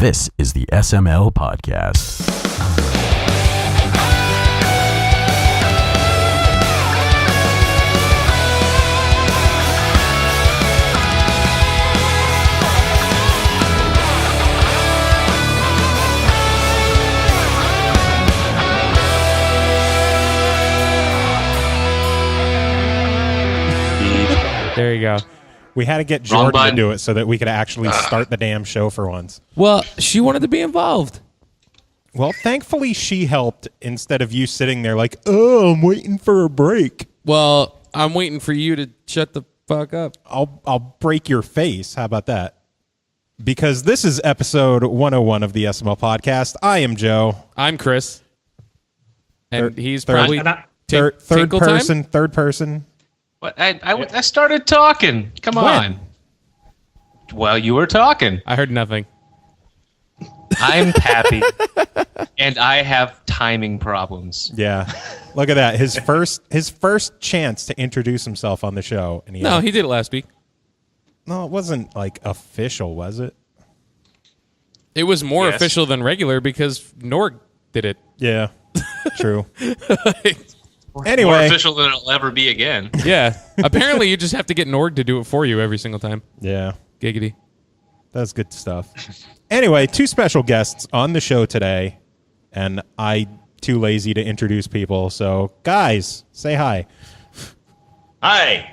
This is the SML Podcast. There you go. We had to get Jordan to do it so that we could actually start the damn show for once. Well, she wanted to be involved. Well, thankfully she helped instead of you sitting there like, oh, I'm waiting for a break. Well, I'm waiting for you to shut the fuck up. I'll break your face. How about that? Because this is episode 101 of the SML Podcast. I am Joe. I'm Chris. And he's third- probably Third person. What? I started talking. Come on. Well, you were talking. I heard nothing. I'm Pappy, and I have timing problems. Yeah. Look at that. His first chance to introduce himself on the show. And he did it last week. No, it wasn't like official, was it? It was more official than regular because Norg did it. Yeah. True. Anyway. More official than it'll ever be again. Yeah. Apparently, you just have to get Norg to do it for you every single time. Yeah. Giggity. That's good stuff. Anyway, two special guests on the show today, and I too lazy to introduce people. So, guys, say hi. Hi,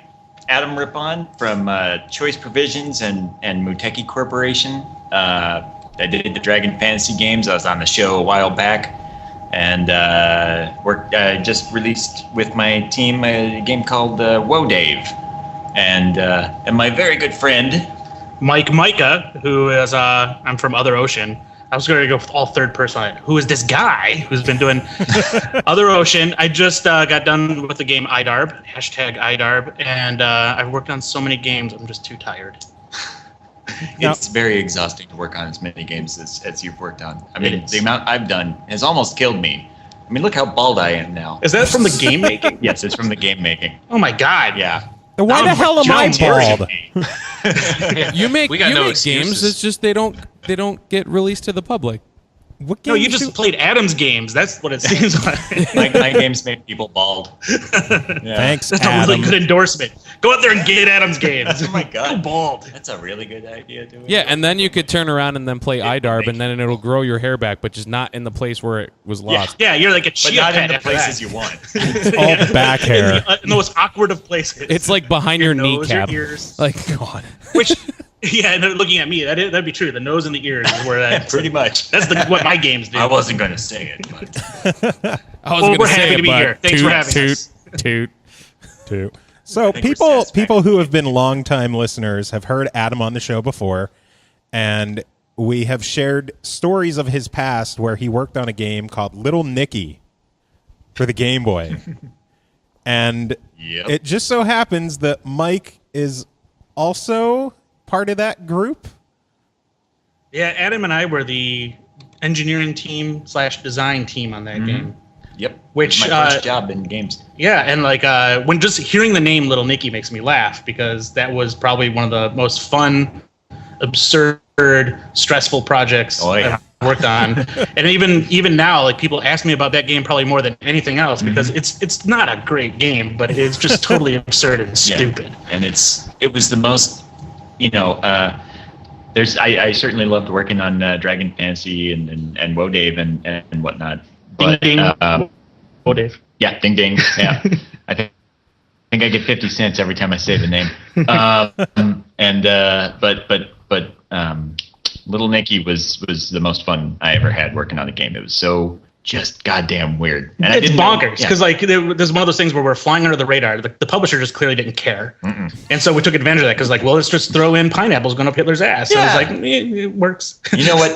Adam Rippon from Choice Provisions and Muteki Corporation. I did the Dragon Fantasy games. I was on the show a while back. And just released with my team a game called Woah Dave, and my very good friend Mike Mika, who is I'm from Other Ocean. I was going to go with all third person on it. Who is this guy who's been doing Other Ocean? I just got done with the game IDARB, #IDARB, and I've worked on so many games. I'm just too tired. It's very exhausting to work on as many games as you've worked on. I mean, the amount I've done has almost killed me. I mean, look how bald I am now. Is that from the game making? Yes, it's from the game making. Oh my god! Yeah. Why the hell am I bald? You make excuses. games. It's just they don't get released to the public. What No, you just played Adam's games. That's what it seems like. my games make people bald. Yeah. Thanks, That's Adam. a really good endorsement. Go out there and get Adam's games. Oh my god, Go bald. That's a really good idea. Yeah, and then you could turn around and then play IDARB, and then it'll grow your hair back, but just not in the place where it was lost. Yeah, you're like a But chia not pet in the after places that. you want. It's all back hair. In the most awkward of places. It's like behind your nose, kneecap. your ears. Like, God. Which, yeah, and they're looking at me. That'd be true. The nose and the ears is where that. Pretty much. That's what my games do. I wasn't going to say it, but I wasn't we're gonna say happy it, to be but here. Thanks for having us. Toot. So people who have been longtime listeners have heard Adam on the show before, and we have shared stories of his past where he worked on a game called Little Nicky for the Game Boy. And It just so happens that Mike is also part of that group. Yeah, Adam and I were the engineering team / design team on that game. Yep. Which my first job in games. Yeah, and like when just hearing the name Little Nicky makes me laugh because that was probably one of the most fun, absurd, stressful projects I've worked on. And even now, like people ask me about that game probably more than anything else because it's not a great game, but it's just totally absurd and stupid. And it was the most, I certainly loved working on Dragon Fantasy and Woah Dave and whatnot. But, Ding ding. Woah Dave. Yeah, ding ding. Yeah, I think I get 50 cents every time I say the name. But Little Nicky was the most fun I ever had working on the game. It was so just goddamn weird. And it's bonkers because like there's one of those things where we're flying under the radar. The publisher just clearly didn't care, and so we took advantage of that because like, well, let's just throw in pineapples going up Hitler's ass. Yeah. So it's like it works. You know what?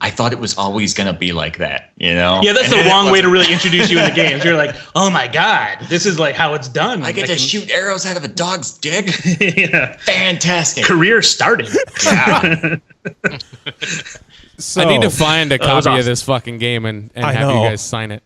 I thought it was always going to be like that. Yeah, that's the wrong way to really introduce you into games. You're like, oh my god, this is like how it's done. I get to shoot arrows out of a dog's dick. Yeah, fantastic. Career started. Yeah. So, I need to find a copy awesome. of this fucking game and have you guys sign it.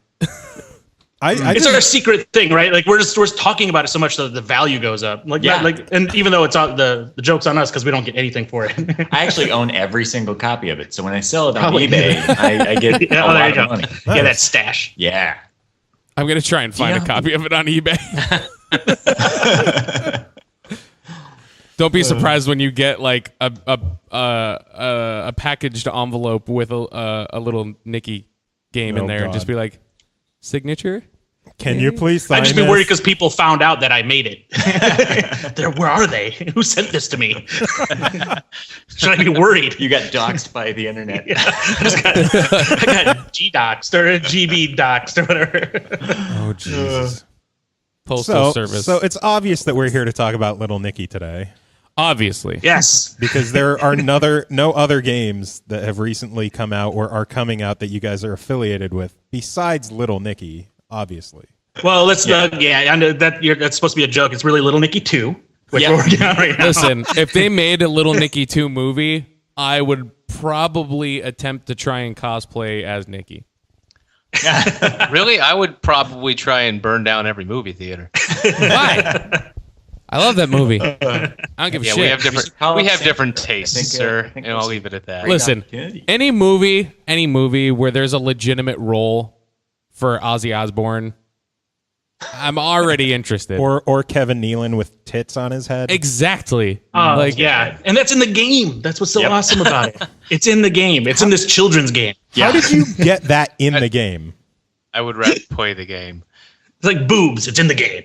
It's our secret thing, right? Like we're talking about it so much that the value goes up. And even though it's the joke's on us because we don't get anything for it. I actually own every single copy of it, so when I sell it on eBay, I get a lot of money. Nice. Yeah, that stash. Yeah, I'm gonna try and find a copy of it on eBay. Don't be surprised when you get like a packaged envelope with a Little Nicky game in there, and just be like, signature. Can you please sign I'd just be worried because people found out that I made it. Where are they? Who sent this to me? Should I be worried? You got doxxed by the internet. Yeah. I got G-doxed or GB doxed or whatever. Oh, Jesus. Postal service. So it's obvious that we're here to talk about Little Nicky today. Obviously. Yes. Because there are no other games that have recently come out or are coming out that you guys are affiliated with besides Little Nicky, obviously. Well, let's I know that's supposed to be a joke. It's really Little Nicky 2, which we're working on right now. Listen, if they made a Little Nicky 2 movie, I would probably attempt to try and cosplay as Nicky. Really? I would probably try and burn down every movie theater. Why? I love that movie. I don't give a shit. We have different tastes, sir. And I'll leave it at that. Listen, any movie where there's a legitimate role for Ozzy Osbourne, I'm already interested. Or Kevin Nealon with tits on his head. Exactly. Yeah, and that's in the game. That's what's so awesome about it. It's in the game. It's in this children's game. How did you get that in the game? I would rather play the game. It's like boobs. It's in the game.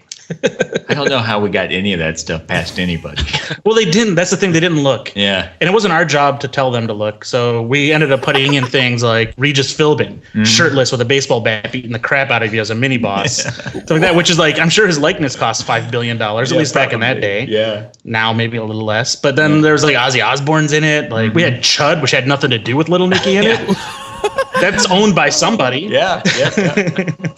I don't know how we got any of that stuff past anybody. Well, they didn't. That's the thing. They didn't look. Yeah. And it wasn't our job to tell them to look. So we ended up putting in things like Regis Philbin, shirtless with a baseball bat, beating the crap out of you as a mini boss. Something like that, which is like, I'm sure his likeness cost $5 billion, at least back in that day. Yeah. Now maybe a little less. But then there was like Ozzy Osbourne's in it. Like we had Chud, which had nothing to do with Little Nicky in it. That's owned by somebody. Yeah.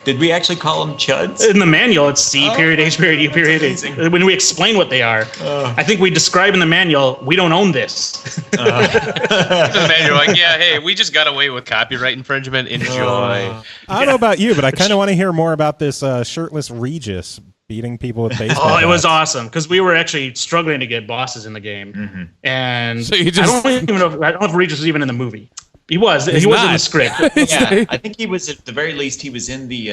Did we actually call them Chuds? In the manual, it's C period, H period, U period. When we explain what they are, I think we describe in the manual, we don't own this. The manual, like, yeah, hey, we just got away with copyright infringement. Enjoy. I don't know about you, but I kind of want to hear more about this shirtless Regis beating people with baseball bats. It was awesome because we were actually struggling to get bosses in the game, and So you just- I don't know if Regis was even in the movie. He was. He was in the script. Yeah, I think he was at the very least. He was in the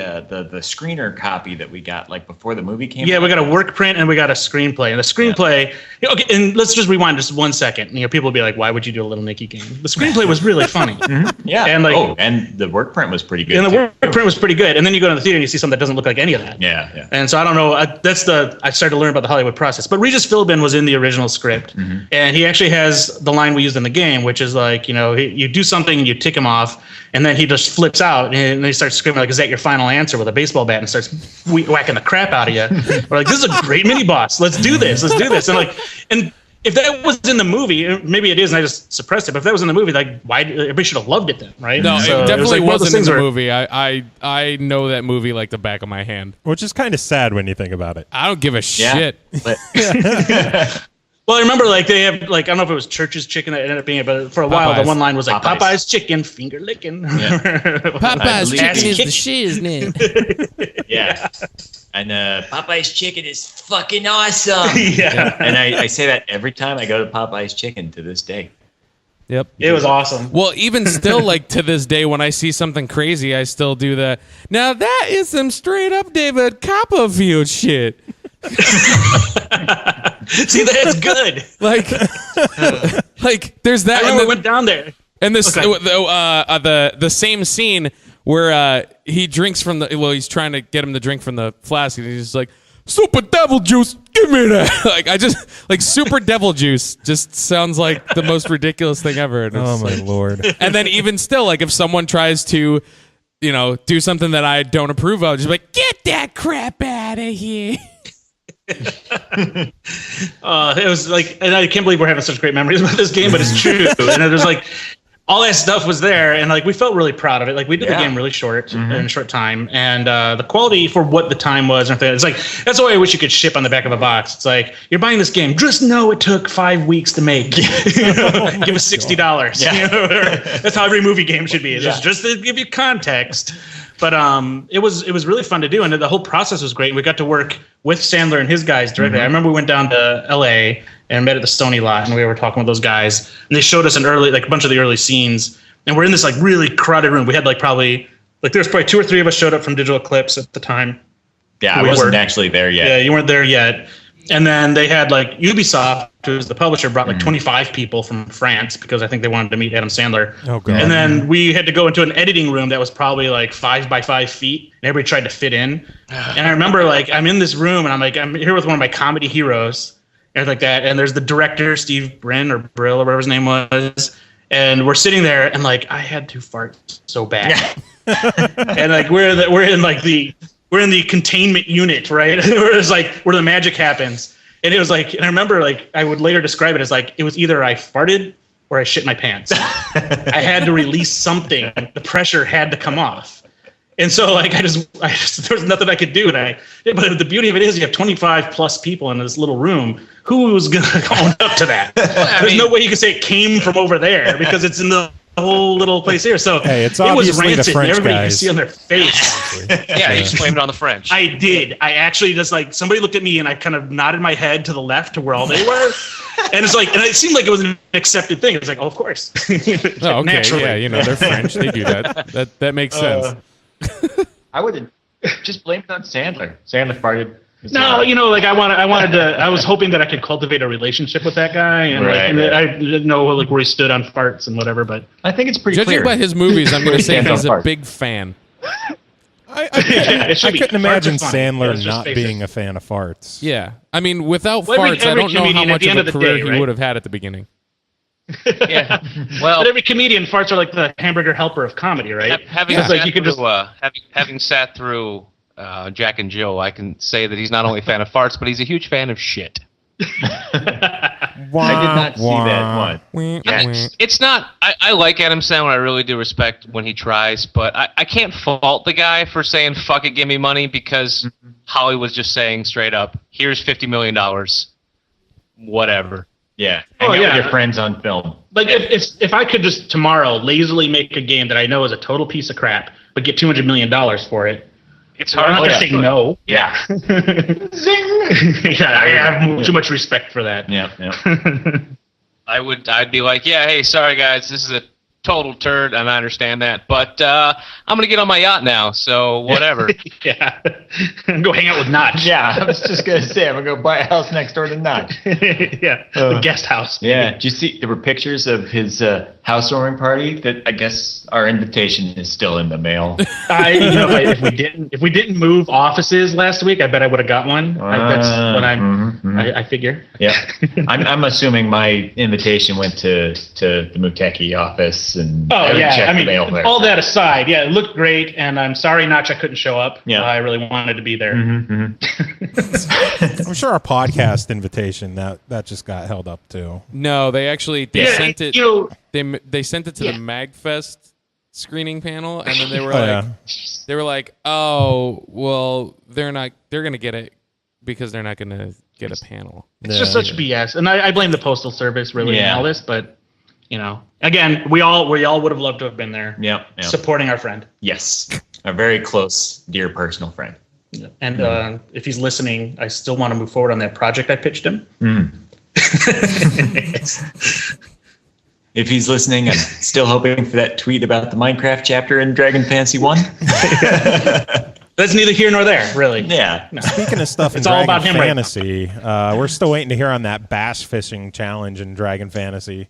screener copy that we got like before the movie came out. Yeah, we got a work print and we got a screenplay. And the screenplay, okay, and let's just rewind just 1 second. People will be like, "Why would you do a Little Nicky game?" The screenplay was really funny. Yeah, and and the work print was pretty good. And the work print was pretty good. And then you go to the theater and you see something that doesn't look like any of that. Yeah. And so I don't know. I started to learn about the Hollywood process. But Regis Philbin was in the original script, and he actually has the line we used in the game, which is like, you do something and you tick him off, and then he just flips out and then he starts screaming like, "Is that your final answer?" with a baseball bat and starts whacking the crap out of you. We're like, "This is a great mini boss. Let's do this. And if that was in the movie, maybe it is, and I just suppressed it. But if that was in the movie, like, why everybody should have loved it then, right? No, So it definitely wasn't in the where, movie. I know that movie like the back of my hand. Which is kind of sad when you think about it. I don't give a shit. But Well, I remember like they have like, I don't know if it was Church's Chicken that ended up being it, but for a while the one line was like Popeye's chicken, finger licking. Popeye's chicken is the shiznit. Yeah. And Popeye's chicken is fucking awesome. Yeah. And I say that every time I go to Popeye's chicken to this day. Yep. It was awesome. Well, even still, like to this day, when I see something crazy, I still do that. Now that is some straight up David Copperfield shit. See, that's good. Like there's that. I remember went down there. And this the same scene where he drinks from he's trying to get him to drink from the flask, and he's just like, "Super devil juice, give me that!" Super devil juice just sounds like the most ridiculous thing ever. And Oh my lord! And then even still, like if someone tries to, do something that I don't approve of, just like, "Get that crap out of here." It was like, and I can't believe we're having such great memories about this game, but it's true. And it was like, all that stuff was there, and like we felt really proud of it. Like we did the game really short in a short time, and the quality for what the time was, and everything. It's like that's why I wish you could ship on the back of a box. It's like, you're buying this game, just know it took 5 weeks to make. Give us $60. That's how every movie game should be. It's just to give you context. But it was really fun to do, and the whole process was great. And we got to work with Sandler and his guys directly. I remember we went down to LA and met at the Sony lot, and we were talking with those guys, and they showed us a bunch of the early scenes. And we're in this like really crowded room. We had there's probably 2 or 3 of us showed up from Digital Eclipse at the time. Yeah, I wasn't actually there yet. Yeah, you weren't there yet. And then they had like Ubisoft, who was the publisher, brought like 25 people from France because I think they wanted to meet Adam Sandler. Oh, God. And then we had to go into an editing room that was probably like 5 by 5 feet. And everybody tried to fit in. And I remember like I'm in this room and I'm here with one of my comedy heroes and like that. And there's the director, Steve Brin or Brill or whatever his name was. And we're sitting there and like I had to fart so bad. And like we're in the containment unit, right? where the magic happens. And it was like, and I remember like, I would later describe it as like, it was either I farted or I shit my pants. I had to release something. The pressure had to come off. And so like, I just there was nothing I could do. But the beauty of it is you have 25 plus people in this little room. Who was going to own up to that? There's no way you can say it came from over there because it's in the whole little place here. So hey, it's it was obviously rancid. the French Everybody guys. could see on their face. Yeah, you just blamed it on the French. I did. I actually just like somebody looked at me and I kind of nodded my head to the left to where all they were. And it's like, and it seemed like it was an accepted thing. It's like, oh, of course. Oh, okay. Naturally. Yeah, they're French. They do that. That makes sense. I would have just blamed it on Sandler. Sandler farted. No, like I was hoping that I could cultivate a relationship with that guy, and I didn't know like where he stood on farts and whatever. But I think it's pretty Judging clear. by his movies, I'm going to say Stands he's on a farts. big fan. I it should be. couldn't Farts imagine are funny. Sandler Let's just not face being it. a fan of farts. Yeah, I mean, without Well, farts, I every don't know how comedian at much the of end a of the career day, he right? would have had at the beginning. Yeah. Well, But every comedian farts are like the hamburger helper of comedy, right? having It's sat like you could through, just having sat through Jack and Jill, I can say that he's not only a fan of farts, but he's a huge fan of shit. I did not see that one. It's not. I like Adam Sandler. I really do respect when he tries, but I can't fault the guy for saying "fuck it, give me money" because Hollywood's just saying straight up, "Here's $50 million, whatever." Yeah. Hang out with your friends on film. Like if I could just tomorrow lazily make a game that I know is a total piece of crap, but get $200 million for it, It's I'm hard. not gonna say no. Yeah. Zing! Yeah, I have too much respect for that. Yeah. Yeah. I'd be like, yeah, hey, sorry guys, this is a total turd, and I understand that, but I'm gonna get on my yacht now, so whatever. Yeah. Go hang out with Notch. Yeah. I was just gonna say I'm gonna go buy a house next door to Notch. Yeah. The guest house. Yeah. Did you see there were pictures of his housewarming party? That I guess our invitation is still in the mail. If we didn't move offices last week, I bet I would have got one. That's what I figure. Yeah. I'm assuming my invitation went to the Muteki office and Oh yeah, checked I the mail mean, there. all that aside, yeah, it looked great, and I'm sorry, Notch, I couldn't show up. Yeah. I really wanted to be there. I'm sure our podcast invitation that just got held up too. No, they actually sent it. They sent it to the MagFest screening panel, and then they were like, oh, well, they're gonna get it because they're not gonna get a panel. It's just such BS, and I blame the Postal Service really in all this, but again, we all would have loved to have been there. Yeah. Supporting our friend. Yes. A very close, dear personal friend. And if he's listening, I still want to move forward on that project I pitched him. If he's listening, I'm still hoping for that tweet about the Minecraft chapter in Dragon Fantasy 1. That's neither here nor there, really. Yeah. No. Speaking of stuff in It's all Dragon about him right Fantasy, we're still waiting to hear on that bass fishing challenge in Dragon Fantasy.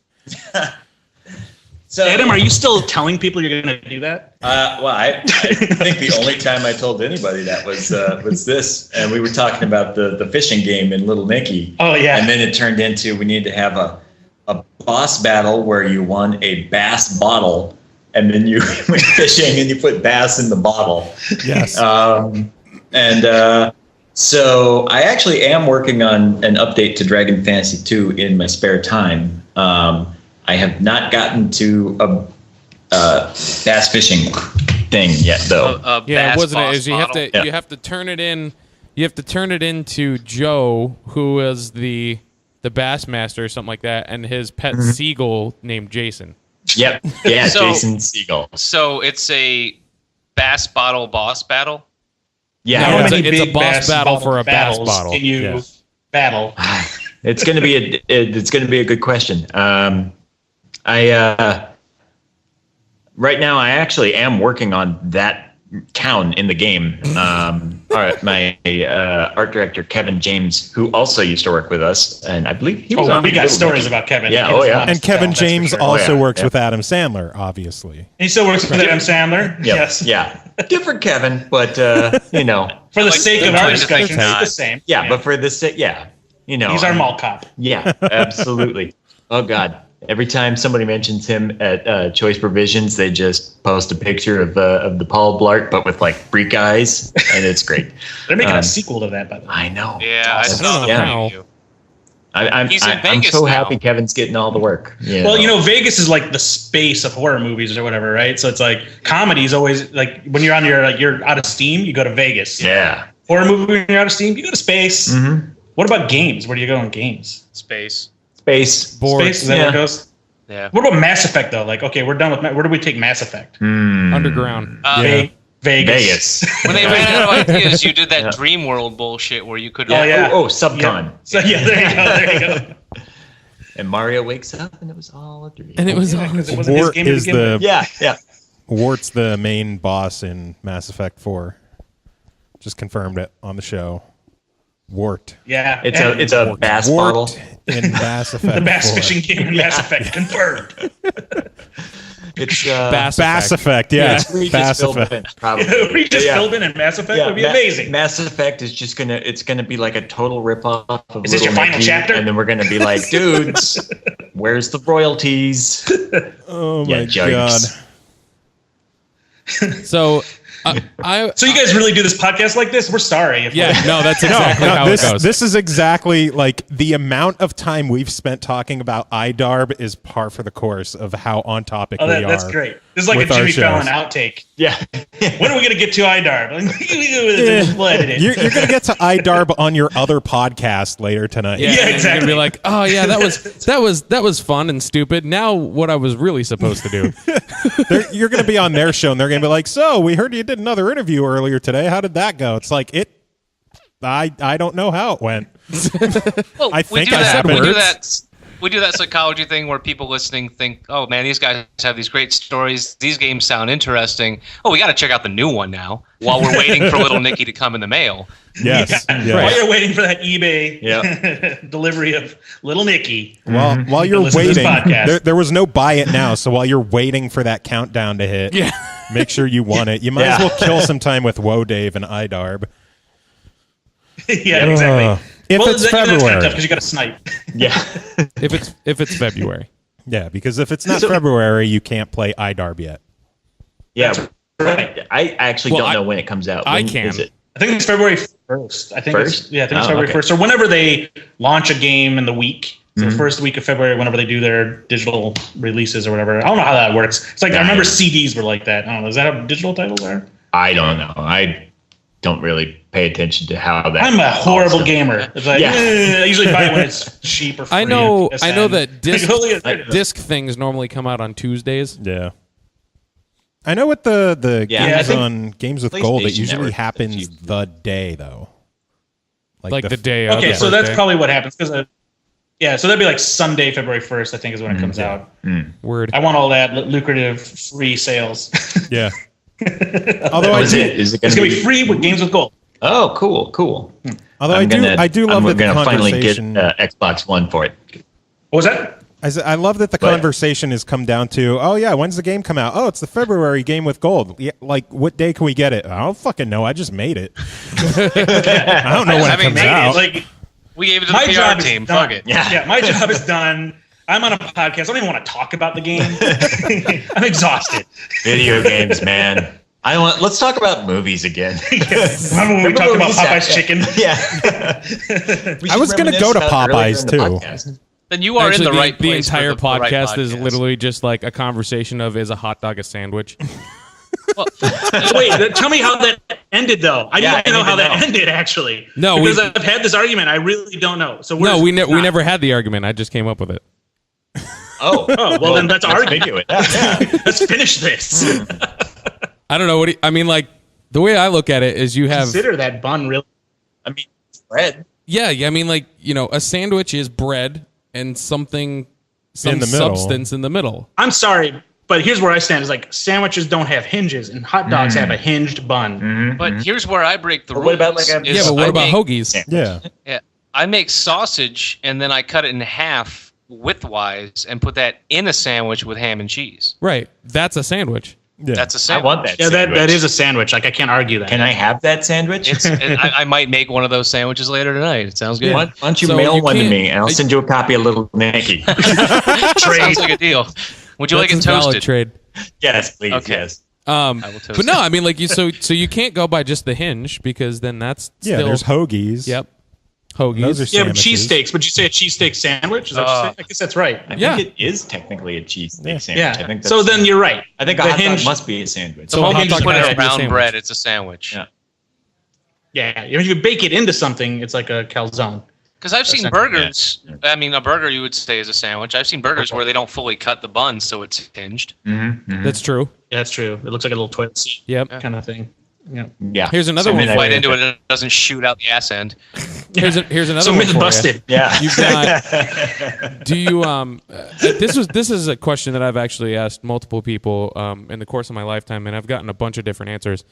So, Adam, are you still telling people you're going to do that? Well, I think the only time I told anybody that was this, and we were talking about the fishing game in Little Nicky. Oh, yeah. And then it turned into we need to have a boss battle where you won a bass bottle, and then you went fishing and you put bass in the bottle. Yes. So I actually am working on an update to Dragon Fantasy 2 in my spare time. I have not gotten to a bass fishing thing yet, though. Yeah, wasn't it? Is you bottle. have to turn it in. You have to turn it into Joe, who is the bass master or something like that, and his pet seagull named Jason. Yep. Yeah, So- Jason Segel. So it's a bass bottle boss battle? Yeah, No, How it's many a big boss battle for a bass battles bottle. Can you battle? it's going to be a good question. Right now I actually am working on that town in the game. My art director Kevin James, who also used to work with us, and I believe he was on we got Little stories Nicky. about Kevin. Yeah, He has a lot of And Kevin stuff, that's for James sure. also works yeah. with Adam Sandler, obviously. He still works with Adam Sandler. Yep. Yes. Yeah. Different Kevin, but you know. For the Like, sake of good our place to think discussion, it's not. the same. Yeah, but for this, yeah, you know. He's our mall cop. Yeah, absolutely. Oh God. Every time somebody mentions him at Choice Provisions, they just post a picture of the Paul Blart, but with like freak eyes, and it's great. They're making a sequel to that, by the way. I know. Yeah, I Awesome. saw the Yeah. preview. I'm He's in I'm Vegas so now. happy Kevin's getting all the work. Yeah. Well, you know, Vegas is like the space of horror movies or whatever, right? So it's like comedies always like when you're on your you're out of steam, you go to Vegas. Yeah. Horror movie when you're out of steam, you go to space. Mm-hmm. What about games? Where do you go in games? Space. Space. Board. Space is that where it goes? Yeah. What about Mass Effect though? Like, okay, we're done with where do we take Mass Effect? Underground. Vegas. When they ran out of ideas, you did that Dream World bullshit where you could. Oh, yeah. Oh, Subcon. Yeah. So yeah, there you go. There you go. And Mario wakes up, and it was all a dream. And it was Because it wasn't his Wart game to is begin with. Yeah. Wart's the main boss in Mass Effect 4. Just confirmed it on the show. Wart. Yeah. It's a bass Wart bottle. in Mass Effect the bass 4. fishing game in Mass Effect confirmed. It's Bass Effect, yeah. Regis Bass Philbin, Effect. probably. Regis Yeah. Philbin and Mass Effect Yeah, would be amazing. Mass Effect is just gonna be like a total ripoff of Is this Little your final Nicky, chapter? And then we're gonna be like, dudes, where's the royalties? Oh Yeah, my jokes. god. So So you guys really do this podcast like this? We're sorry. If yeah, no, that's exactly how this, it goes. this is exactly like the amount of time we've spent talking about IDARB is par for the course of how on topic we are. that's great. This is like a with our Jimmy shows. Fallon outtake. Yeah. When are we going to get to IDARB? We'll edit it. You're going to get to IDARB on your other podcast later tonight. yeah, Yeah, and You're exactly. gonna be like, oh yeah, that was fun and stupid. Now what I was really supposed to do. You're going to be on their show, and they're going to be like, "So we heard you did another interview earlier today. How did that go?" It's like I don't know how it went. Well, I think I said we do words. that. We do that psychology thing where people listening think, "Oh man, these guys have these great stories. These games sound interesting. Oh, we got to check out the new one now." While we're waiting for Little Nicky to come in the mail. Yes. Yeah. yes. While you're waiting for that eBay Yeah. delivery of Little Nicky. While you're listen to this waiting, podcast. there was no buy it now. So while you're waiting for that countdown to hit, make sure you want it. You might as well kill some time with Woah Dave and IDARB. Yeah, exactly. If it's that's kind of February. tough because you got to snipe. Yeah. if it's February. Yeah, because if it's not February, you can't play IDARB yet. Yeah. Right. I actually Well, don't know when it comes out. I When can. is it? I think it's February 1st. I think First? it's Oh, February okay. 1st. Or whenever they launch a game in the week. So the first week of February, whenever they do their digital releases or whatever. I don't know how that works. It's like I remember CDs were like that. I don't know. Is that how digital titles are? I don't know. I don't really pay attention to how that. I'm a horrible also- gamer. It's like Yeah. I usually buy it when it's cheap or free. I know at that PSN. disc things normally come out on Tuesdays. Yeah. I know with the Yeah, I games think on Games with Gold, it PlayStation usually Network happens does the day, though. Like the day of. Okay, the so that's birthday. probably what happens because so that'd be like Sunday, February 1st. I think is when it comes out. Word. I want all that lucrative free sales. Yeah. Although I Is do, it It's gonna be free with Games with Gold. Oh, cool. although I do love that the I'm gonna finally get conversation. Xbox One for it. What was that? I love that the conversation has come down to, oh yeah, when's the game come out? Oh, it's the February Game with Gold. Yeah, like what day can we get it? I don't fucking know. I just made it. I don't know when it comes out. Like We gave it to the my PR job team. is done. Fuck it. Yeah, my job is done. I'm on a podcast. I don't even want to talk about the game. I'm exhausted. Video games, man. Let's talk about movies again. Remember when we talked about Popeye's chicken? Yeah. I was gonna go to Popeyes, too. Then you are Actually, in the right the place. for entire the right podcast is podcast. literally just like a conversation of is a hot dog a sandwich? Wait, tell me how that ended, though. I Yeah, need to know I need how to that know. ended, actually. No, because we- I've had this argument. I really don't know. So No, we not? never had the argument. I just came up with it. Oh, well, then let's argue. Argue it. Yeah. Let's finish this. I don't know what I mean. Like the way I look at it is, you have Consider that bun really. I mean, it's bread. Yeah. I mean, like, you know, a sandwich is bread and some In the middle. substance in the middle. I'm sorry, but here's where I stand. Is like sandwiches don't have hinges, and hot dogs have a hinged bun. Mm-hmm. But here's where I break the rules. What about like a Yeah, but what about hoagies? Yeah. Yeah, I make sausage and then I cut it in half widthwise and put that in a sandwich with ham and cheese. Right. That's a sandwich. Yeah. That's a I sandwich. want that. Yeah, sandwich. that is a sandwich. Like I can't argue that. Can I have that sandwich? I might make one of those sandwiches later tonight. It sounds good. Why don't you So mail you one to can't- me, and I'll send you a copy of Little Nicky. Sounds like a deal. Would you like That's it a valid toasted? trade. Yes, please. Okay. Yes. will toast But no, I mean, like, so you can't go by just the hinge, because then that's Yeah, still, there's hoagies. Yep. Hoagies. Those are Yeah, but sandwiches. cheesesteaks. Would you say a cheesesteak sandwich? Is that what you're saying? I guess that's right. I Yeah. think it is technically a cheesesteak sandwich. Yeah. I think So then you're right. I think a the hot hinge. dog must be a sandwich. So a hot Hoagie just dog put has it to be a around sandwich. bread. It's a sandwich. Yeah. Yeah, if you bake it into something, it's like a calzone. Because I've seen not- burgers. I mean, a burger you would say is a sandwich. I've seen burgers where they don't fully cut the bun, so it's hinged. That's true. Yeah, that's true. It looks like a little toilet seat Yep. kind of thing. Yeah. Yeah. Here's another So one. many- Bite into it, and it doesn't shoot out the ass end. Here's another So one myth for you. busted. Yeah. You've got. Do you this is a question that I've actually asked multiple people in the course of my lifetime, and I've gotten a bunch of different answers.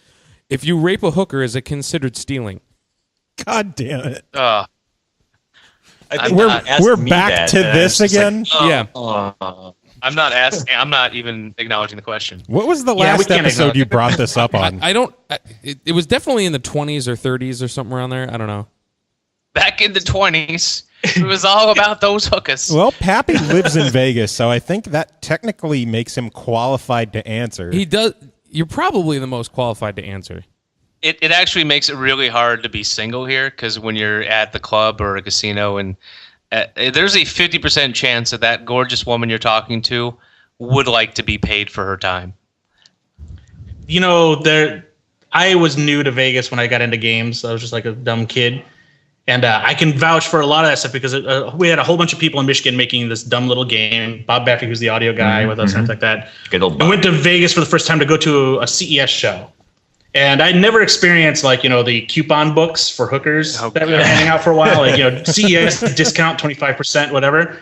If you rape a hooker, is it considered stealing? God damn it. I think We're, you asked we're me back that, to and I this was just like, again. Yeah. I'm not asking. I'm not even acknowledging the question. What was the Yeah, we last can't episode acknowledge you it. brought this up on? I don't. It was definitely in the 20s or 30s or something around there. I don't know. Back in the 20s, it was all about those hookers. Well, Pappy lives in Vegas, so I think that technically makes him qualified to answer. He does. You're probably the most qualified to answer. It actually makes it really hard to be single here, because when you're at the club or a casino, and there's a 50% chance that gorgeous woman you're talking to would like to be paid for her time. You know, I was new to Vegas when I got into games. I was just like a dumb kid. And I can vouch for a lot of that stuff because we had a whole bunch of people in Michigan making this dumb little game. Bob Baffy, who's the audio guy with us, and stuff like that. Good old I Bob. went to Vegas for the first time to go to a CES show. And I'd never experienced, like, you know, the coupon books for hookers that we were handing out for a while. Like, you know, CES discount 25%, whatever.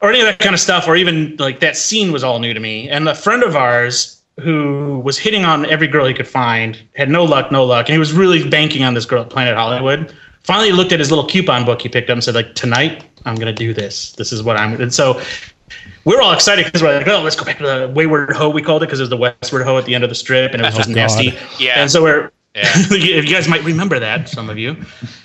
Or any of that kind of stuff. Or even, like, that scene was all new to me. And a friend of ours who was hitting on every girl he could find, had no luck. And he was really banking on this girl at Planet Hollywood. Finally looked at his little coupon book he picked up and said, like, tonight I'm going to do this. This is what I'm. And so we were all excited because we're like, oh, let's go back to the Wayward Hoe, we called it, because it was the Westward Hoe at the end of the strip, and it was just nasty. Yeah. And so we're, Yeah. if you guys might remember that, some of you.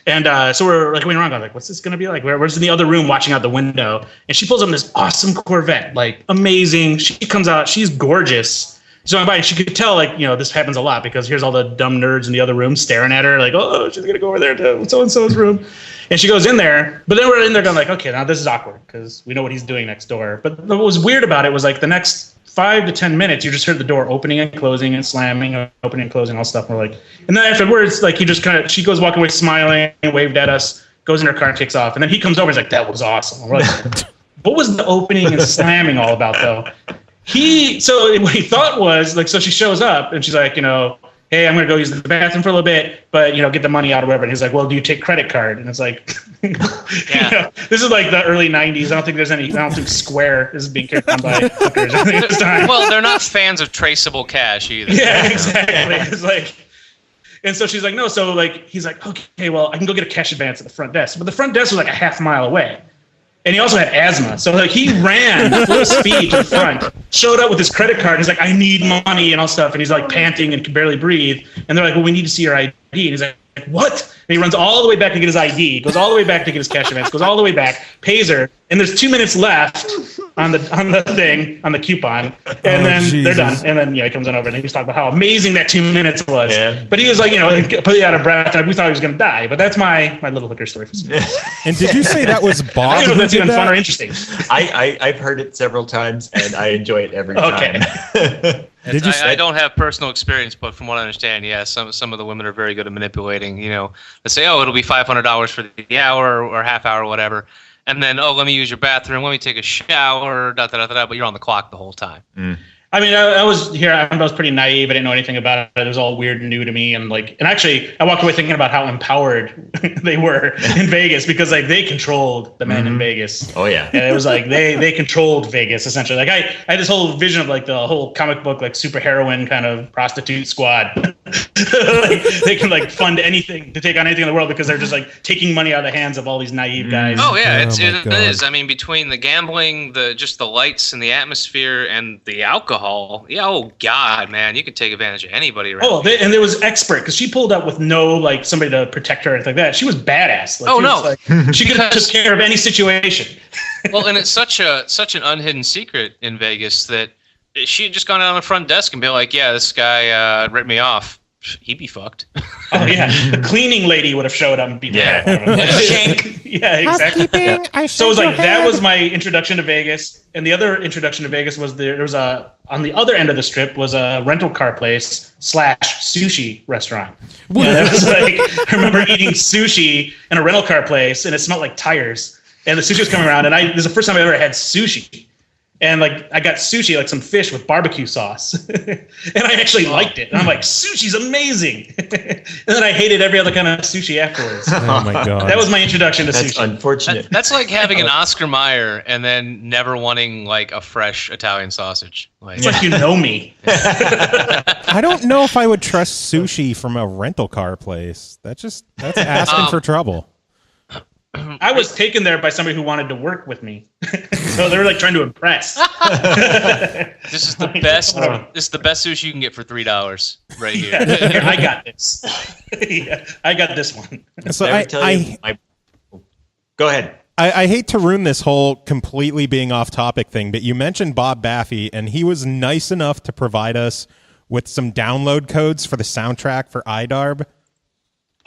And so we're like going around, going like, what's this going to be like? We're in the other room watching out the window, and she pulls up this awesome Corvette, like amazing. She comes out, she's gorgeous. So she could tell, like, you know, this happens a lot because here's all the dumb nerds in the other room staring at her, like, oh, she's gonna go over there to so and so's room, and she goes in there. But then we're in there going like, okay, now this is awkward because we know what he's doing next door. But what was weird about it was like the next 5 to 10 minutes, you just heard the door opening and closing and slamming, opening and closing, all stuff. And we're like, and then afterwards, like, she goes walking away smiling and waved at us, goes in her car and takes off, and then he comes over and is like, that was awesome. And we're like, what was the opening and slamming all about though? So what he thought was, like, so she shows up and she's like, you know, hey, I'm going to go use the bathroom for a little bit, but, you know, get the money out or whatever. And he's like, well, do you take credit card? And it's like, you know, this is like the early 90s. I don't think Square is being carried on by hookers or anything at this time. Well, they're not fans of traceable cash either. Yeah, exactly. It's like, and so she's like, no. So, like, he's like, okay, well, I can go get a cash advance at the front desk. But the front desk was like a half mile away. And he also had asthma. So, like, he ran full speed to the front, showed up with his credit card. He's like, I need money and all stuff. And he's like panting and can barely breathe. And they're like, well, we need to see your ID. And he's like, what? And he runs all the way back to get his ID, goes all the way back to get his cash advance, goes all the way back, pays her. And there's 2 minutes left on the coupon. And then they're done. And then, he comes on over and he's talking about how amazing that 2 minutes was. Yeah. But he was like, completely out of breath. We thought he was going to die. But that's my little hooker story. And did you say that was Bob? I don't know if who that's did even that? fun or interesting. I've heard it several times, and I enjoy it every time. Did you say I don't have personal experience, but from what I understand, yeah, some of the women are very good at manipulating. You know, they say, oh, it'll be $500 for the hour or half hour or whatever. And then, oh, let me use your bathroom. Let me take a shower, but you're on the clock the whole time. I mean, I was pretty naive. I didn't know anything about it. It was all weird and new to me. And actually, I walked away thinking about how empowered they were in Vegas because they controlled the men in Vegas. Oh yeah. And it was they controlled Vegas essentially. Like I had this whole vision of the whole comic book super heroine kind of prostitute squad. They can fund anything to take on anything in the world because they're just taking money out of the hands of all these naive guys. Oh yeah, it God. is. I mean, between the gambling, the lights and the atmosphere, and the alcohol. Yeah. Oh God, man, you could take advantage of anybody. Around and there was expert because she pulled up with no somebody to protect her or anything like that. She was badass. She could have took care of any situation. Well, and it's such an unhidden secret in Vegas that she had just gone out on the front desk and be like, "Yeah, this guy ripped me off. He'd be fucked." Oh yeah, the cleaning lady would have showed up and be Shank. Yeah, exactly. Yeah. So it was that was my introduction to Vegas, and the other introduction to Vegas was there was on the other end of the strip was a rental car place / sushi restaurant. Yeah, that was I remember eating sushi in a rental car place, and it smelled like tires. And the sushi was coming around, and this is the first time I ever had sushi. And I got sushi, some fish with barbecue sauce. And I actually liked it. And I'm like, sushi's amazing. And then I hated every other kind of sushi afterwards. Oh my God. That was my introduction to That's sushi. unfortunate. That's like having an Oscar Mayer and then never wanting a fresh Italian sausage. It's like you know me. I don't know if I would trust sushi from a rental car place. That's asking for trouble. I was taken there by somebody who wanted to work with me. So they were trying to impress. This is the best. This is the best sushi you can get for $3 right here. Here, I got this. Yeah, I got this one. So Go ahead. I hate to ruin this whole completely being off topic thing, but you mentioned Bob Baffy, and he was nice enough to provide us with some download codes for the soundtrack for IDARB.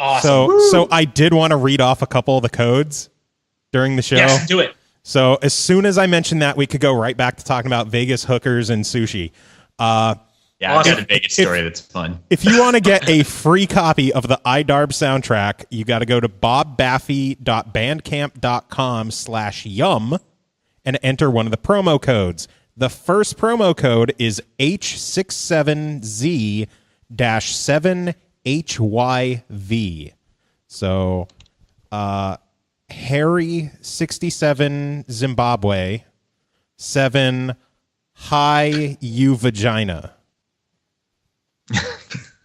Awesome. So I did want to read off a couple of the codes during the show. Yes, do it. So as soon as I mentioned that, we could go right back to talking about Vegas hookers and sushi. Yeah, I've got a Vegas story that's fun. If you want to get a free copy of the IDARB soundtrack, you got to go to bobbaffy.bandcamp.com/yum and enter one of the promo codes. The first promo code is H67Z-7HYV. So, Harry 67 Zimbabwe 7 Hi You Vagina.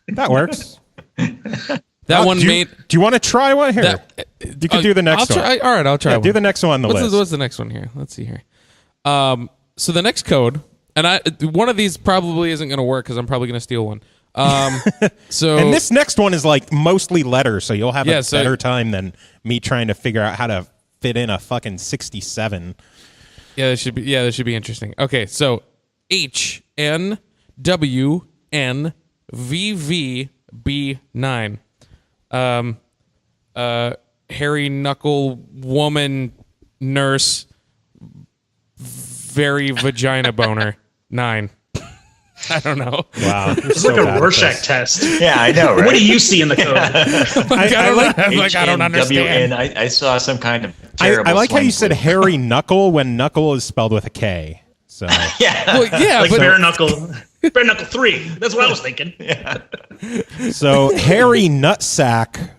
That works. That one do made. Do you want to try one here? You can do the next one. All right, I'll try. Yeah, one. do the next one on the list. What's the next one here? Let's see here. So the next code, and one of these probably isn't going to work because I'm probably going to steal one. So and this next one is mostly letters, so you'll have a better time than me trying to figure out how to fit in a fucking 67. Yeah, that should be interesting. Okay, so HNWNVVB9. Hairy knuckle woman nurse very vagina boner 9. I don't know. Wow. It's like a Rorschach test. Yeah, I know, right? What do you see in the code? I don't understand. I saw some kind of terrible I like how you swing said hairy knuckle when knuckle is spelled with a K. So Yeah. Well, yeah, Like but bare knuckle 3. That's what I was thinking. So hairy nutsack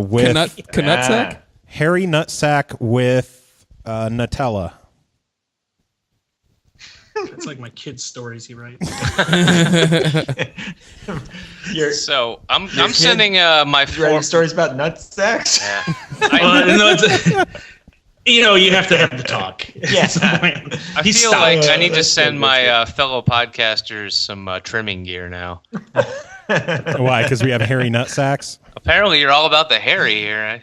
with Knutsack? hairy nutsack with Nutella. It's like my kids' stories he writes. So I'm sending my You writing stories about nutsacks? You have to have the talk. Yeah. I feel like I need to send my fellow podcasters some trimming gear now. Why? Because we have hairy nutsacks. Apparently, you're all about the hairy here.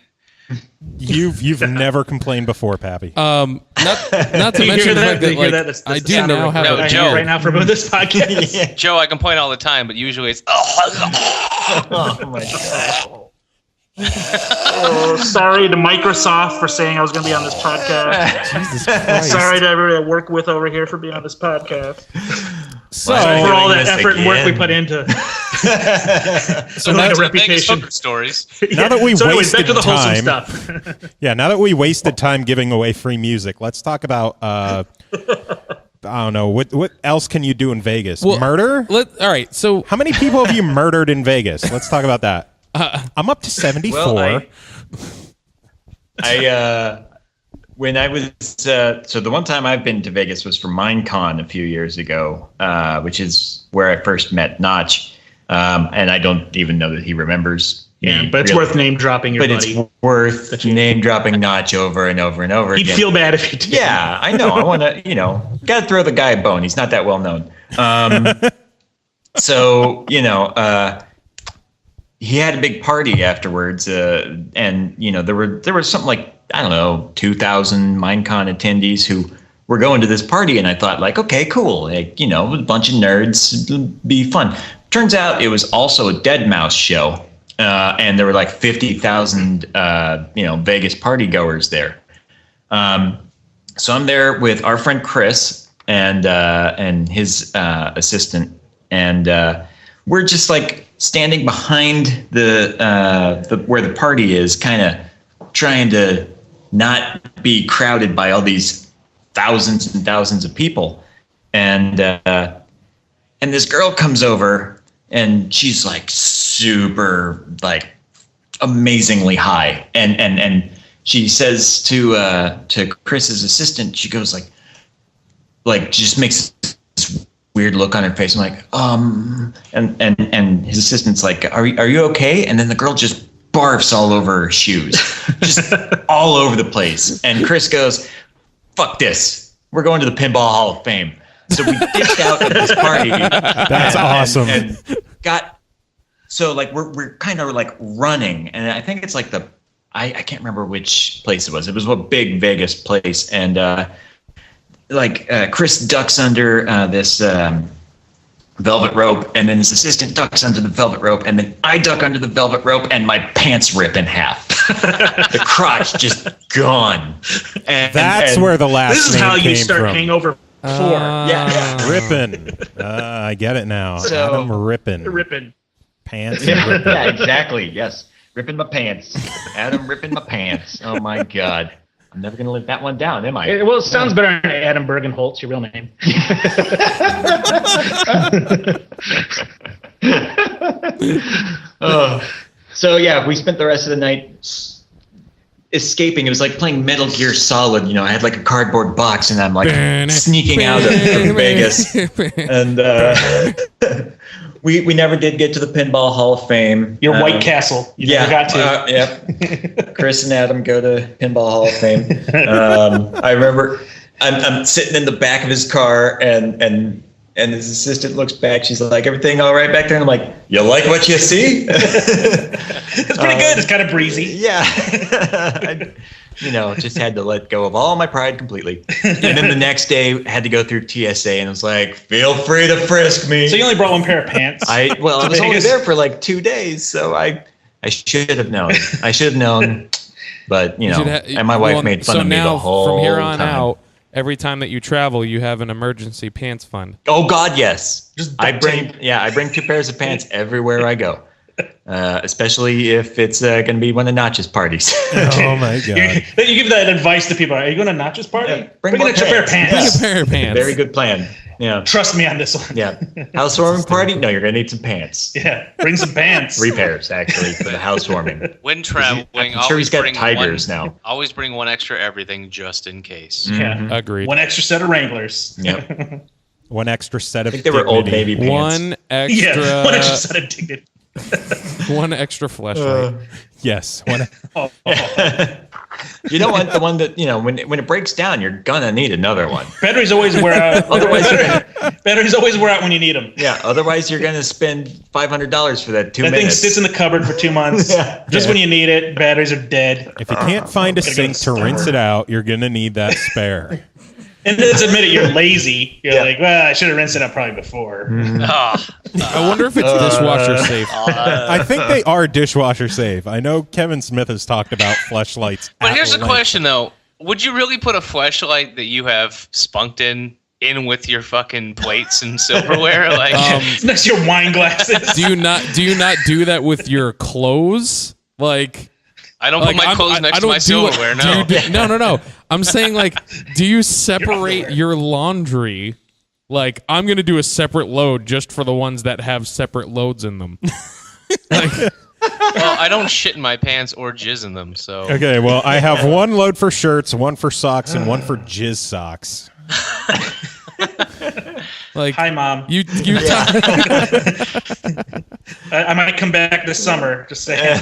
You've never complained before, Pappy. Not to mention the fact that I do now have a Joe right now for this podcast. Yeah. Joe, I complain all the time, but usually it's Oh my god. Sorry to Microsoft for saying I was going to be on this podcast. Jesus Christ. Sorry to everybody I work with over here for being on this podcast. So, For all that this effort and work we again. put into. so like that's a the Vegas reputation. hooker stories. now that we So anyways, wasted back to the wholesome time, stuff. now that we wasted time giving away free music, let's talk about I don't know. What else can you do in Vegas? Well, Murder? All right. So how many people have you murdered in Vegas? Let's talk about that. I'm up to 74. Well, when I was so the one time I've been to Vegas was for Minecon a few years ago, which is where I first met Notch, and I don't even know that he remembers. Yeah, but it's worth name dropping your buddy. It's worth name dropping Notch over and over and over again. He'd feel bad if he did. Yeah, I know. I want to, got to throw the guy a bone. He's not that well known. So, he had a big party afterwards, and there were something like, I don't know, 2,000 Minecon attendees who were going to this party, and I thought, like, okay, cool, like, a bunch of nerds, it'll be fun. Turns out it was also a Deadmau5 show, and there were like 50,000 Vegas party goers there. So I'm there with our friend Chris and his assistant, and we're just like standing behind the where the party is, kind of trying to not be crowded by all these thousands and thousands of people. And this girl comes over, and she's like super, like, amazingly high. And she says to Chris's assistant, she goes like just makes this weird look on her face. I'm like, and his assistant's like, are you okay? And then the girl just barfs all over her shoes, just all over the place. And Chris goes, fuck this. We're going to the Pinball Hall of Fame. So we ditched out of this party. That's awesome. And so like we're kind of like running, and I think it's like I can't remember which place it was. It was a big Vegas place, and Chris ducks under this velvet rope, and then his assistant ducks under the velvet rope, and then I duck under the velvet rope, and my pants rip in half. The crotch just gone. And That's where the last This is name how you came start from. Hangover 4. Yeah. Rippon. I get it now. So- Adam Rippon. Ripping. Pants. Yeah, exactly. Yes. Ripping my pants. Adam ripping my pants. Oh my God. I'm never going to live that one down, am I? Well, it sounds better than Adam Bergenholtz, your real name. So yeah, we spent the rest of the night escaping. It was like playing Metal Gear Solid. I had like a cardboard box, and I'm like sneaking out of Vegas. And we never did get to the Pinball Hall of Fame. Your White Castle. You never got to. Yep. Chris and Adam go to Pinball Hall of Fame. I remember I'm sitting in the back of his car, and his assistant looks back. She's like, "Everything all right back there?" And I'm like, "You like what you see?" It's pretty good. It's kind of breezy. Yeah. Just had to let go of all my pride completely. And then the next day had to go through TSA, and it was like, feel free to frisk me. So you only brought one pair of pants? I was only there for like 2 days, so I should have known. But, and my wife made fun of me the whole time. From here on out, every time that you travel, you have an emergency pants fund. Oh God, yes. I bring tape. 2 pairs of pants everywhere I go. Especially if it's going to be one of Notch's parties. Oh my God. You give that advice to people. Are you going to Notch's party? Yeah, bring an extra pair of pants. Bring a pair of pants. Very good plan. Yeah. Trust me on this one. Yeah. Housewarming party? No, you're going to need some pants. Yeah. Bring some pants. 3 pairs, actually, for the housewarming. When traveling, I'm sure he's got tigers now. Always bring one extra everything just in case. Yeah. Agreed. One extra set of Wranglers. Yep. One extra set of I think they were Old Navy pants. One extra. Yeah. One extra set of dignity. One extra fleshlight. Yes. You know what? The one that, when it breaks down, you're going to need another one. Batteries always wear out. Batteries always wear out when you need them. Yeah. Otherwise, you're going to spend $500 for that 2 minutes. That thing sits in the cupboard for 2 months. Just when you need it, batteries are dead. If you can't find a sink to rinse it out, you're going to need that spare. And let's admit it, you're lazy. You're like, well, I should have rinsed it out probably before. I wonder if it's dishwasher safe. I think they are dishwasher safe. I know Kevin Smith has talked about fleshlights. But here's the question, though. Would you really put a fleshlight that you have spunked in with your fucking plates and silverware? Like next to your wine glasses. Do you not do that with your clothes? Like, I don't put my clothes next to my silverware. No. No. I'm saying, like, do you separate your laundry? Like, I'm going to do a separate load just for the ones that have separate loads in them. Like, well, I don't shit in my pants or jizz in them, so. Okay, well, I have one load for shirts, one for socks, and one for jizz socks. like, hi, Mom. You I might come back this summer. Just saying.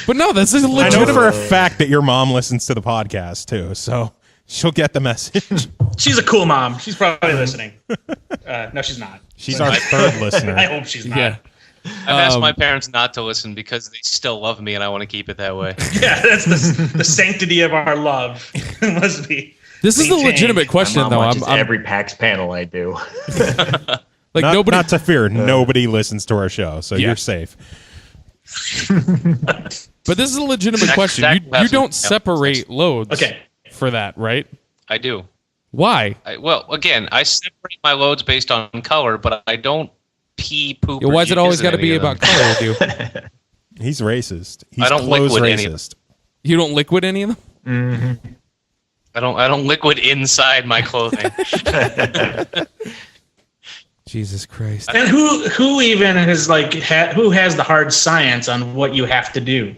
But no, this is I legit. know for a fact that your mom listens to the podcast too, so she'll get the message. She's a cool mom. She's probably listening. No, she's not. She's our third listener. I hope she's not. Yeah. I've asked my parents not to listen because they still love me and I want to keep it that way. Yeah, that's the sanctity of our love. Must be. This is a legitimate question, My mom though. watches I'm every PAX panel I do. like not, nobody. not to fear, nobody listens to our show, so you're safe. But this is a legitimate question. You don't separate loads. For that, right? I do. Why? Well, again, I separate my loads based on color, but I don't pee, poop. Why is it always got to be about color with you? He's racist. He's I don't clothes liquid any of racist. You don't liquid any of them? Mm-hmm. I don't liquid inside my clothing. Jesus Christ! And who even is like who has the hard science on what you have to do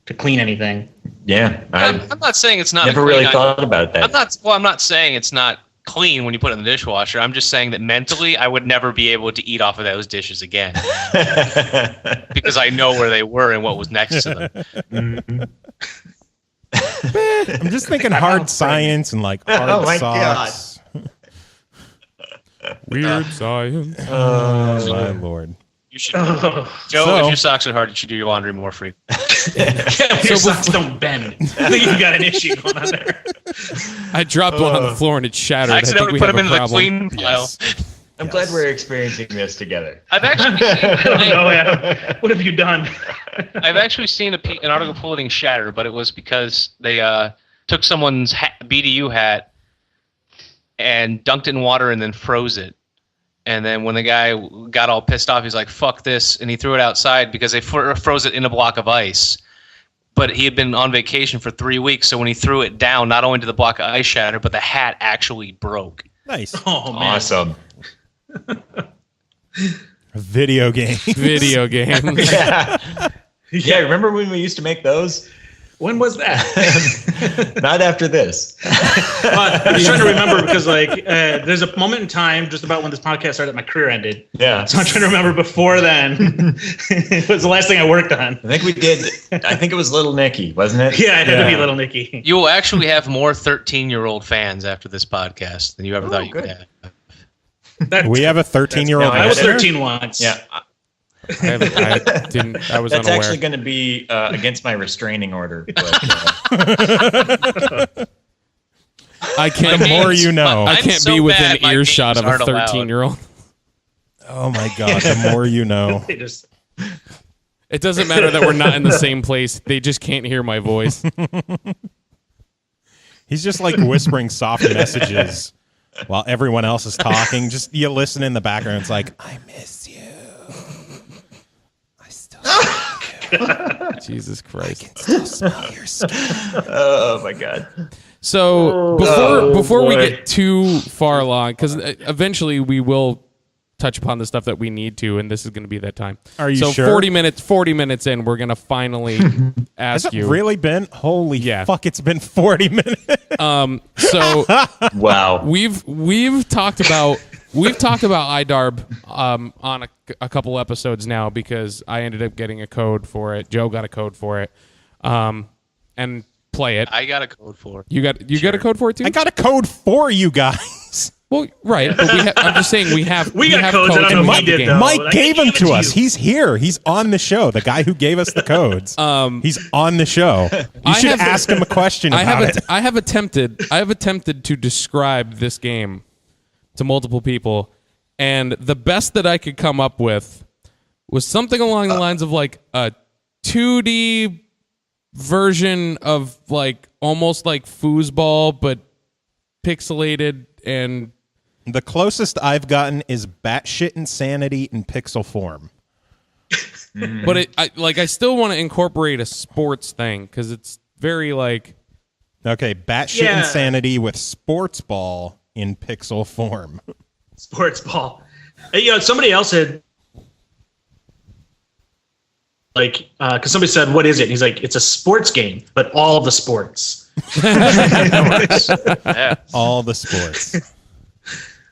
to clean anything? Yeah, I'm not saying it's not. never really thought about that. I'm not saying it's not clean when you put it in the dishwasher. I'm just saying that mentally, I would never be able to eat off of those dishes again because I know where they were and what was next to them. I'm just thinking hard science and like hard my socks. Weird science. Oh my lord! You should, Joe. If your socks are hard, you should do your laundry more frequently. Your socks don't bend. I think you got an issue going on there. I dropped one on the floor and it shattered. I I think accidentally we put have them a into the problem. clean pile. I'm glad we're experiencing this together. I've actually, What have you done? I've actually seen an article floating shatter, but it was because they took someone's BDU hat and dunked it in water and then froze it. And then when the guy got all pissed off, he's like, fuck this. And he threw it outside because they froze it in a block of ice. But he had been on vacation for 3 weeks. So when he threw it down, not only did the block of ice shatter, but the hat actually broke. Nice. Oh man. Awesome. Video game. Video game. Yeah, remember when we used to make those? When was that? Not after this. I'm trying to remember because there's a moment in time just about when this podcast started that my career ended. Yeah. So I'm trying to remember before then. It was the last thing I worked on. I think it was Little Nicky, wasn't it? Yeah, it had to be Little Nicky. You will actually have more 13-year-old fans after this podcast than you ever thought you could have. We have a 13-year-old. I was 13 once. Yeah. I didn't. I was That's unaware. actually going to be against my restraining order. But, I can't. The more you know. I I'm can't so be within bad my earshot of games a aren't allowed. 13-year-old. Oh my god! The more you know. They just It doesn't matter that we're not in the same place. They just can't hear my voice. He's just like whispering soft messages while everyone else is talking. Just you listen in the background. It's like, I miss you. I still smell you. Jesus Christ. I can still smell your skin. oh my god. So before we get too far along, because eventually we will touch upon the stuff that we need to, and this is going to be that time. Are you so sure? 40 minutes in, we're going to finally ask Has it you. really been? Holy fuck! It's been 40 minutes. So Wow. we've talked about IDARB on a couple episodes now because I ended up getting a code for it. Joe got a code for it, and play it. I got a code for it. You got a code for it too? I got a code for you guys. Well, right, but I'm just saying we have got codes. I don't know in if he the did, game. though. Mike I gave gave them it to to us. you. He's here. He's on the show. The guy who gave us the codes. He's on the show. You should ask him a question about it. I have attempted to describe this game to multiple people, and the best that I could come up with was something along the lines of like a 2D version of like almost like foosball, but pixelated. And The closest I've gotten is batshit insanity in pixel form. But I still want to incorporate a sports thing because it's very like. Okay, batshit insanity with sports ball in pixel form. Sports ball. Somebody else had because somebody said, "What is it?" And he's like, "It's a sports game, but all the sports." All the sports.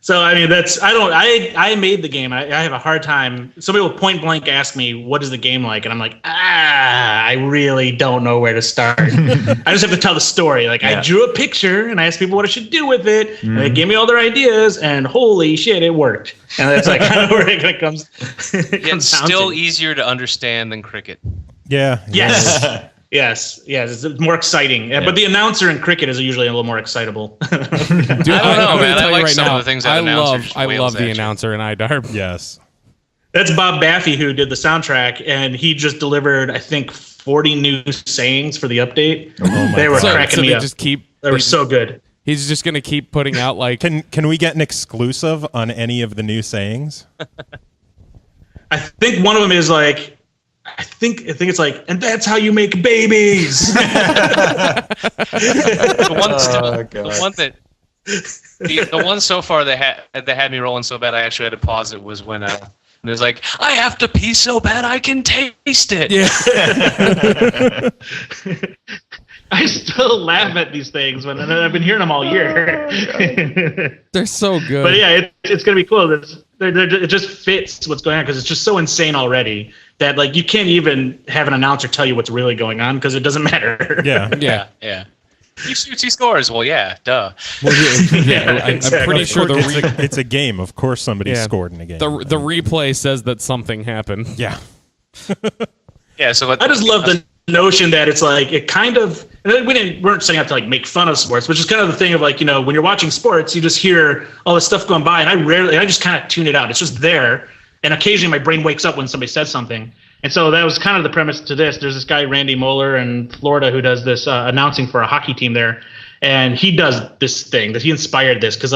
So I mean, I made the game. I have a hard time. Somebody will point blank ask me, "What is the game like?" And I'm like, I really don't know where to start. I just have to tell the story. I drew a picture and I asked people what I should do with it, and they gave me all their ideas. And holy shit, it worked. And that's kind of where it comes. It's still easier to understand than cricket. Yeah. Yes. Yes, it's more exciting. Yeah. But the announcer in cricket is usually a little more excitable. Dude, I don't know, man. I like some of the things that I love the announcer in IDARB. Yes. That's Bob Baffy who did the soundtrack, and he just delivered, I think, 40 new sayings for the update. They were cracking me up. They were so good. He's just going to keep putting out Can we get an exclusive on any of the new sayings? I think one of them is I think it's and that's how you make babies. The one so far that had me rolling so bad I actually had to pause it was when it was like, I have to pee so bad I can taste it. Yeah. I still laugh at these things and I've been hearing them all year. They're so good. But yeah, it's gonna be cool. It just fits what's going on because it's just so insane already that you can't even have an announcer tell you what's really going on because it doesn't matter. Yeah. He shoots, he scores. Well, yeah, duh. Well, I'm pretty sure it's a game. Of course, somebody scored in a game. The replay says that something happened. Yeah. Yeah. So I just love the notion that it's it kind of. We weren't setting out to make fun of sports, which is kind of the thing of when you're watching sports, you just hear all this stuff going by, and I just kind of tune it out. It's just there, and occasionally my brain wakes up when somebody says something. And so that was kind of the premise to this. There's this guy, Randy Moeller in Florida, who does this announcing for a hockey team there. And he does this thing that he inspired this because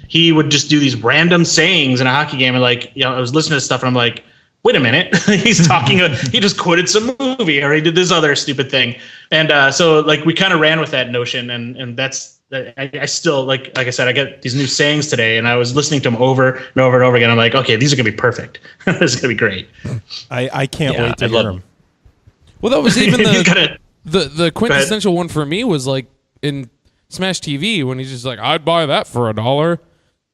he would just do these random sayings in a hockey game. And I was listening to this stuff and I'm like, wait a minute, he's talking, he just quoted some movie or he did this other stupid thing. And so we kind of ran with that notion. And that's, I still, like I said, I get these new sayings today, and I was listening to them over and over and over again. I'm like, okay, these are going to be perfect. This is going to be great. I can't wait to hear them. Well, that was even the quintessential one for me was in Smash TV when he's just I'd buy that for $1.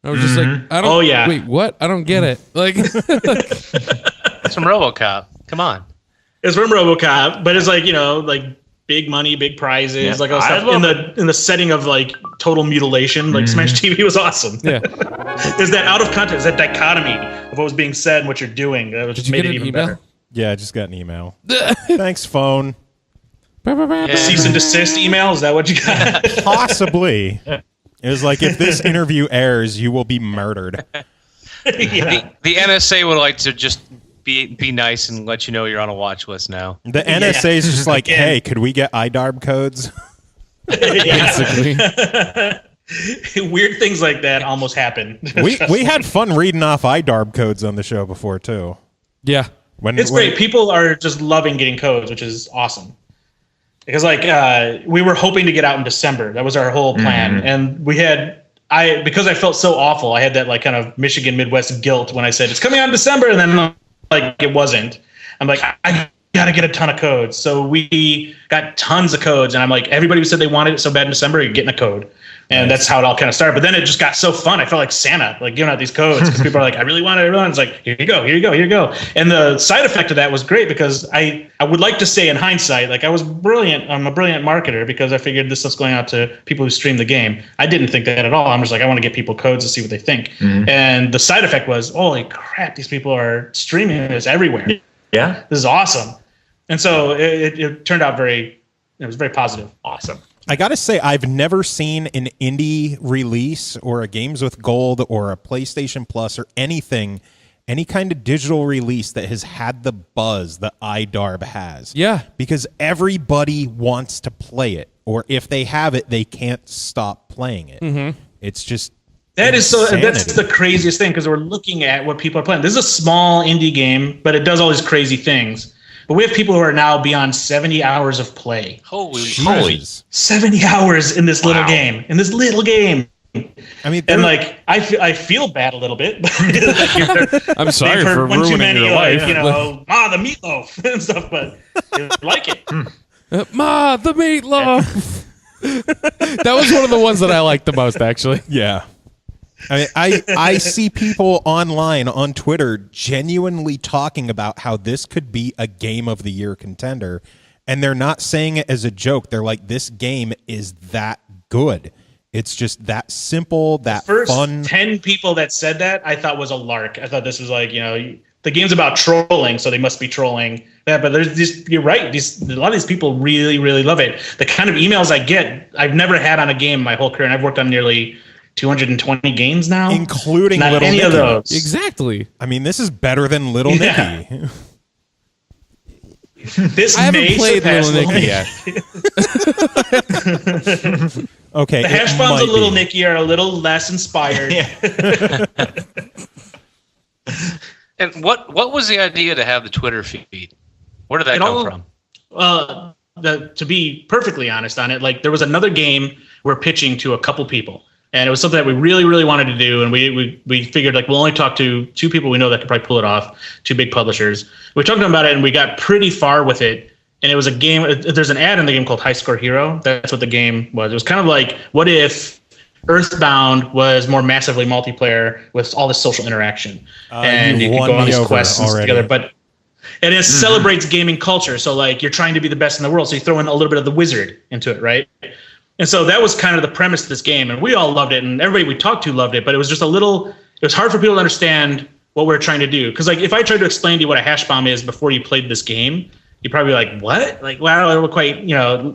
I was just I don't, wait, what? I don't get it. It's from RoboCop. Come on. It's from RoboCop, but it's big money, big prizes, all stuff in the setting of total mutilation. Smash TV was awesome. Yeah. Is that out of context? That dichotomy of what was being said and what you're doing that just made it even better. Yeah, I just got an email. Thanks, phone. Cease and desist email. Is that what you got? Possibly. It was if this interview airs, you will be murdered. Yeah. The NSA would like to just be nice and let you know you're on a watch list now. The NSA is just hey, could we get IDARB codes? Basically. Weird things like that almost happen. we had fun reading off IDARB codes on the show before too. Yeah. It's great. People are just loving getting codes, which is awesome. Because we were hoping to get out in December. That was our whole plan. And we had because I felt so awful, I had that kind of Michigan Midwest guilt when I said it's coming out in December, and then it wasn't. I'm I gotta get a ton of codes. So we got tons of codes, and I'm everybody who said they wanted it so bad in December, you're getting a code. And that's how it all kind of started. But then it just got so fun. I felt like Santa, giving out these codes because people are I really want it. Everyone's here you go, here you go, here you go. And the side effect of that was great because I would like to say in hindsight, I was brilliant. I'm a brilliant marketer because I figured this stuff's going out to people who stream the game. I didn't think that at all. I'm just I want to get people codes to see what they think. And the side effect was, holy crap, these people are streaming this everywhere. Yeah. This is awesome. And so it turned out it was very positive. Awesome. I gotta say, I've never seen an indie release or a Games with Gold or a PlayStation Plus or anything, any kind of digital release that has had the buzz that IDARB has. Yeah. Because everybody wants to play it, or if they have it, they can't stop playing it. It's just That's the craziest thing, because we're looking at what people are playing. This is a small indie game, but it does all these crazy things. But we have people who are now beyond 70 hours of play. Holy 70 hours in this little game. I mean, and like I feel bad a little bit. I'm sorry for ruining your life. The meatloaf and stuff, but I like it. Ma, the meatloaf. That was one of the ones that I liked the most, actually. Yeah. I see people online on Twitter genuinely talking about how this could be a game of the year contender, and they're not saying it as a joke. They're like, this game is that good. It's just that simple, that first fun. 10 people that said that I thought was a lark. I thought this was like, the game's about trolling, so they must be trolling. Yeah, but there's this. You're right. A lot of these people really, really love it. The kind of emails I get, I've never had on a game my whole career, and I've worked on nearly 220 games now, including Not Little any Nicky. of those. Exactly. I mean, this is better than Little Nicky. This I haven't played Little Nicky yet. Okay, the hashbombs of Little Nicky are a little less inspired. And what was the idea to have the Twitter feed? Where did that come from? To be perfectly honest on it, like there was another game we're pitching to a couple people, and it was something that we really, really wanted to do, and we figured like we'll only talk to 2 people we know that could probably pull it off, 2 big publishers. We talked about it, and we got pretty far with it. And it was a game. There's an ad in the game called High Score Hero. That's what the game was. It was kind of like, what if Earthbound was more massively multiplayer with all this social interaction, and you could go on these quests together. And it celebrates gaming culture. So like you're trying to be the best in the world, so you throw in a little bit of the wizard into it, right? And so that was kind of the premise of this game, and we all loved it, and everybody we talked to loved it. But it was just it was hard for people to understand what we're trying to do. Because like if I tried to explain to you what a hash bomb is before you played this game, you'd probably be like, what? Like, wow, I don't quite,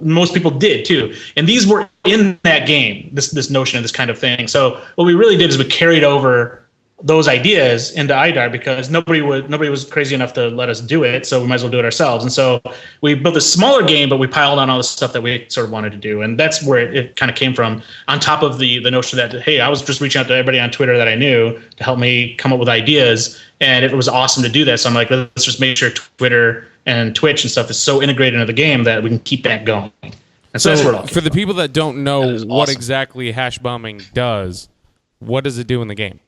most people did too. And these were in that game, this notion of this kind of thing. So what we really did is we carried over those ideas into IDARB, because nobody was crazy enough to let us do it, so we might as well do it ourselves. And so we built a smaller game, but we piled on all the stuff that we sort of wanted to do, and that's where it kind of came from. On top of the notion that, hey, I was just reaching out to everybody on Twitter that I knew to help me come up with ideas, and it was awesome to do that. So I'm like, let's just make sure Twitter and Twitch and stuff is so integrated into the game that we can keep that going. And so that's where for the people that don't know what exactly hash bombing does, what does it do in the game?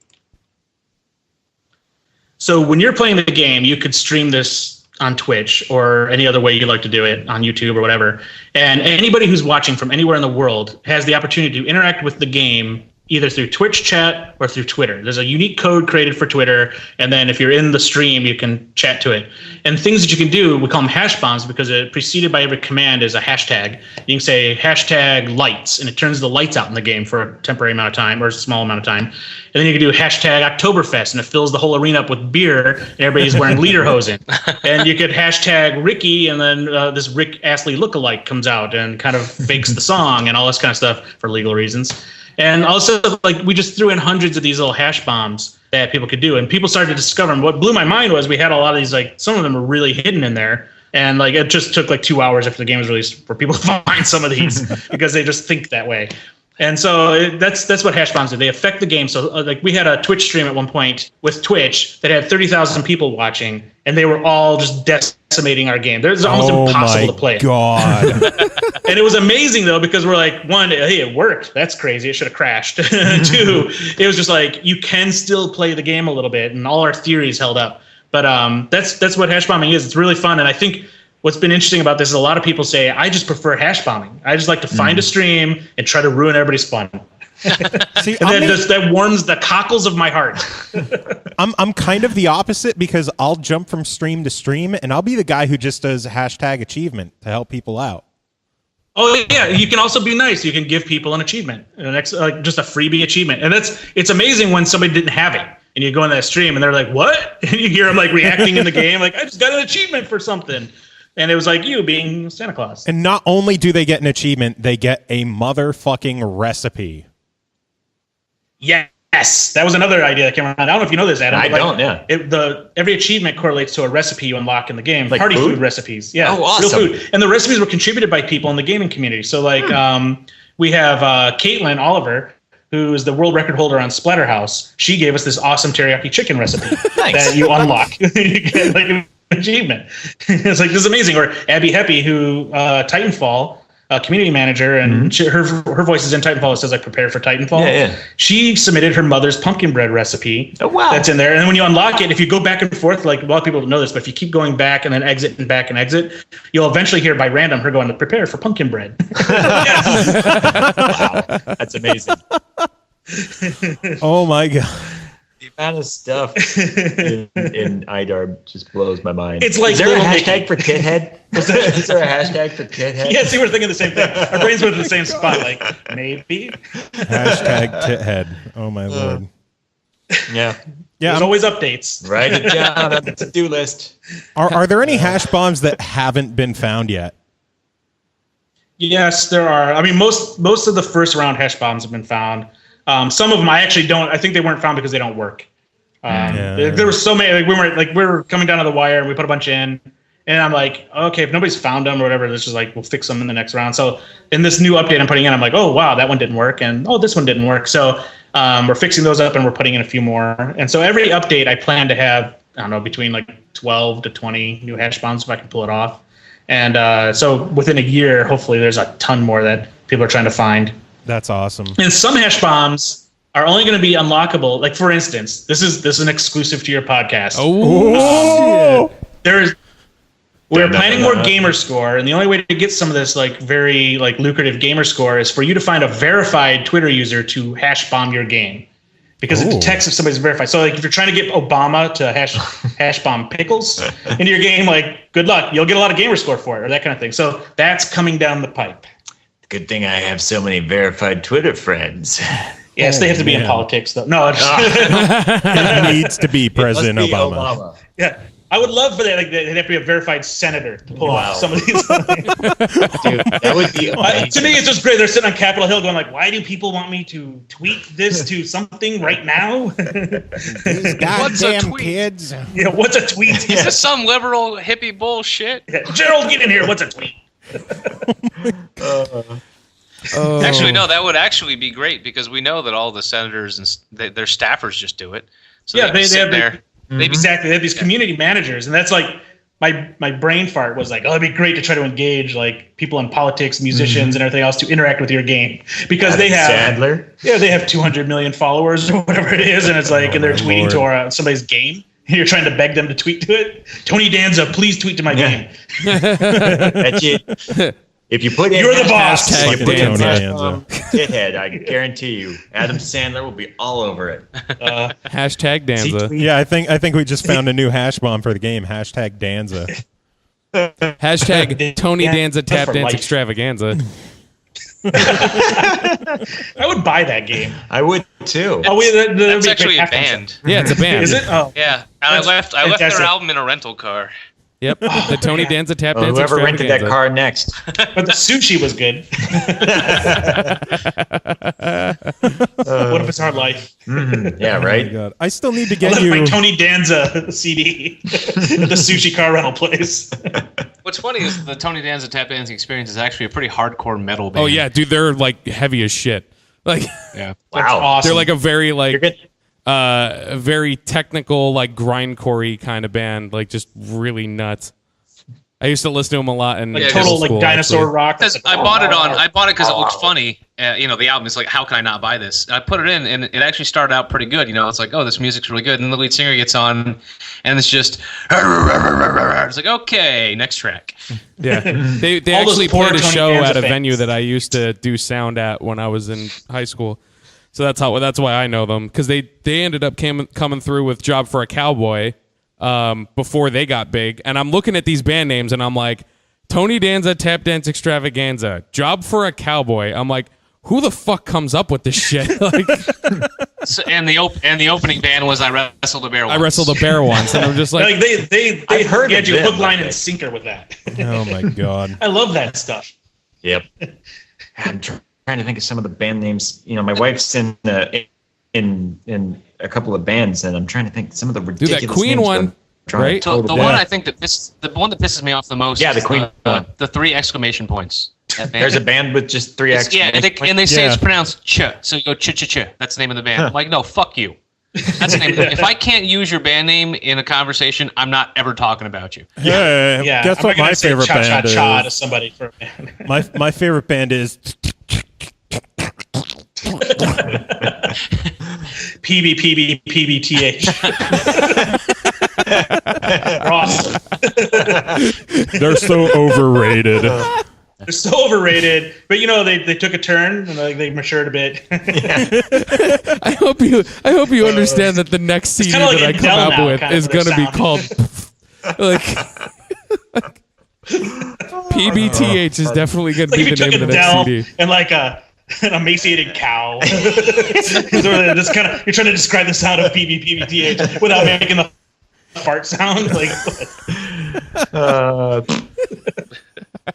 So when you're playing the game, you could stream this on Twitch or any other way you like to do it, on YouTube or whatever. And anybody who's watching from anywhere in the world has the opportunity to interact with the game either through Twitch chat or through Twitter. There's a unique code created for Twitter, and then if you're in the stream, you can chat to it. And things that you can do, we call them hash bombs, because it preceded by every command is a hashtag. You can say hashtag lights, and it turns the lights out in the game for a temporary amount of time or a small amount of time. And then you can do hashtag Oktoberfest, and it fills the whole arena up with beer, and everybody's wearing lederhosen. And you could hashtag Ricky, and then this Rick Astley lookalike comes out and kind of fakes the song and all this kind of stuff for legal reasons. And also, like, we just threw in hundreds of these little hash bombs that people could do, and people started to discover them. What blew my mind was we had a lot of these, like, some of them were really hidden in there, and like it just took like 2 hours after the game was released for people to find some of these because they just think that way. And so that's what hash bombs do. They affect the game. So like we had a Twitch stream at one point with Twitch that had 30,000 people watching, and they were all just decimating our game. It's almost impossible to play it. God. And it was amazing though, because we're like, one, hey, it worked. That's crazy. It should have crashed. 2, it was just like you can still play the game a little bit, and all our theories held up. But that's what hash bombing is. It's really fun, and I think what's been interesting about this is a lot of people say, I just prefer hash bombing. I just like to find a stream and try to ruin everybody's fun. See, and that warms the cockles of my heart. I'm kind of the opposite, because I'll jump from stream to stream, and I'll be the guy who just does hashtag achievement to help people out. Oh yeah, you can also be nice. You can give people an achievement, just a freebie achievement, and it's amazing when somebody didn't have it, and you go in that stream and they're like, "What?" And you hear them like reacting in the game, like, "I just got an achievement for something." And it was like you being Santa Claus. And not only do they get an achievement, they get a motherfucking recipe. Yes, that was another idea that came around. I don't know if you know this, Adam. Every achievement correlates to a recipe you unlock in the game. Like party food recipes. Yeah, oh, awesome. Real food. And the recipes were contributed by people in the gaming community. So like we have Caitlin Oliver, who is the world record holder on Splatterhouse, she gave us this awesome teriyaki chicken recipe that you unlock. You get like an achievement. It's like, this is amazing. Or Abby Heppy, who Titanfall, community manager, and her voice is in Titanfall. It says like prepare for Titanfall. Yeah. She submitted her mother's pumpkin bread recipe. Oh, wow. That's in there. And when you unlock it, if you go back and forth, like a lot of people don't know this, but if you keep going back and then exit and back and exit, you'll eventually hear by random her going to prepare for pumpkin bread. Wow, that's amazing. Oh my god. The amount of stuff in IDARB just blows my mind. It's like is there a Little hashtag Nicky. for Tithead? Is there a hashtag for Tithead? Yeah, see, we're thinking the same thing. Our brains went to the same spot. Like, maybe. Hashtag tithead. Oh my lord. Yeah. Yeah. There's always updates. Write it down on the to-do list. Are there any hash bombs that haven't been found yet? Yes, there are. I mean, most of the first round hash bombs have been found. Some of them I actually don't. I think they weren't found because they don't work. There were so many. Like we were coming down to the wire and we put a bunch in, and I'm like, okay, if nobody's found them or whatever, let's just like we'll fix them in the next round. So in this new update I'm putting in, I'm like, oh wow, that one didn't work, and oh this one didn't work. So we're fixing those up and we're putting in a few more. And so every update I plan to have, I don't know, between like 12 to 20 new hash bombs if I can pull it off. And so within a year, hopefully there's a ton more that people are trying to find. That's awesome. And some hash bombs are only going to be unlockable. Like for instance, this is an exclusive to your podcast. Oh, We're planning more gamer score, and the only way to get some of this like very like lucrative gamer score is for you to find a verified Twitter user to hash bomb your game, because it detects if somebody's verified. So like if you're trying to get Obama to hash bomb pickles into your game, like good luck. You'll get a lot of gamer score for it or that kind of thing. So that's coming down the pipe. Good thing I have so many verified Twitter friends. Yes, they have to be in politics, though. No, it needs to be President Must be Obama. yeah, I would love for that. Like, they'd have to be a verified senator to pull off some of these. Dude, that would be amazing. To me, it's just great. They're sitting on Capitol Hill, going like, "Why do people want me to tweet this to something right now?" These What's a goddamn tweet? kids. Yeah, what's a tweet? Is this some liberal hippie bullshit? Yeah, Gerald, get in here. What's a tweet? Actually, no, that would actually be great because we know that all the senators and their staffers just do it. So Yeah, they sit have there. Exactly. They have these community managers, and that's like my brain fart was like, oh, it'd be great to try to engage like people in politics, musicians, and everything else to interact with your game because they have Sandler. Yeah, they have 200 million followers or whatever it is, and it's like, and they're tweeting to somebody's game. And you're trying to beg them to tweet to it. Tony Danza, please tweet to my game. That's it. If you put in You're the boss. if you put in Tony hash Danza. bomb, Tithead, I guarantee you, Adam Sandler will be all over it. Hashtag Danza. Yeah, I think we just found a new hash bomb for the game. Hashtag Danza. Hashtag Tony Danza tap for dance life. extravaganza. I would buy that game. I would too. Oh, wait, that'd That's be actually great a halftime band. show. Yeah, it's a band. Is it? Oh, Yeah, and I left their fantastic. album in a rental car. Yep. The Tony Danza tap Well, dance whoever rented that extravaganza. car next. but the sushi was good. What if it's our life? Yeah, right. God. I still need to I get left my you. Tony Danza CD at the sushi car rental place. What's funny is the Tony Danza tap dancing experience is actually a pretty hardcore metal band. Oh yeah, dude, they're like heavy as shit. Like Yeah. Wow. Awesome. they're like a very like You're good. a very technical like grindcore kind of band, like just really nuts. I used to listen to them a lot in like Yeah, total middle like school, dinosaur actually. rock. Because I bought it because it looked funny. The album is like, how can I not buy this? And I put it in, and it actually started out pretty good. It's like, oh, this music's really good. And then the lead singer gets on, and it's just, it's like, okay, next track. Yeah, they All those actually poor played a Tony show Danza at a fans. venue that I used to do sound at when I was in high school. So that's why I know them, because they ended up coming through with Job for a Cowboy before they got big. And I'm looking at these band names and I'm like, Tony Danza Tap Dance Extravaganza, Job for a Cowboy. I'm like, who the fuck comes up with this shit? Like, So, and the opening band was I Wrestled a Bear Once. I wrestled a bear once, and I'm just like, Like they I've heard had of you them, hook, line, okay. and sinker with that. Oh my god. I love that stuff. Yep. I'm trying to think of some of the band names. My wife's in a couple of bands, and I'm trying to think some of the ridiculous that Queen names, one, but I'm trying to right? So total the blank. one I think the one that pisses me off the most. Yeah, the is Queen one. the 3 exclamation points. There's a band with just 3 X. Yeah, and they say it's pronounced ch, so you go ch. That's the name of the band. I'm like, no, fuck you. That's the name. If I can't use your band name in a conversation, I'm not ever talking about you. Yeah. Guess what my favorite band is? To somebody for a band. My favorite band is PBTH. Awesome. They're so overrated. They're so overrated, but they took a turn and they matured a bit. I hope you understand that the next CD that I come out with is going to be called like PBTH is definitely going to be the name of the next CD. And like an emaciated cow. You're trying to describe the sound of PBTH without making the fart sound.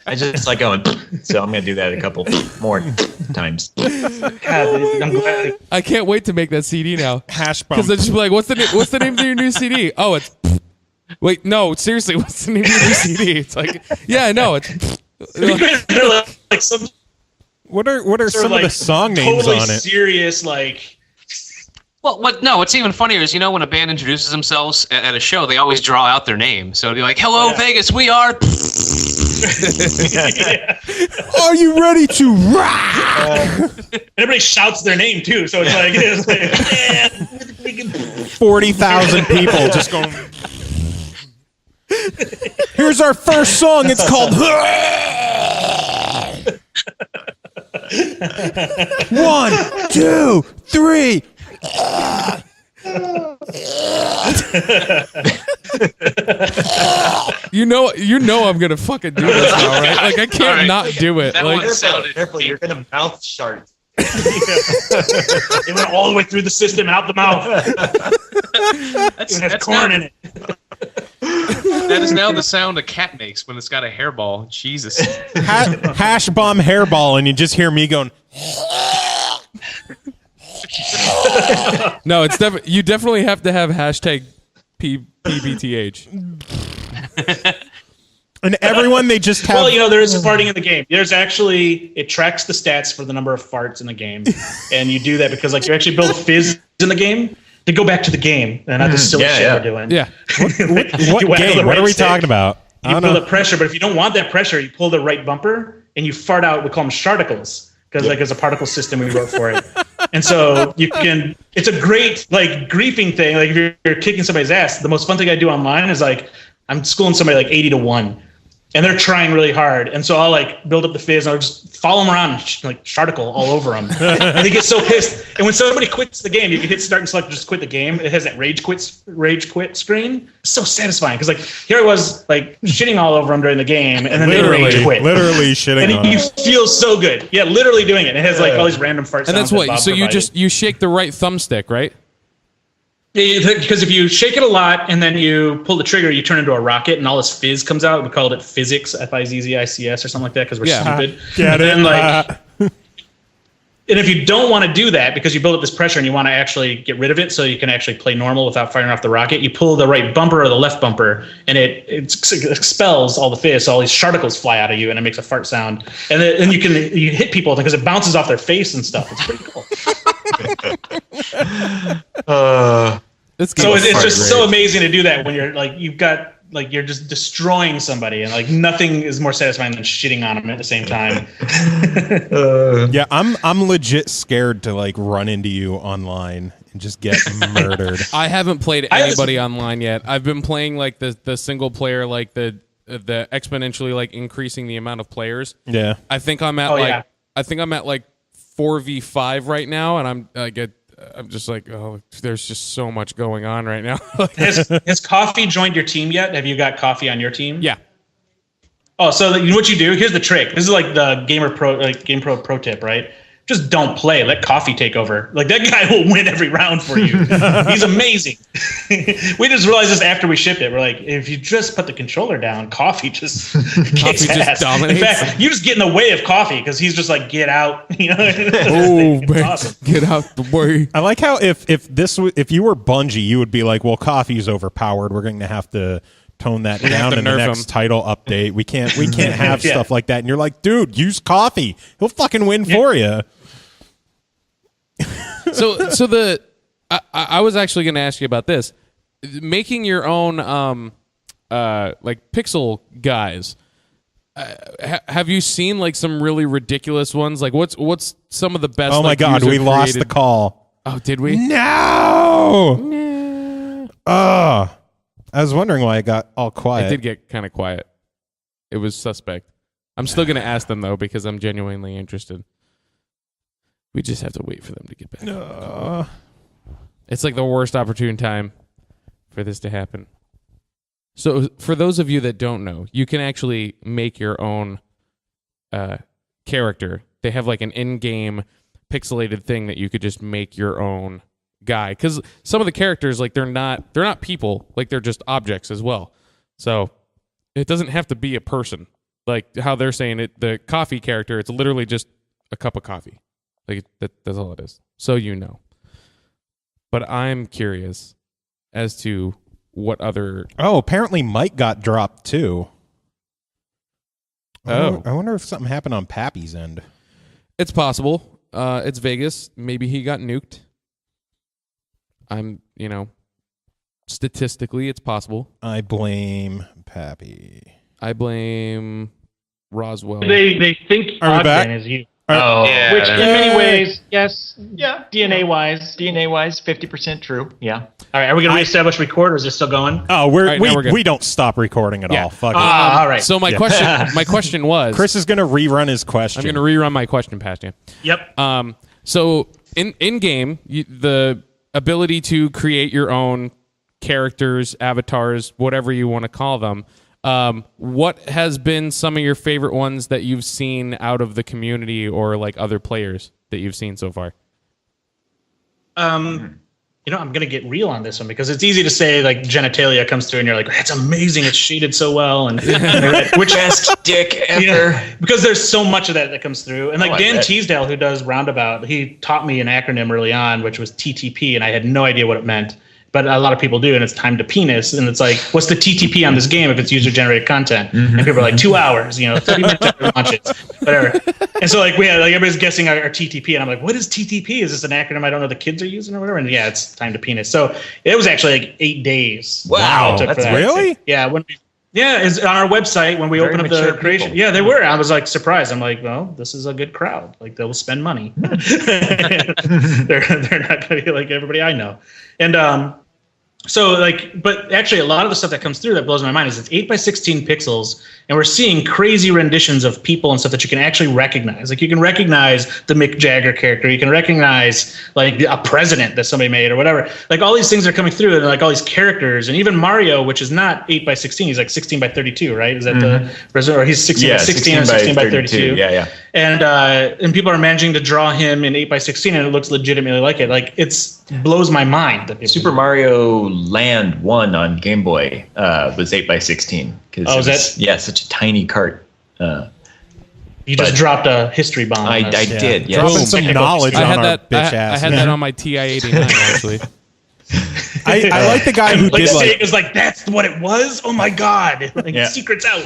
I just like going, so I'm going to do that a couple more times. God, I'm glad. I can't wait to make that CD now. Hashbomb. Because I just be like, what's the name of your new CD? Oh, it's. Wait, no, seriously, what's the name of your new CD? It's like, yeah, I know. It's. Like some. What are some of the song names totally on it? Serious, Well, what's even funnier is, when a band introduces themselves at a show, they always draw out their name. So they're like, hello, Vegas, we are... Are you ready to rock? Everybody shouts their name, too. So it's like 40,000 people just going... Here's our first song. It's called... 1, 2, 3... You know I'm gonna fucking do this now, right? Like I can't not do it. That Like one sounded Careful, you're going to mouth shart. it went all the way through the system and out the mouth. It has corn in it. That is now the sound a cat makes when it's got a hairball. Jesus. Hashbomb hairball, and you just hear me going... no, it's you definitely have to have hashtag PBTH. And everyone, they just have... Well, there is farting in the game. It tracks the stats for the number of farts in the game. And you do that because you actually build fizz in the game to go back to the game and not the silly shit we're doing. Yeah. What game? What are we talking about? You build up pressure, but if you don't want that pressure, you pull the right bumper and you fart out, we call them sharticles. Because there's a particle system we wrote for it. And so it's a great griefing thing. Like if you're kicking somebody's ass, the most fun thing I do online is I'm schooling somebody 80-1. And they're trying really hard. And so I'll build up the fizz and I'll just follow them around and sharticle all over them. And they get so pissed. And when somebody quits the game, you can hit start and select, just quit the game. It has that rage quit screen. It's so satisfying. Because here I was shitting all over them during the game. And then they rage quit. Literally shitting on you feel so good. Yeah, literally doing it. It has all these random fart sounds. And that's what, Bob so provided. you shake the right thumbstick, right? Because if you shake it a lot and then you pull the trigger, you turn into a rocket and all this fizz comes out. We called it physics, Fizzics or something like that because we're stupid. Get it? And if you don't want to do that because you build up this pressure and you want to actually get rid of it so you can actually play normal without firing off the rocket, you pull the right bumper or the left bumper and it expels all the fizz. So all these sharticles fly out of you and it makes a fart sound. And then you hit people because it bounces off their face and stuff. It's pretty cool. So it's just so amazing to do that when you're you're just destroying somebody and nothing is more satisfying than shitting on them at the same time. Yeah, I'm legit scared to run into you online and just get murdered. I haven't played anybody online yet. I've been playing the single player, the exponentially increasing the amount of players. Yeah. I think I'm at 4v5 right now, and I'm just there's just so much going on right now. Has Coffee joined your team yet? Have you got Coffee on your team? Yeah. Oh, so you know what you do? Here's the trick. This is the Game Pro pro tip, right? Just don't play. Let Coffee take over. That guy will win every round for you. He's amazing. We just realized this after we shipped it. We're if you just put the controller down, Coffee just kicks ass. Dominates. In fact, you just get in the way of Coffee because he's just get out. Oh, man, awesome. Get out the way. I like how if you were Bungie, you would be well, Coffee's overpowered. We're going to have to tone that down in the nerf next him. title update. We can't have stuff like that. And you're like, dude, use coffee. He'll fucking win for you. So I was actually going to ask you about this. Making your own like pixel guys. Have you seen like some really ridiculous ones? Like what's some of the best? Oh my like, God, we user-created- lost the call. Oh, did we? No. I was wondering why it got all quiet. It did get kind of quiet. It was suspect. I'm still going to ask them though because I'm genuinely interested. We just have to wait for them to get back. It's like the worst opportune time for this to happen. So for those of you that don't know, you can actually make your own character. They have like an in-game pixelated thing that you could just make your own guy. Because some of the characters, like they're not people, like they're just objects as well. So it doesn't have to be a person. Like how they're saying it, the coffee character, it's literally just a cup of coffee. Like that's all it is. So you know. But I'm curious as to what other... Oh, apparently Mike got dropped too. Oh. I wonder if something happened on Pappy's end. It's possible. It's Vegas. Maybe he got nuked. Statistically, it's possible. I blame Pappy. I blame Roswell. They think Are we back? Ogden is you. Yeah, Which in many ways, yes, Yeah. DNA-wise. DNA-wise, 50% true. Yeah. All right, are we going to reestablish record, or is it still going? Oh, right, now we're good. we don't stop recording at all. Fuck it. All right. So my question was... Chris is going to rerun his question. I'm going to rerun my question past you. Yep. So in game, the ability to create your own characters, avatars, whatever you want to call them. What has been some of your favorite ones that you've seen out of the community or like other players that you've seen so far? I'm going to get real on this one because it's easy to say like genitalia comes through and you're like, that's amazing. It's shaded so well. And Which best dick ever. Because there's so much of that comes through. And like I Dan bet. Teasdale, who does Roundabout, he taught me an acronym early on, which was TTP. And I had no idea what it meant. But a lot of people do, and it's time to penis. And it's like, what's the TTP on this game if it's user-generated content? And people are like, 2 hours, 30 minutes after launches, whatever. And so like we had like everybody's guessing our TTP, and I'm like, what is TTP? Is this an acronym I don't know the kids are using or whatever? And yeah, it's time to penis. So it was actually like 8 days. Wow, it took that's for that. really? Yeah, it's on our website when we Very open up the mature creation. people. Yeah, they were. I was like surprised. I'm like, well, this is a good crowd. Like they'll spend money. they're not going to be like everybody I know. And so like, but actually a lot of the stuff that comes through that blows my mind is it's 8x16 pixels, and we're seeing crazy renditions of people and stuff that you can actually recognize. Like you can recognize the Mick Jagger character, you can recognize like a president that somebody made or whatever. Like all these things are coming through, and like all these characters, and even Mario, which is not 8x16, he's like 16x32, right? Is that the president? Or he's 16 by 16 or 16 by 32. Yeah. And people are managing to draw him in 8x16, and it looks legitimately like it. Like it's blows my mind. That Super Mario Land 1 on Game Boy was 8x16. Oh, is that? Yeah, such a tiny cart. You just dropped a history bomb. I did, yes. Dropping some knowledge I on had our that. bitch I ass. had that on my TI-89 actually. I like the guy who Like did to say like. it was like that's what it was. Oh my god! Like Yeah. secrets out.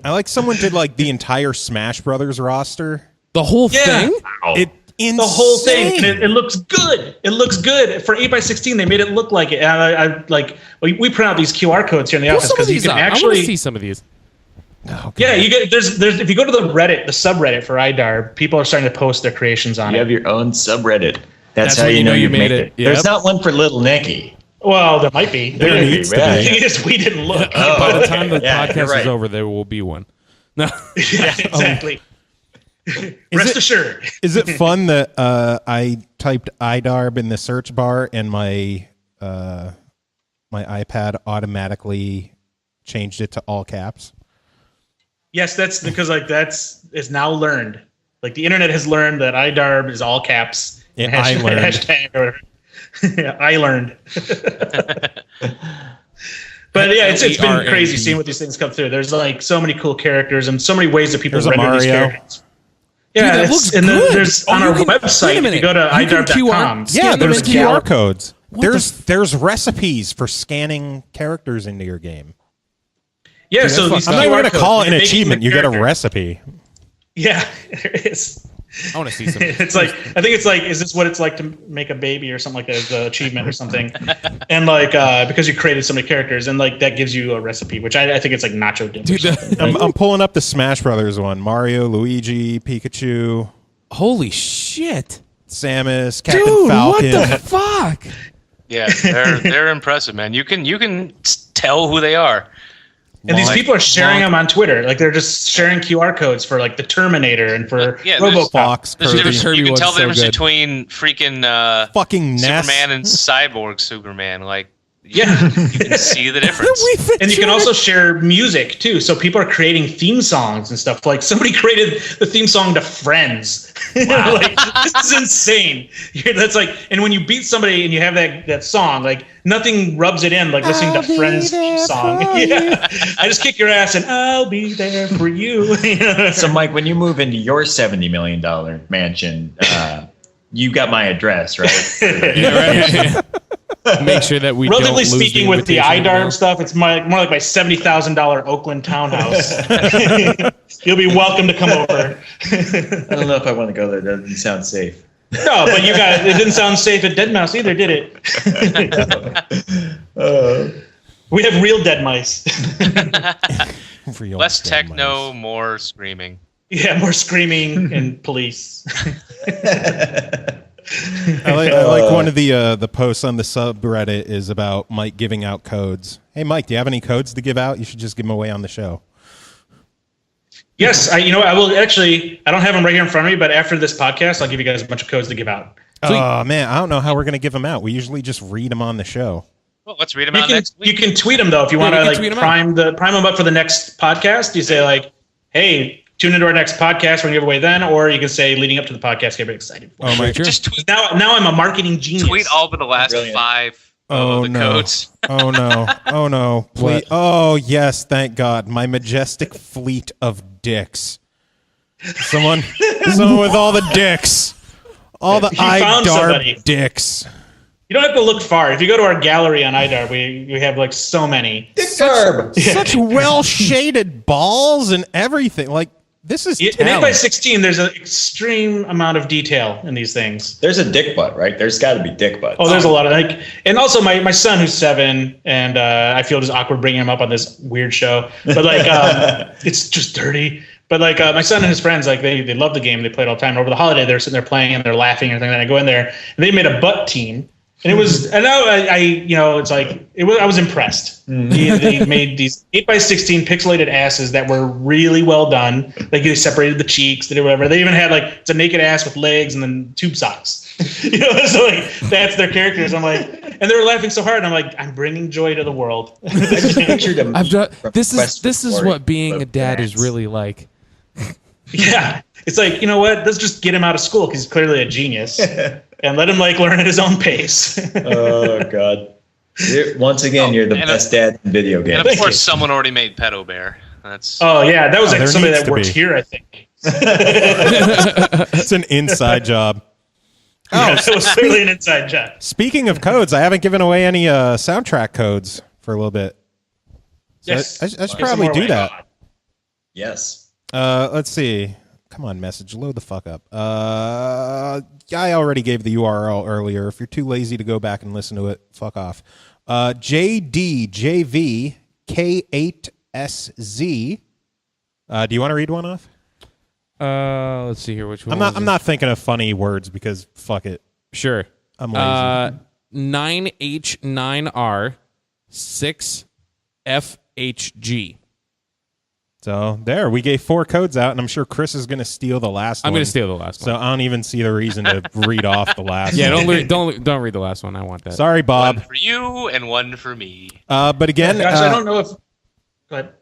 I like someone did like the entire Smash Brothers roster. The whole thing. It insane. The whole thing, and it looks good. It looks good for 8x16. They made it look like it. And I like we print out these QR codes here in the office because you can I want to actually see some of these. Yeah, you get there's if you go to the subreddit for IDARB, people are starting to post their creations on You it. have your own subreddit. That's how when you know you made made it. it. Yep. There's not one for Little Nicky. Well, there might be. There needs to The be. thing is, we didn't look. By the time the Yeah, you're podcast right. is over, there will be one. No. Yeah, exactly. Rest assured. Is it fun that I typed IDARB in the search bar and my my iPad automatically changed it to all caps? Yes, that's because it's now learned. Like the internet has learned that IDARB is all caps. Yeah, Hashtag- I learned. Hashtag or whatever. Yeah, I learned. But yeah, it's been LERND. crazy seeing what these things come through. There's like so many cool characters and so many ways that people There's a render these Mario. characters. Yeah, that it's- looks and then good. there's Oh, on you our can- wait a website. If minute. you go to You can idarb.com. scan Yeah, them there's into QR your- codes. There's recipes for scanning characters into your game. Yeah, so these I'm not even QR going to codes, call it an you're making achievement. the You get a character. recipe. Yeah, there is. I want to see some. It's like, I think it's like, is this what it's like to make a baby or something like that, the achievement or something? And like, because you created so many characters, and like that gives you a recipe, which I think it's like nacho dip. Dude, I'm pulling up the Smash Brothers one. Mario, Luigi, Pikachu, holy shit. Samus, Captain Dude, Falcon. what the fuck? Yeah, they're impressive, man. You can tell who they are. And these people are sharing them on Twitter. Like they're just sharing QR codes for like the Terminator and for Yeah, RoboCop. Fox, There's a Kirby. difference, Kirby you can one's tell the so difference good. between freaking fucking Ness. Superman and Cyborg Superman. Like, Yeah. you can see the difference. And you can also share music too. So people are creating theme songs and stuff. Like somebody created the theme song to Friends. Like this is insane. That's like, and when you beat somebody and you have that song, like nothing rubs it in like listening to Friends theme song. Yeah. I just kick your ass and I'll be there for you. So, Mike, when you move into your $70 million mansion, you got my address, right? Yeah, right. Make sure that we Relatively don't lose speaking, with the invitation IDARB email. stuff, it's more like my $70,000 Oakland townhouse. You'll be welcome to come over. I don't know if I want to go there. That doesn't sound safe. No, but it didn't sound safe at Dead Mouse either, did it? We have real dead mice. Real Less dead techno, mice. more screaming. Yeah, more screaming and police. I like one of the posts on the subreddit is about Mike giving out codes. Hey, Mike, do you have any codes to give out? You should just give them away on the show. Yes, I will actually. I don't have them right here in front of me, but after this podcast, I'll give you guys a bunch of codes to give out. Oh, man, I don't know how we're going to give them out. We usually just read them on the show. Well, let's read them out next You week. can tweet them though if you want we to can like tweet 'em prime them up for the next podcast. You say like, "Hey, tune into our next podcast. We're gonna give away then," or you can say, "Leading up to the podcast, get excited." For Oh, my Sure. Just tweet, Now I'm a marketing genius. tweet all but the last Brilliant. 5 Oh, of the no. codes. Oh, no. Oh, no. Please. What? Oh, yes, thank God. My majestic fleet of dicks. Someone with all the dicks. All the You found somebody. IDARB dicks. You don't have to look far. If you go to our gallery on IDARB, we have like so many. Such well-shaded balls and everything. Like, this is In talent. 8x16, there's an extreme amount of detail in these things. There's a dick butt, right? There's got to be dick butts. Oh, there's a lot of like, and also my son who's 7, and I feel just awkward bringing him up on this weird show, but like, it's just dirty. But like my son and his friends, like they love the game. They play it all the time. And over the holiday, they're sitting there playing and they're laughing and everything. And I go in there and they made a butt team. And it was, and it's like, I was impressed. They made these 8x16 pixelated asses that were really well done. Like they separated the cheeks, they did whatever. They even had like, it's a naked ass with legs and then tube socks. So like, that's their characters. I'm like, and they were laughing so hard. I'm like, I'm bringing joy to the world. I just pictured him. This is what being a dad is really like. Yeah. It's like, you know what? Let's just get him out of school because he's clearly a genius. And let him like learn at his own pace. Oh, God. Once again, you're the best dad in video games. And of course, someone already made Pedo Bear. That's Oh yeah, that was like there somebody needs that to worked be. here, I think. It's an inside job. Yeah, it was clearly an inside job. Speaking of codes, I haven't given away any soundtrack codes for a little bit. So Yes. I should Get some probably more do away. that. Yes. Let's see. Come on, message. Load the fuck up. I already gave the URL earlier. If you're too lazy to go back and listen to it, fuck off. JDJVK8SZ. Do you want to read one off? Let's see here. Which one? I'm not thinking of funny words because fuck it. Sure. I'm lazy. 9H9R 6FHG. So there, we gave 4 codes out, and I'm sure Chris is going to steal the last one. I'm going to steal the last So one. I don't even see the reason to read off the last Yeah, one. don't read the last one. I want that. Sorry, Bob. one for you and one for me. But again, Gosh, I don't know if. Go ahead.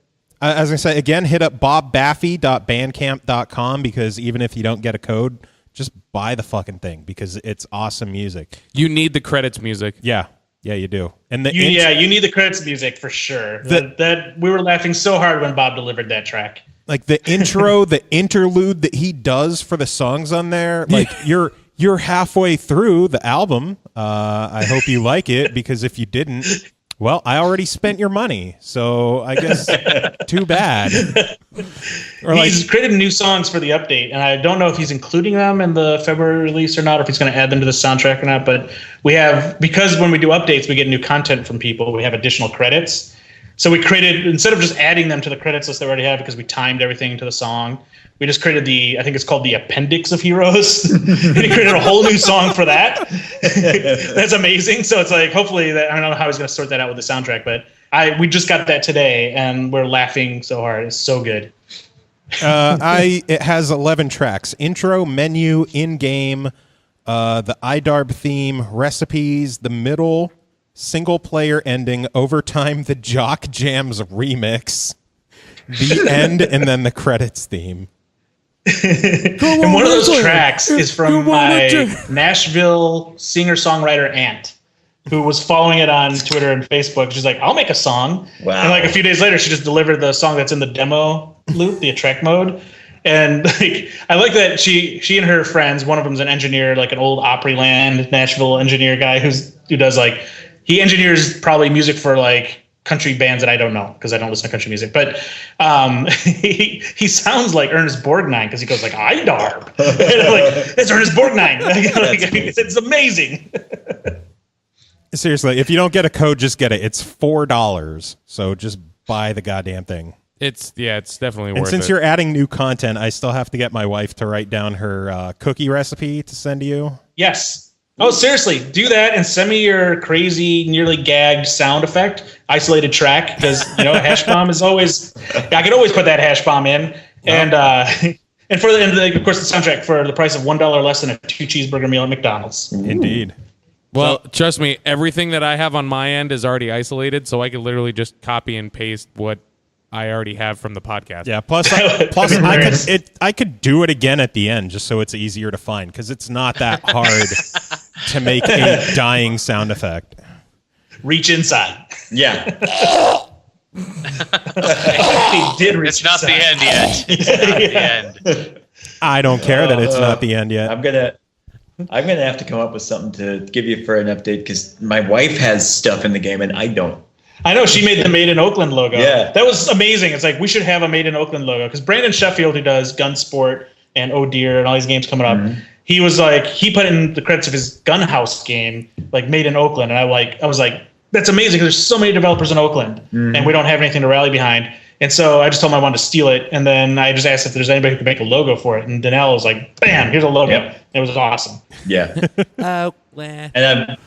I was going to say, again, hit up bobbaffy.bandcamp.com because even if you don't get a code, just buy the fucking thing because it's awesome music. You need the credits music. Yeah, you do. And You need the credits music for sure. That we were laughing so hard when Bob delivered that track. like the intro, the interlude that he does for the songs on there, like you're You're halfway through the album. I hope you like it, because if you didn't, well, I already spent your money, so I guess too bad. Or he's created new songs for the update, and I don't know if he's including them in the February release or not, or if he's going to add them to the soundtrack or not. But we have, because when we do updates, we get new content from people. We have additional credits. So we created, instead of just adding them to the credits list they already have, because we timed everything to the song, we just created I think it's called the Appendix of Heroes. And he created a whole new song for that. That's amazing. So it's like, hopefully, I don't know how he's going to sort that out with the soundtrack, but we just got that today, and we're laughing so hard. It's so good. It has 11 tracks: intro, menu, in-game, the IDARB theme, recipes, the middle, single-player ending, overtime, the Jock Jams remix, the end, and then the credits theme. And one of those tracks is from my Nashville singer-songwriter aunt, who was following it on Twitter and Facebook. She's like, I'll make a song. Wow. And like a few days later, she just delivered the song that's in the demo loop, the attract mode. And like, I like that she and her friends, one of them's an engineer, like an old Opryland Nashville engineer guy who does like, he engineers probably music for like country bands that I don't know, because I don't listen to country music. But he sounds like Ernest Borgnine, because he goes like, IDARB. And I'm like, it's Ernest Borgnine. It's amazing. Seriously, if you don't get a code, just get it. It's $4, so just buy the goddamn thing. It's definitely worth it. And since you're adding new content, I still have to get my wife to write down her cookie recipe to send to you. Yes. Oh, seriously, do that and send me your crazy, nearly gagged sound effect, isolated track, because, hashbomb is always, I could always put that hashbomb in. And and for of course, the soundtrack for the price of $1 less than a 2-cheeseburger meal at McDonald's. Indeed. Well, trust me, everything that I have on my end is already isolated, so I could literally just copy and paste what I already have from the podcast. Yeah, plus I could do it again at the end, just so it's easier to find, because it's not that hard to make a dying sound effect. Reach inside. Yeah. He did reach It's not inside. the end yet. It's not the end. I don't care that it's not the end yet. I'm gonna have to come up with something to give you for an update, because my wife has stuff in the game and I don't. I know, she made the Made in Oakland logo. Yeah. That was amazing. It's like, we should have a Made in Oakland logo, because Brandon Sheffield, who does Gunsport and Oh Dear and all these games coming up, he was like, he put in the credits of his Gunhouse game, like Made in Oakland, and I was like, that's amazing, because there's so many developers in Oakland, and we don't have anything to rally behind. And so I just told him I wanted to steal it, and then I just asked if there's anybody who could make a logo for it, and Danelle was like, bam, here's a logo. Yep. It was awesome. Yeah. Oakland. And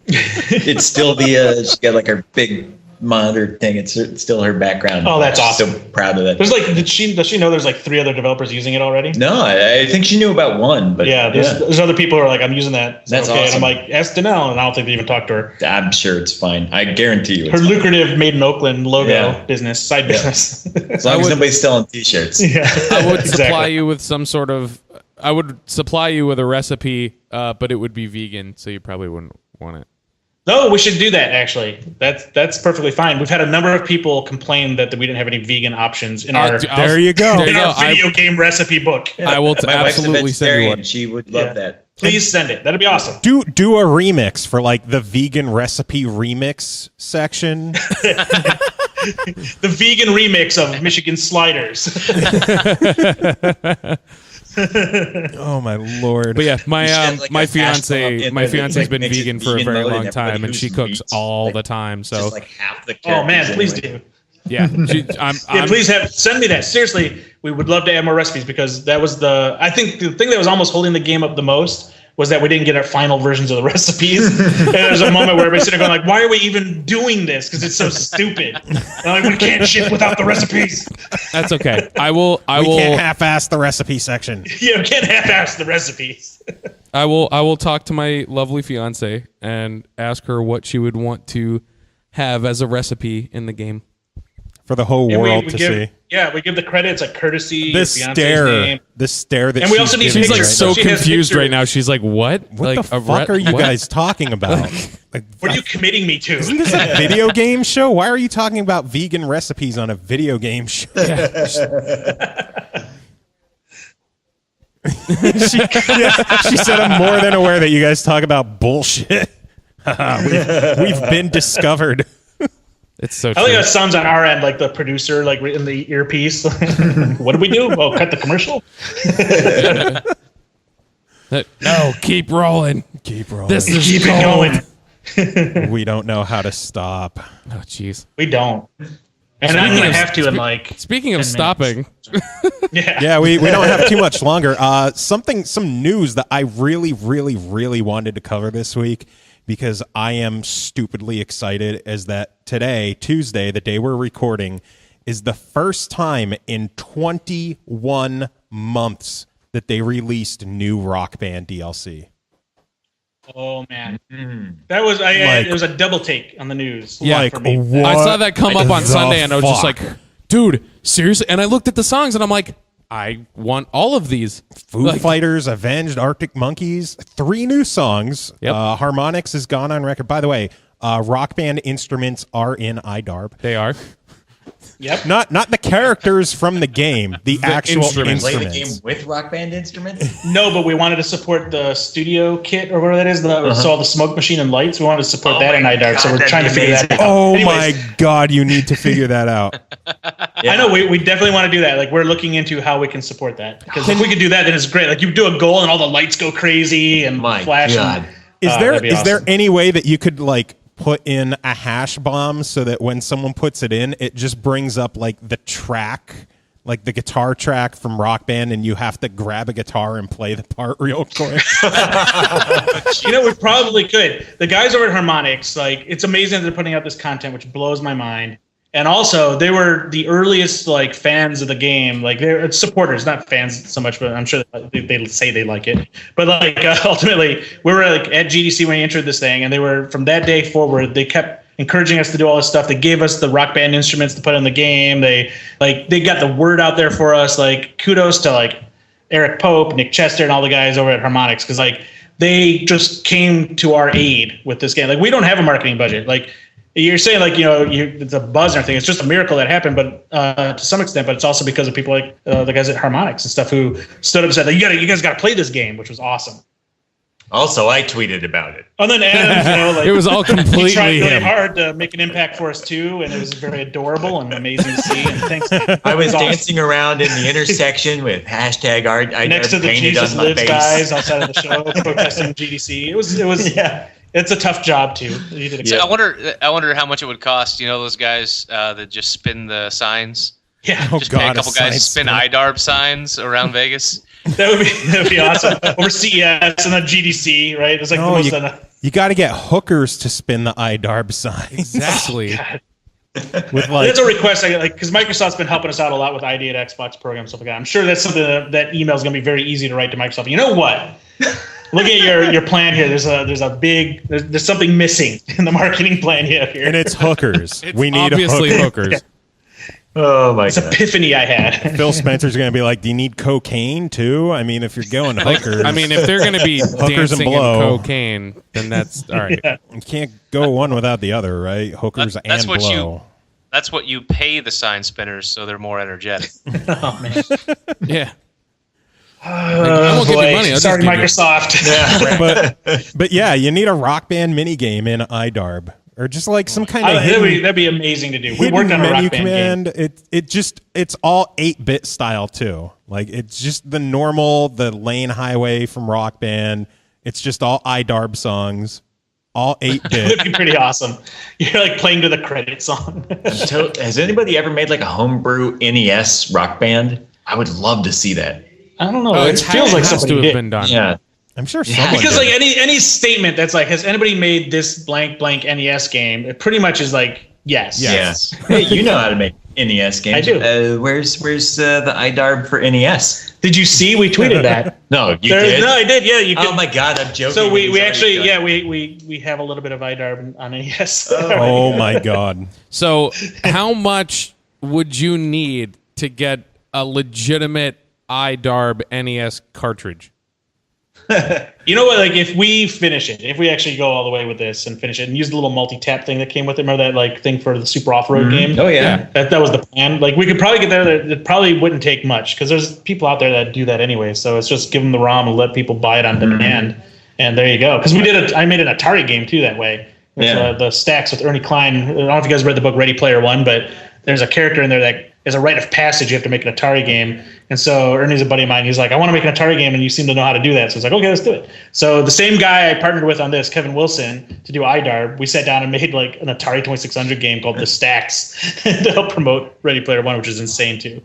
it's still she got like her big monitor thing. It's still her background. Oh, that's awesome. So proud of that. There's like, does she know there's like 3 other developers using it already? No, I think she knew about one, but Yeah, there's other people who are like, I'm using that. That's okay. awesome. And I'm like, ask Danelle, and I don't think they even talked to her. I'm sure it's fine. I guarantee you Her it's fine. lucrative Made in Oakland logo Yeah. business, side business. As long as nobody's selling t-shirts. Yeah. I would supply Exactly. you with some sort of. I would supply you with a recipe, but it would be vegan, so you probably wouldn't want it. No, we should do that, actually. That's perfectly fine. We've had a number of people complain that we didn't have any vegan options in our There you go. There you go. video game recipe book. I will My wife's a absolutely send you vegetarian. one. She would love Yeah. that. Please send it. That'd be awesome. Do a remix for like the vegan recipe remix section. The vegan remix of Michigan Sliders. Oh my lord! But yeah, should have, like, my a fiance hashtag my that, fiance's like, been makes it vegan for a vegan very mode, long and time, everybody and she who's cooks meats, all like, the time. So Just like half the Oh man, characters please anyway. do. yeah, Yeah, please send me that. Seriously, we would love to add more recipes, because that was I think the thing that was almost holding the game up the most was that we didn't get our final versions of the recipes. And there's a moment where everybody's sitting there going like, why are we even doing this? Because it's so stupid. And like, we can't ship without the recipes. that's okay. I We will can't half-ass the recipe section. You know, can't half-ass the recipes. I will talk to my lovely fiance and ask her what she would want to have as a recipe in the game. For the whole And world we to give, see. Yeah, we give the credits like courtesy. The your fiance's stare. name. The stare that And we also need giving She's like right so now. She has confused pictures. right now. She's like, "What? What like, the fuck are you what? guys talking about? Like, What are you committing me to? isn't this a video game show? Why are you talking about vegan recipes on a video game show? She said, I'm more than aware that you guys talk about bullshit. we've been discovered. It's so I true. think that sounds on our end like the producer, like in the earpiece. What do we do? Oh, cut the commercial. No, keep rolling. Keep rolling. This is Keep gold. it going. We don't know how to stop. Oh, jeez. We don't. And I'm going to have to in like. Speaking of 10 stopping, Yeah, we don't have too much longer. Some news that I really, really, really wanted to cover this week because I am stupidly excited is that today, Tuesday, the day we're recording, is the first time in 21 months that they released new Rock Band DLC. Oh man, that was it was a double take on the news. Yeah, like, for me. what I saw that come up on the Sunday, and I was just fuck? like, dude, seriously? And I looked at the songs, and I'm like, I want all of these. Foo Fighters, Avenged, Arctic Monkeys, 3 new songs. Yep. Harmonix has gone on record. By the way, Rock Band instruments are in IDARB. They are. Yep. Not the characters from the game, the actual instruments. Play the instruments. game with Rock Band instruments? No, but we wanted to support the studio kit or whatever that is. So all the smoke machine and lights. We wanted to support that in IDARB. So we're that'd trying to be figure that amazing. out. Oh Anyways, my God, you need to figure that out. I know we definitely want to do that. Like we're looking into how we can support that because if we could do that, then it's great. Like you do a goal and all the lights go crazy and My flash. God. Is that'd be there awesome. any way that you could like put in a hash bomb so that when someone puts it in, it just brings up like the track, like the guitar track from Rock Band, and you have to grab a guitar and play the part real quick? You know, we probably could. The guys over at Harmonix, like, it's amazing that they're putting out this content, which blows my mind. And also, they were the earliest like fans of the game. Like they're supporters, not fans so much, but I'm sure they say they like it. But like ultimately, we were like at GDC when we entered this thing, and they were from that day forward. They kept encouraging us to do all this stuff. They gave us the Rock Band instruments to put in the game. They got the word out there for us. Like kudos to like Eric Pope, Nick Chester, and all the guys over at Harmonix because like they just came to our aid with this game. Like we don't have a marketing budget. Like. You're saying like, you know, it's a buzz and everything. It's just a miracle that happened, but to some extent, but it's also because of people like the guys at Harmonix and stuff who stood up and said, you guys got to play this game, which was awesome. Also, I tweeted about it. And then Adam, you know, like It was all he tried completely really him. hard to make an impact for us too, and it was very adorable and amazing to see. And thanks. I was awesome. dancing around in the intersection with hashtag art. I next to the painted Jesus on my Lives face. guys outside of the show protesting GDC. It was Yeah. It's a tough job too. You did a So good I wonder how much it would cost. You know those guys that just spin the signs. Yeah, Oh, Just pay God, a couple a sign guys spin spinner. IDARB signs around Vegas. that'd be awesome. Over CES and then GDC, right? It's like No, the most. you got to get hookers to spin the IDARB signs. Exactly. With like, That's a request, because Microsoft's been helping us out a lot with ID at Xbox programs, stuff like that. I'm sure that's something that email is going to be very easy to write to Microsoft. You know what? Looking at your plan here, there's something missing in the marketing plan here. and it's hookers. We need Obviously hookers. hookers. Oh my It's God. epiphany I had. Phil Spencer's going to be like, do you need cocaine too? I mean, if you're going hookers, I mean, if they're going to be Hookers and dancing in blow. cocaine, then that's all right. you can't go one without the other, right? Hookers That's and what blow. That's what you pay the sign spinners so they're more energetic. Yeah. I won't give you money. I'll just Sorry, give you- Microsoft. But yeah, you need a Rock Band minigame in IDARB. Or just like some kind of That'd be amazing to do. We worked on a menu Rock Band game. command. It's all 8-bit style too. Like it's just the normal, the lane highway from Rock Band. It's just all IDARB songs, all 8-bit. It'd be pretty awesome. You're like playing to the credit song. Has anybody ever made like a homebrew NES Rock Band? I would love to see that. I don't know. Oh, it feels like has somebody to have did. been done. Yeah. I'm sure someone Because did. like any statement that's like, has anybody made this blank blank NES game? It pretty much is like yes. Yes. Yeah. Hey, you know how to make NES games. I do. Where's the IDARB for NES? Did you see? We tweeted that. No, you did. No, I did. Yeah, you could. Oh my God, I'm joking. So we He's actually already done. we have a little bit of IDARB on NES. Oh my God. So, how much would you need to get a legitimate IDARB NES cartridge? You know what? Like, if we finish it, if we actually go all the way with this and finish it, and use the little multi-tap thing that came with it, remember that like thing for the Super Off-Road game? Oh yeah. That was the plan. Like, we could probably get there. It probably wouldn't take much because there's people out there that do that anyway. So it's just give them the ROM and let people buy it on demand, and there you go. Because I made an Atari game too that way. With, the stacks with Ernie Klein. I don't know if you guys read the book Ready Player One, but there's a character in there that is a rite of passage. You have to make an Atari game. And so Ernie's a buddy of mine. He's like, I want to make an Atari game, and you seem to know how to do that. So it's like, okay, let's do it. So the same guy I partnered with on this, Kevin Wilson, to do IDARB, we sat down and made like an Atari 2600 game called The Stacks to help promote Ready Player One, which is insane too.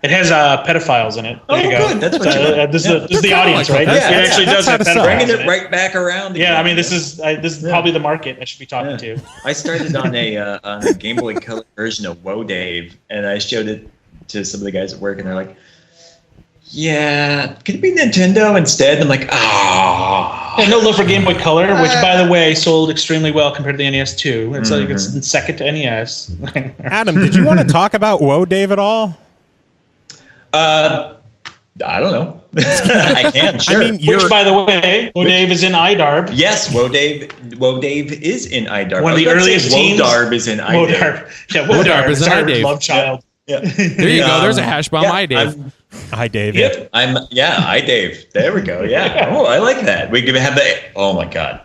It has pedophiles in it. There you go. Good. That's what you want. This is the audience, right? Yeah, it actually does have pedophiles. Bringing in it right back around. Yeah, I mean, this is probably the market I should be talking to. I started on a Game Boy Color version of Woah Dave, and I showed it to some of the guys at work, and they're like, "Yeah, can it be Nintendo instead?" And I'm like, "Ah." Yeah, no love for Game Boy Color, which, by the way, sold extremely well compared to the NES 2. It's like it's second to NES. Adam, did you want to talk about Woah Dave at all? I don't know. I can, sure. I mean, which, by the way, Woah Dave is in IDARB. Yes, Woah Dave is in IDARB. One of the earliest teams. Woah Dave is in IDARB. Yeah, Woah Dave is in IDARB. Love child. Yeah. There you go. There's a hashbomb. IDARB. Hi, Dave. Yep. IDARB. There we go. Yeah. Oh, I like that. We could have the. Oh my God.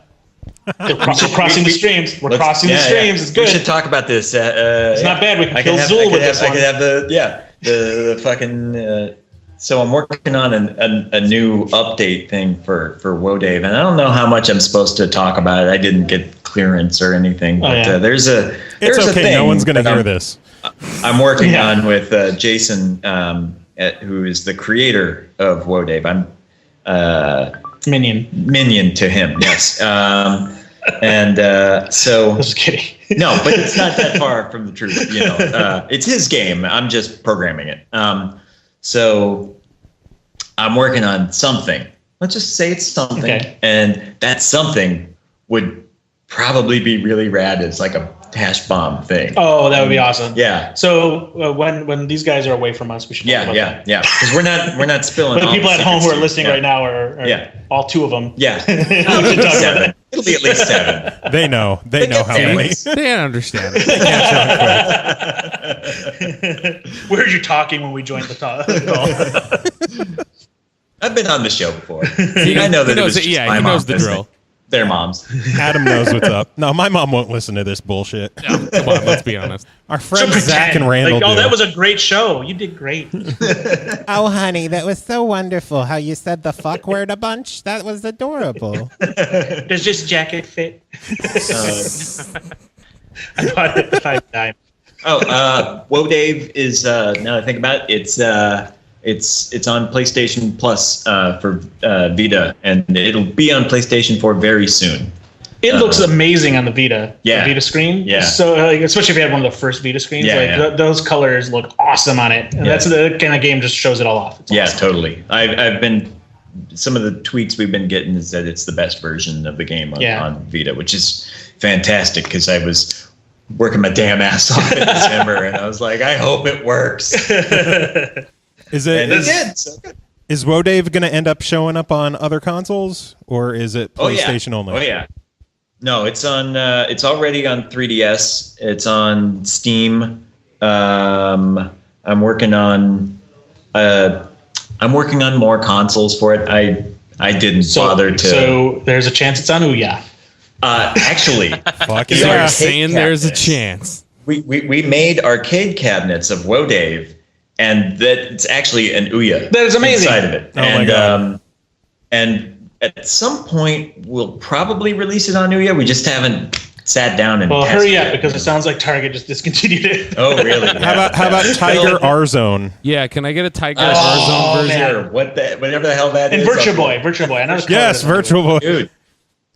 We're crossing the streams. We're crossing the streams. It's good. We should talk about this. It's not bad. We can kill Zool with this one. I could have the fucking. So I'm working on a new update thing for Woah Dave, and I don't know how much I'm supposed to talk about it. I didn't get clearance or anything, but there's a It's okay. a thing. No one's going to hear this. I'm working on with Jason, who is the creator of Woah Dave. I'm minion to him. Yes. So just kidding. No, but it's not that far from the truth. It's his game. I'm just programming it. So I'm working on something. Let's just say it's something, and that something would probably be really rad as like a hash bomb thing. Oh, that would be awesome. Yeah. So when these guys are away from us, we should talk about that. Because we're not spilling. But the people at home who are listening right now are all two of them. Yeah. Seven. It'll be at least 7. They know. They know how many. They understand. We heard you talking when we joined the call. I've been on the show before. I know that it was just my he mom knows the drill. Their moms. Adam knows what's up. No, my mom won't listen to this bullshit. No, come on, let's be honest. Our friends Zach and Randall do. That was a great show. You did great. Oh, honey, that was so wonderful how you said the fuck word a bunch. That was adorable. Does this jacket fit? I bought it at $5. Woah Dave is, now that I think about it, it's on PlayStation Plus for Vita, and it'll be on PlayStation 4 very soon. It looks amazing on the Vita. Yeah. The Vita screen. Yeah. So, especially if you had one of the first Vita screens, those colors look awesome on it. And that's the kind of game just shows it all off. It's awesome. Totally. I've been, some of the tweets we've been getting is that it's the best version of the game on Vita, which is fantastic because I was working my damn ass off in December, and I was like, I hope it works. Is Woah Dave going to end up showing up on other consoles, or is it PlayStation only? Oh yeah. No, it's on. It's already on 3DS. It's on Steam. I'm working on more consoles for it. I didn't bother to. So there's a chance it's on Ouya. Actually, You're saying there's a chance. We made arcade cabinets of Woah Dave. And that's actually an Ouya. That is amazing. Inside of it. Oh my God. And at some point, we'll probably release it on Ouya. We just haven't sat down and tested hurry up it. because it sounds like Target just discontinued it. Oh, really? How about Tiger R-Zone? Yeah, can I get a Tiger R-Zone version? Sure. Whatever the hell that is. And Virtual Boy. I know. Yes, Virtual Boy. Dude.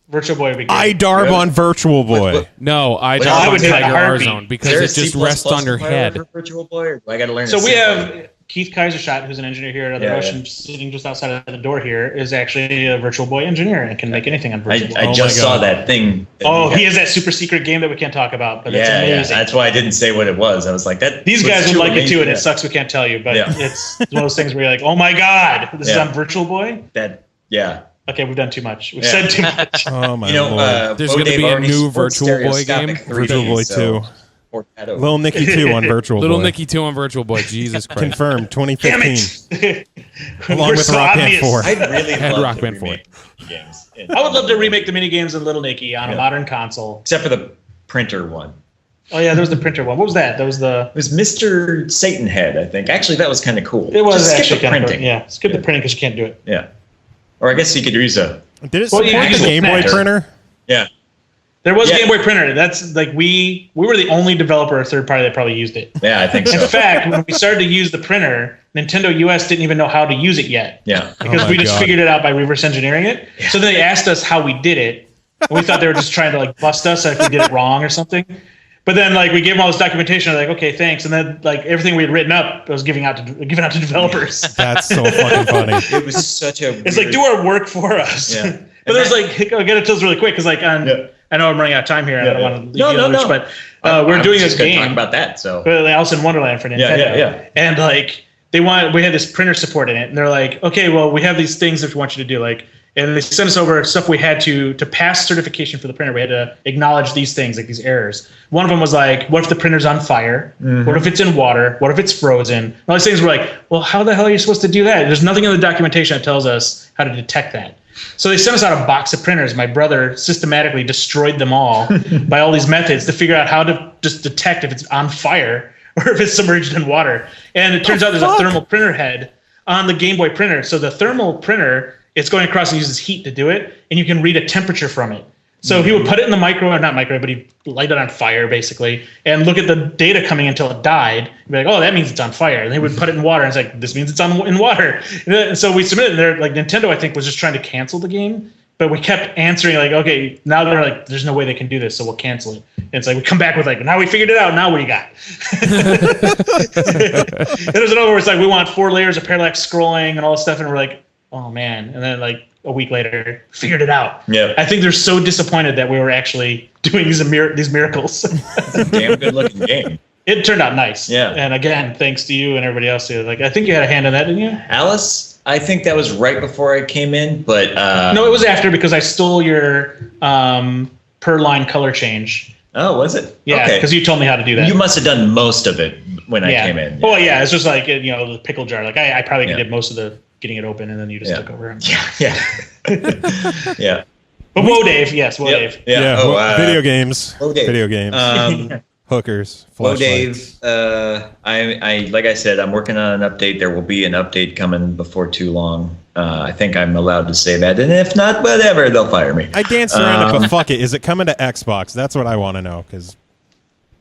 Virtual Boy would be great. IDARB on Virtual Boy. No, I I would don't take a Tiger heartbeat. R-Zone because it just rests on your head. For Virtual Boy, or do I got to learn. So we have Keith Kaisershot, who's an engineer here at Other Ocean, sitting just outside of the door here, is actually a Virtual Boy engineer and can make anything on Virtual Boy. I just saw that thing. He has that super secret game that we can't talk about, but it's amazing. Yeah, that's why I didn't say what it was. I was like, that. These guys would like it too, and it sucks we can't tell you, but it's one of those things where you're like, oh my God, this is on Virtual Boy? Okay, we've done too much. We've said too much. Oh my lord! There's going to be a new Virtual Boy game. Virtual Boy 2. Little Nicky 2 on Virtual Boy. Little Nicky 2 on Virtual Boy. Jesus Christ. Confirmed. 2015. Along We're with so Rock Band obvious. 4. I'd really And love Rock to Band 4. remake games. I would love to remake the minigames in Little Nicky on a modern console. Except for the printer one. Oh yeah, there was the printer one. What was that? That was the. It was Mr. Satan Head, I think. Actually, that was kind of cool. It was Just skip actually the kind of printing. yeah. Skip the printing because you can't do it. Yeah. Or I guess you could use a. Did it Well, support you the can Game Boy use printer? Yeah. There was a Yeah. Game Boy printer. That's like we were the only developer or third party that probably used it. Yeah, I think In so. fact, when we started to use the printer, Nintendo US didn't even know how to use it yet. Yeah. Because Oh we my just God. figured it out by reverse engineering it. So then they asked us how we did it. And we thought they were just trying to like bust us if we did it wrong or something. But then like we gave them all this documentation, they're like, okay, thanks. And then like everything we had written up, I was giving out to developers. That's so fucking funny. It was such a. It's like do our work for us. Yeah. But there's like I'll get it to us really quick because like on I know I'm running out of time here. I don't want to leave you on the loose, but we're doing this game. Talk about that. So. Alice in Wonderland for Nintendo. Yeah. And like we had this printer support in it, and they're like, okay, well, we have these things that we want you to do, like, and they sent us over stuff we had to pass certification for the printer. We had to acknowledge these things, like these errors. One of them was like, what if the printer's on fire? Mm-hmm. What if it's in water? What if it's frozen? And all these things were like, well, how the hell are you supposed to do that? There's nothing in the documentation that tells us how to detect that. So they sent us out a box of printers. My brother systematically destroyed them all by all these methods to figure out how to just detect if it's on fire or if it's submerged in water. And it turns out there's a thermal printer head on the Game Boy printer. So the thermal printer, it's going across and uses heat to do it, and you can read a temperature from it. So he would put it in the but he'd light it on fire basically, and look at the data coming until it died. And be like, oh, that means it's on fire. And they would put it in water, and it's like, this means it's in water. And so we submitted there. Like Nintendo, I think, was just trying to cancel the game, but we kept answering like, okay, now they're like, there's no way they can do this, so we'll cancel it. And it's like we come back with like, now we figured it out. Now what do you got? And there's another where it's like we want 4 layers of parallax scrolling and all this stuff, and we're like, oh man. And then like a week later, figured it out. Yeah. I think they're so disappointed that we were actually doing these miracles. Damn good looking game. It turned out nice. Yeah. And again, thanks to you and everybody else. Like, I think you had a hand in that, didn't you? Alice, I think that was right before I came in, but No, it was after because I stole your per line color change. Oh, was it? Yeah, because you told me how to do that. You must have done most of it when I came in. Well, yeah, it's just like the pickle jar. Like I probably did most of the getting it open, and then you just took over. Yeah. Yeah. But Woah Dave, yes, Woah Dave. Yeah. Video games. Woah Dave. Video games. Hookers. Woah Flashlights. Dave. I like I said, I'm working on an update. There will be an update coming before too long. I think I'm allowed to say that, and if not, whatever, they'll fire me. I danced around it, but fuck it. Is it coming to Xbox? That's what I want to know, because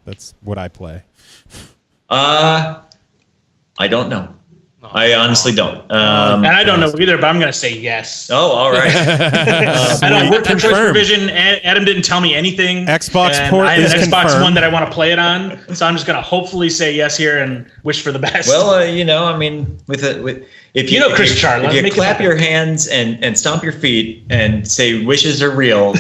that's what I play. I don't know. I honestly don't. And I don't know either, but I'm going to say yes. Oh, all right. I don't work for Choice Confirmed. Provision. Adam didn't tell me anything. Xbox and port I have is an Xbox confirmed. One that I want to play it on, so I'm just going to hopefully say yes here and wish for the best. Well, I mean, if you Chris Charla, if you make it clap happen. your hands and stomp your feet and say wishes are real,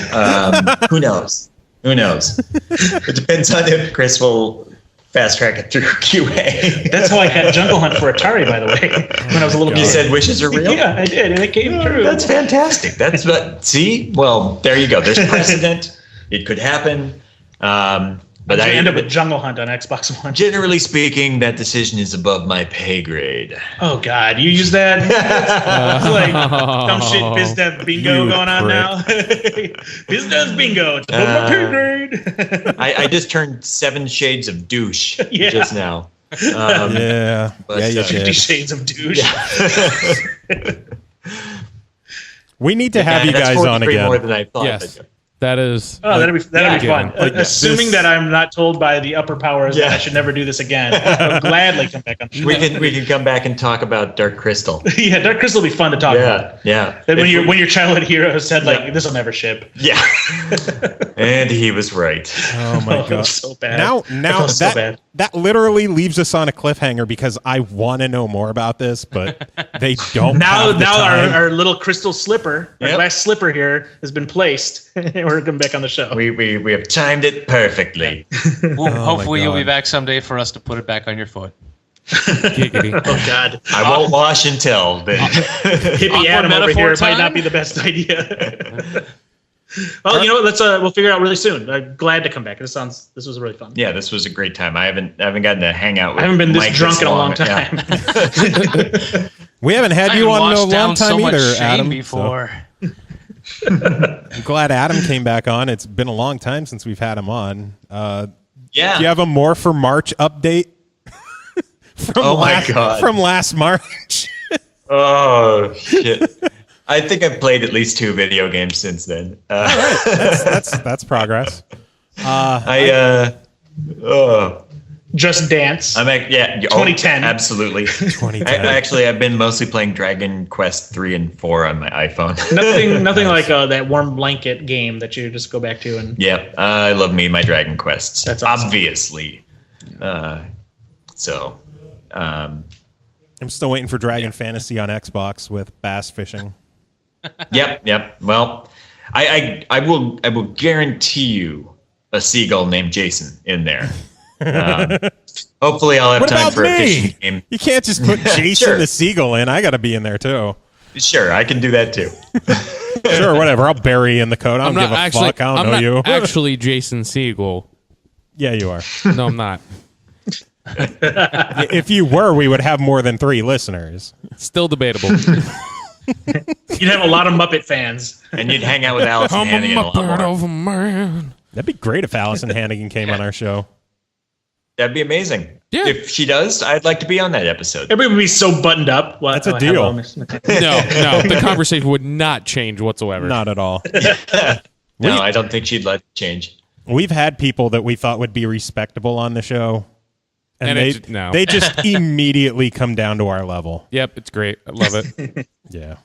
who knows? Who knows? It depends on if Chris will fast track it through QA. That's how I had Jungle Hunt for Atari, by the way, when I was a little You kid. said wishes are real? Yeah, I did, and it came true. That's fantastic. That's what. See, well, there you go. There's precedent. It could happen. But I I end up with Jungle Hunt on Xbox One. generally speaking, that decision is above my pay grade. Oh God, you use that? It's like some shit BizDev bingo You going on prick. now. BizDev bingo. It's above my pay grade. I just turned 7 shades of douche Yeah. just now. Yeah. but, Yeah, you 50 did. Shades of douche. We need to have you That's guys on 43 more again. than I thought. Yes. That is. Oh, that'd be fun. Like, Assuming that I'm not told by the upper powers that I should never do this again, I'll gladly come back on the show. We can come back and talk about Dark Crystal. Yeah, Dark Crystal will be fun to talk about. Yeah. And when your childhood hero said like this will never ship. Yeah. And he was right. Oh my Oh, god. so bad. Now I felt so bad. that literally leaves us on a cliffhanger because I want to know more about this, but they don't. Now have the time. our little crystal slipper, our Yep. glass slipper here has been placed. And we're coming back on the show. We have timed it perfectly. Well, my hopefully you'll be God. back someday for us to put it back on your foot. Giggity. Oh God. I won't wash until. Hippie Adam over metaphor here might time? not be the best idea. Well, you know what? Let's we'll figure it out really soon. I'm glad to come back. This was really fun. Yeah, this was a great time. I haven't gotten to hang out with I haven't been this Mike drunk in a long Yeah. time. We haven't had you on in a long time either, Adam. Before. So I'm glad Adam came back on. It's been a long time since we've had him on. Yeah. Do you have a more for March update? From last March. Oh shit! I think I've played at least 2 video games since then. That's progress. Just Dance. I'm 2010. Absolutely. 2010. I've been mostly playing Dragon Quest 3 and 4 on my iPhone. Nothing like that warm blanket game that you just go back to and. Yeah, I love me my Dragon Quests. That's awesome. Obviously. I'm still waiting for Dragon Fantasy on Xbox with bass fishing. Yep. Well, I will guarantee you a seagull named Jason in there. Hopefully, I'll have What time about for a me? fishing game. You can't just put Jason Sure. the Seagull in. I got to be in there too. Sure, I can do that too. Sure, whatever. I'll bury you in the code. I don't give a fuck. I don't know you. Actually, Jason Segel. Yeah, you are. No, I'm not. If you were, we would have more than 3 listeners. Still debatable. You'd have a lot of Muppet fans. And you'd hang out with Allison Hannigan a lot more. of a man. That'd be great if Allison Hannigan came on our show. That'd be amazing. Yeah. If she does, I'd like to be on that episode. Everybody would be so buttoned up. That's a deal. No, the conversation would not change whatsoever. Not at all. No, I don't think she'd let it change. We've had people that we thought would be respectable on the show, and they just immediately come down to our level. Yep, it's great. I love it. Yeah.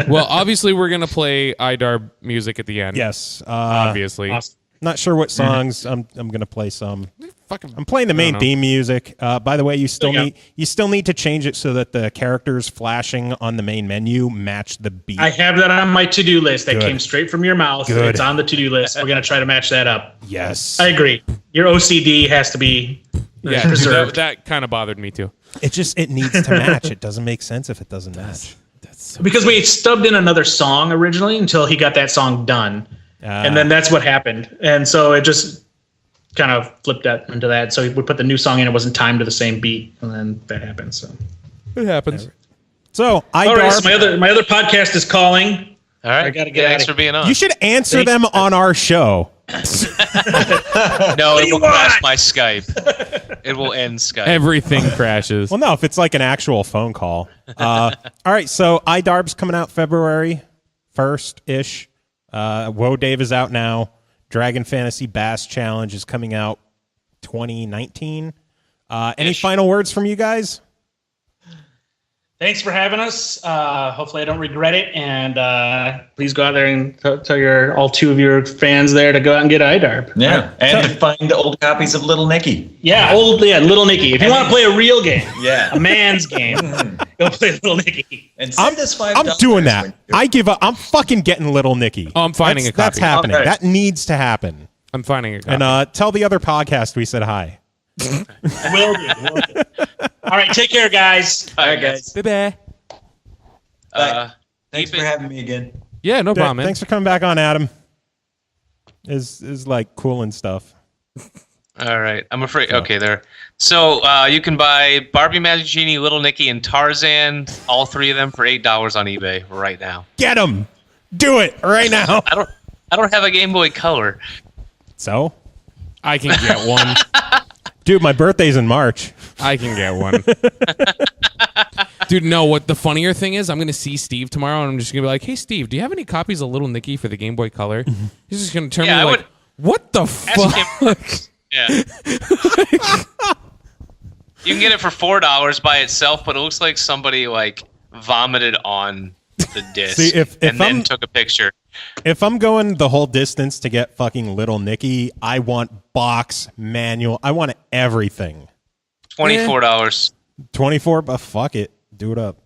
Well, obviously, we're going to play IDARB music at the end. Yes. Obviously. Awesome. Not sure what songs. I'm going to play some. Fucking, I'm playing the main theme music. By the way, you still There you need to change it so that the characters flashing on the main menu match the beat. I have that on my to-do list. That Good. came straight from your mouth. Good. It's on the to-do list. We're going to try to match that up. Yes. I agree. Your OCD has to be yeah, preserved. that kind of bothered me too. It needs to match. It doesn't make sense if it doesn't match. Because we stubbed in another song originally until he got that song done. And then that's what happened. And so it just kind of flipped that into that. So we put the new song in. It wasn't timed to the same beat. And then that happened. So It happens. So all right, so my other podcast is calling. All right. I gotta get Thanks out of for being on. you should answer them on our show. No, it will crash my Skype. It will end Skype. Everything crashes. Well, no, if it's like an actual phone call. All right, so IDARB's coming out February 1st-ish. Woah Dave is out now. Dragon Fantasy Bass Challenge is coming out 2019. Any final words from you guys? Thanks for having us. Hopefully I don't regret it. And please go out there and tell all 2 of your fans there to go out and get IDARB. Yeah, and to find old copies of Little Nicky. Yeah, Little Nicky. If you want to play a real game, Yeah. a man's game, go play Little Nicky. And send us $5. I'm doing that. when you- I give up. I'm fucking getting Little Nicky. Oh, I'm finding a copy. That's happening. Okay. That needs to happen. I'm finding a copy. And tell the other podcast we said hi. Will do. All right, take care, guys. All right, guys. Bye-bye. Thanks for having me again. Yeah, no problem, man. Thanks for coming back on, Adam. Is like cool and stuff. All right. I'm afraid. Okay, there. So you can buy Barbie, Magic Genie, Little Nicky, and Tarzan, all 3 of them for $8 on eBay right now. Get them. Do it right now. I don't have a Game Boy Color. So, I can get one. dude, my birthday's in March. I can get one. Dude, no, what the funnier thing is, I'm going to see Steve tomorrow, and I'm just going to be like, hey, Steve, do you have any copies of Little Nicky for the Game Boy Color? He's just going to turn me like, what the fuck? Yeah. You can get it for $4 by itself, but it looks like somebody like vomited on the disc See, if and then I'm- took a picture. If I'm going the whole distance to get fucking Little Nicky, I want box, manual. I want everything. $24. 24, but fuck it. Do it up.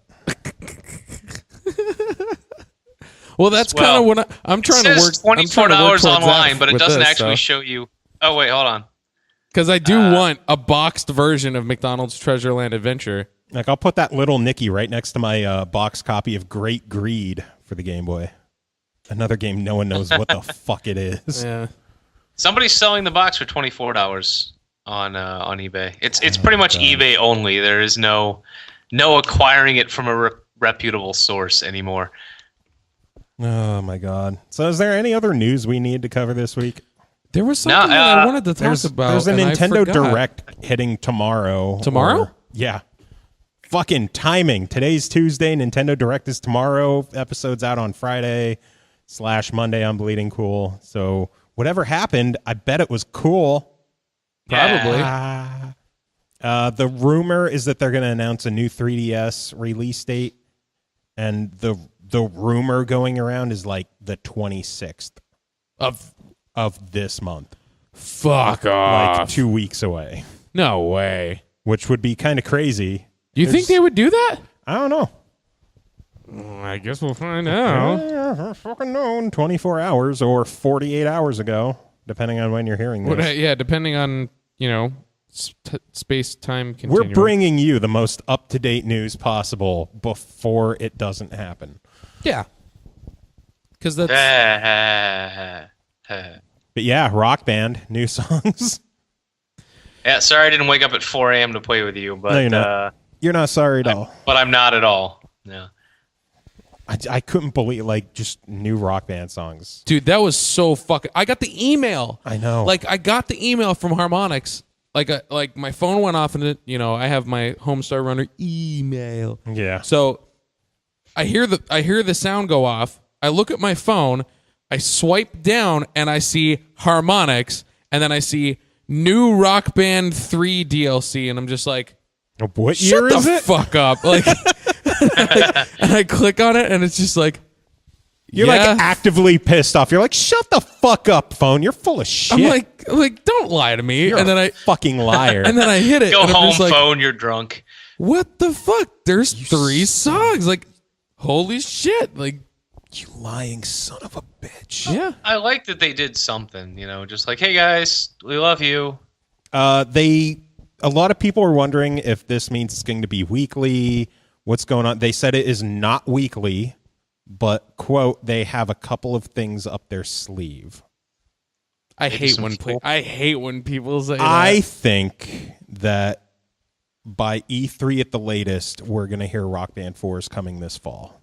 Well, that's kind of what I'm trying to work. It says $24 towards online, that but it with doesn't this, actually so. show you. Oh, wait, hold on. Because I do want a boxed version of McDonald's Treasureland Adventure. Like, I'll put that Little Nicky right next to my box copy of Great Greed for the Game Boy. Another game no one knows what the fuck it is. Yeah. Somebody's selling the box for $24 on eBay. It's pretty much eBay only. There is no acquiring it from a reputable source anymore. Oh my god! So, is there any other news we need to cover this week? There was something that I wanted to talk about. There's a and Nintendo I forgot. Direct hitting tomorrow. Tomorrow? Yeah. Fucking timing. Today's Tuesday. Nintendo Direct is tomorrow. Episode's out on Friday/Monday on Bleeding Cool. So whatever happened, I bet it was cool. Probably. The rumor is that they're going to announce a new 3DS release date, and the rumor going around is like the 26th of this month. Fuck off. Like 2 weeks away. No way. Which would be kind of crazy. Do you think they would do that? I don't know. I guess we'll find out. Yeah, fucking known. 24 hours or 48 hours ago, depending on when you're hearing this. Yeah, depending on, space-time continuum. We're bringing you the most up-to-date news possible before it doesn't happen. Yeah. Because that's... But yeah, Rock Band, new songs. Yeah, sorry I didn't wake up at 4 a.m. to play with you, but No, you're not. You're not sorry at all. But I'm not at all. No. I couldn't believe, just new Rock Band songs. Dude, that was so fucking... I got the email. I know. I got the email from Harmonix. Like my phone went off and it, I have my Homestar Runner email. Yeah. So I hear the sound go off. I look at my phone. I swipe down and I see Harmonix, and then I see new Rock Band 3 DLC, and I'm just like, what year is it? Shut the fuck up! And I click on it, and it's just like, you're actively pissed off. You're like, shut the fuck up, phone. You're full of shit. I'm like, don't lie to me. You're and then a fucking liar. And then I hit it. Go and I'm home, just like, phone. You're drunk. What the fuck? There's 3 songs. Holy shit! You lying son of a bitch. Yeah. I like that they did something, just like, hey guys, we love you. A lot of people are wondering if this means it's going to be weekly. What's going on? They said it is not weekly, but quote, they have a couple of things up their sleeve. I hate when people say I that. think that by E3 at the latest, we're going to hear Rock Band 4 is coming this fall.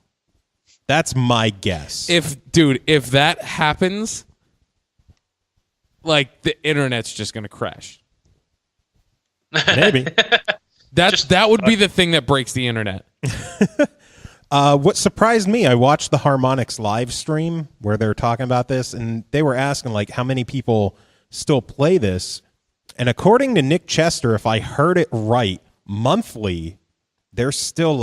That's my guess. If that happens, the internet's just gonna crash. Maybe. That would be the thing that breaks the internet. What surprised me, I watched the Harmonix live stream where they were talking about this, and they were asking how many people still play this. And according to Nick Chester, if I heard it right, monthly, there's still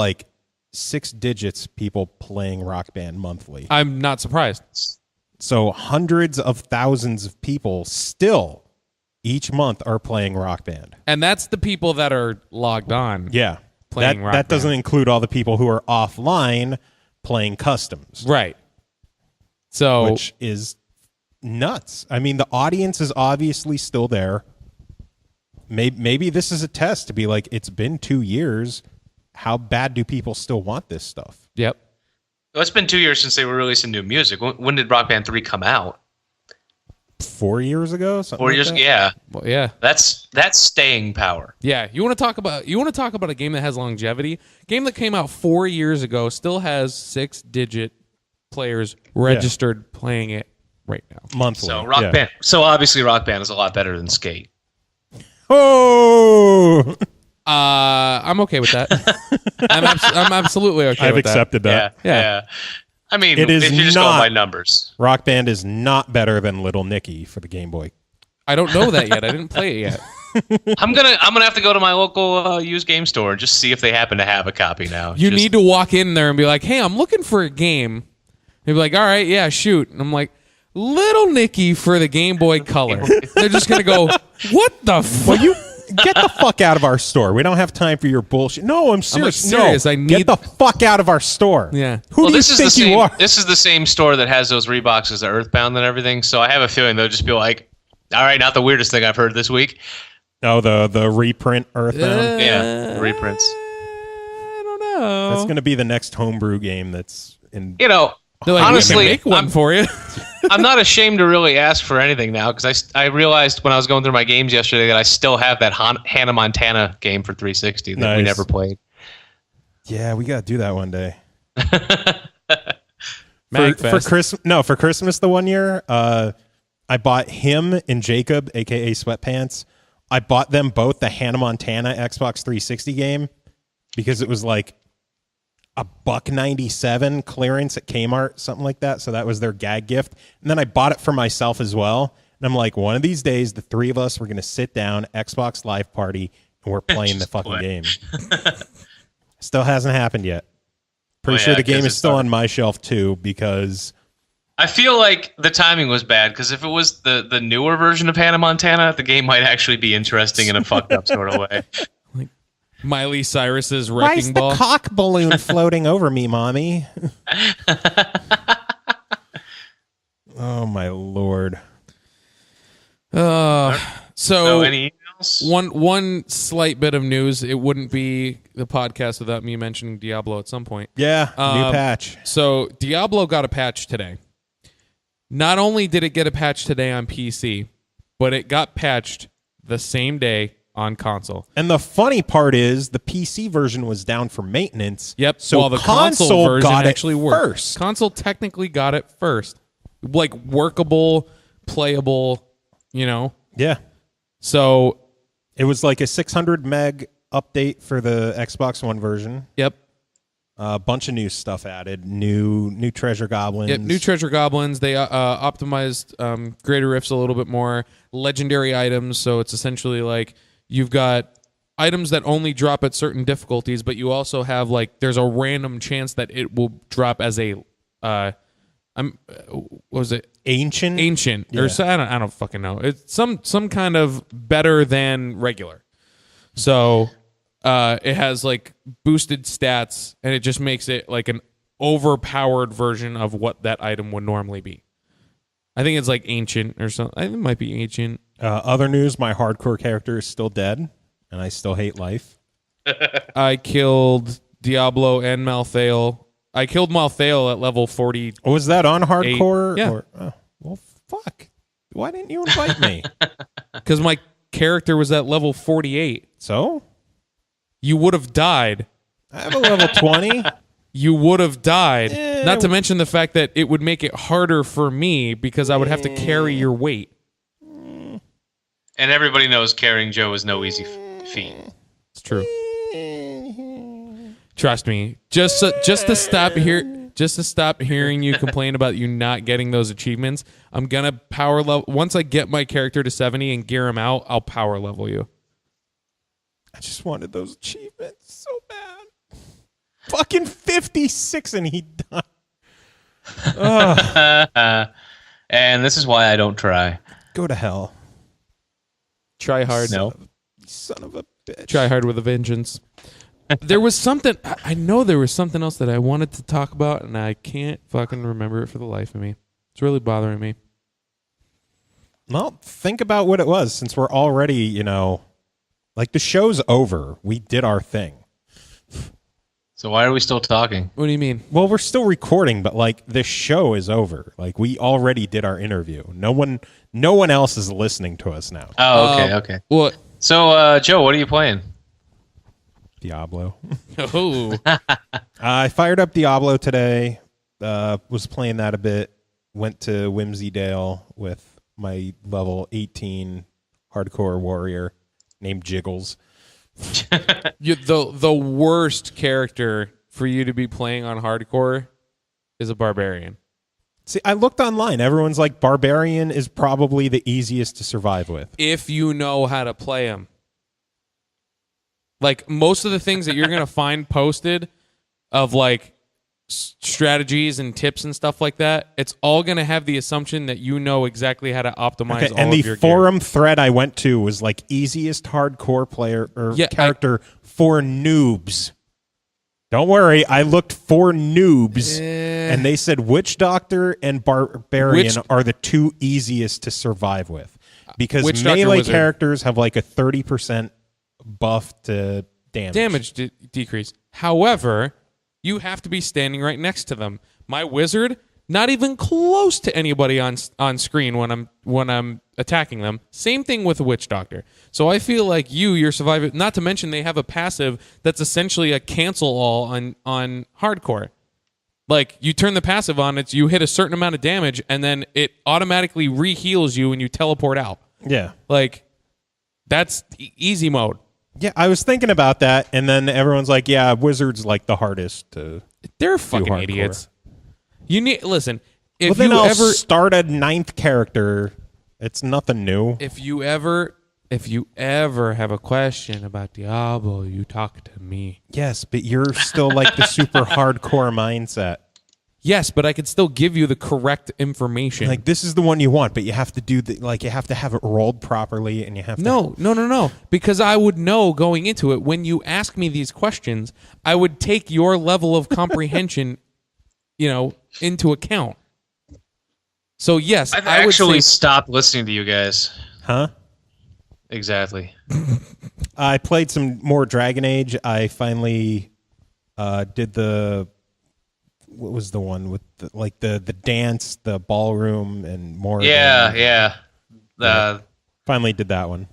6 digits people playing Rock Band monthly. I'm not surprised. So hundreds of thousands of people still each month are playing Rock Band. And that's the people that are logged on. Yeah. Playing Rock That Band. doesn't include all the people who are offline playing customs. Right. So Which is nuts. I mean, the audience is obviously still there. Maybe this is a test to be it's been 2 years. How bad do people still want this stuff? Yep. Well, it's been 2 years since they were releasing new music. When did Rock Band 3 come out? 4 years ago? 4 years ago? Yeah. Well, yeah. That's staying power. Yeah. You want to talk about a game that has longevity? Game that came out 4 years ago still has 6-digit players registered playing it right now. Monthly. So Band. So obviously Rock Band is a lot better than Skate. Oh! I'm okay with that. I'm absolutely okay I've with that. accepted that. Yeah. I mean, It is if you just go not- by numbers. Rock Band is not better than Little Nicky for the Game Boy. I don't know that yet. I didn't play it yet. I'm gonna have to go to my local used game store and just see if they happen to have a copy now. You need to walk in there and be like, hey, I'm looking for a game. They'd be like, all right, yeah, shoot. And I'm like, Little Nicky for the Game Boy Color. They're just going to go, what the fuck? Well, you get the fuck out of our store. We don't have time for your bullshit. No, I'm serious. serious. No, I need- get the fuck out of our store. Yeah. Who do you this is think the same. you are? This is the same store that has those Reeboks as the Earthbound and everything. So I have a feeling they'll just be like, "All right, not the weirdest thing I've heard this week. Oh, the reprint Earthbound. Yeah, the reprints. I don't know. That's going to be the next homebrew game. That's in. You know, They're like, honestly, we can make one for you. I'm not ashamed to really ask for anything now because I realized when I was going through my games yesterday that I still have that Hannah Montana game for 360 that we never played. Yeah, we got to do that one day. for Christmas. For Christmas the one year, I bought him and Jacob, aka Sweatpants. I bought them both the Hannah Montana Xbox 360 game because it was like $1.97 clearance at Kmart, something like that. So that was their gag gift. And then I bought it for myself as well. And I'm like, one of these days, the three of us, we're going to sit down, Xbox Live Party, and we're playing the fucking game. Still hasn't happened yet. Pretty sure the game is still on my shelf too because I feel like the timing was bad because if it was the newer version of Hannah Montana, the game might actually be interesting in a fucked up sort of way. Like Miley Cyrus's Why wrecking is ball. the cock balloon floating over me, Mommy? oh my lord. So any emails? one slight bit of news. It wouldn't be the podcast without me mentioning Diablo at some point. Yeah, new patch. So Diablo got a patch today. Not only did it get a patch today on PC, but it got patched the same day on console. And the funny part is the PC version was down for maintenance. Yep. So while the console version got actually it worked. first. Console technically got it first. Like workable, playable, you know. Yeah. So it was like a 600 meg update for the Xbox One version. Yep. A bunch of new stuff added. New treasure goblins. Yep, new treasure goblins. They optimized Greater Rifts a little bit more. Legendary items. So it's essentially like you've got items that only drop at certain difficulties, but you also have like there's a random chance that it will drop as a what was it? Ancient. Yeah. Or so, I don't fucking know. It's some kind of better than regular. So it has like boosted stats, and it just makes it like an overpowered version of what that item would normally be. I think it's like ancient or something. I think it might be ancient. Other news: my hardcore character is still dead, and I still hate life. I killed Diablo and Malthael. I killed Malthael at level 40. Was that on hardcore? Yeah. Well, fuck. Why didn't you invite me? Because my character was at level 48. So? You would have died. I have a level 20. You would have died. Not to mention the fact that it would make it harder for me because I would have to carry your weight. And everybody knows carrying Joe is no easy feat. It's true. Trust me. Just to stop hearing you complain about you not getting those achievements, I'm gonna power level. Once I get my character to 70 and gear him out, I'll power level you. I just wanted those achievements so bad. Fucking 56 and he died. And this is why I don't try. Go to hell. Try hard. No. Son of a bitch. Try hard with a vengeance. There was something. I know there was something else that I wanted to talk about, and I can't fucking remember it for the life of me. It's really bothering me. Well, think about what it was since we're already, like the show's over. We did our thing. So why are we still talking? What do you mean? Well, we're still recording, but like the show is over. Like we already did our interview. No one else is listening to us now. Oh, okay. Well, so Joe, what are you playing? Diablo. Oh. I fired up Diablo today. Was playing that a bit. Went to Whimsydale with my level 18 hardcore warrior named Jiggles. The worst character for you to be playing on hardcore is a barbarian. See, I looked online. Everyone's like, barbarian is probably the easiest to survive with. If you know how to play him. Like, most of the things that you're going to find posted of, like, strategies and tips and stuff like that, it's all going to have the assumption that you know exactly how to optimize all and of the your forum thread I went to was, like, easiest hardcore player or character for noobs. Don't worry, I looked for noobs, and they said Witch Doctor and Barbarian are the two easiest to survive with. because Witch Doctor melee Wizard. characters have like a 30% buff to damage. Decrease. However, you have to be standing right next to them. My wizard, not even close to anybody on screen when I'm attacking them. Same thing with a witch doctor. So I feel like you're surviving. Not to mention they have a passive that's essentially a cancel all on hardcore. Like you turn the passive on, you hit a certain amount of damage, and then it automatically re-heals you and you teleport out. Yeah. Like that's easy mode. Yeah, I was thinking about that, and then everyone's like, "Yeah, wizard's like the hardest to." They're fucking hardcore. idiots. You need listen. If Well, then you I'll ever start a 9th character. It's nothing new. if you ever have a question about Diablo, you talk to me. Yes, but you're still like the super hardcore mindset. Yes, but I could still give you the correct information. Like this is the one you want, but you have to do you have to have it rolled properly, and you have to. No. Because I would know going into it, when you ask me these questions, I would take your level of comprehension, into account. So yes, I've I would actually say, stopped listening to you guys. Huh? Exactly. I played some more Dragon Age. I finally did what was the one with the dance, the ballroom, and more. Yeah. Finally did that one.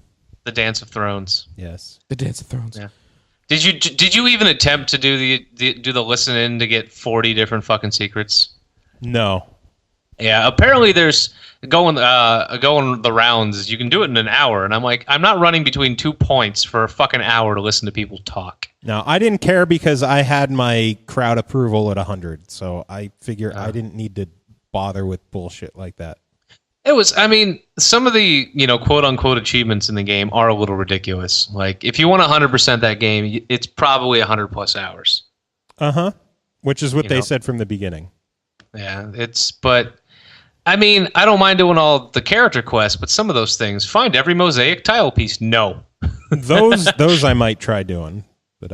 The Dance of Thrones. Yes. the Dance of Thrones. Yeah. Did you even attempt to do the listen in to get 40 different fucking secrets? No. Yeah, apparently there's going the rounds. You can do it in an hour, and I'm like, I'm not running between 2 points for a fucking hour to listen to people talk. No, I didn't care because I had my crowd approval at 100, so I figure I didn't need to bother with bullshit like that. It was, some of the, quote unquote achievements in the game are a little ridiculous. Like, if you want 100% that game, it's probably 100 plus hours. Which is what they said from the beginning. Yeah, but I don't mind doing all the character quests, but some of those things, find every mosaic tile piece. No. Those I might try doing, but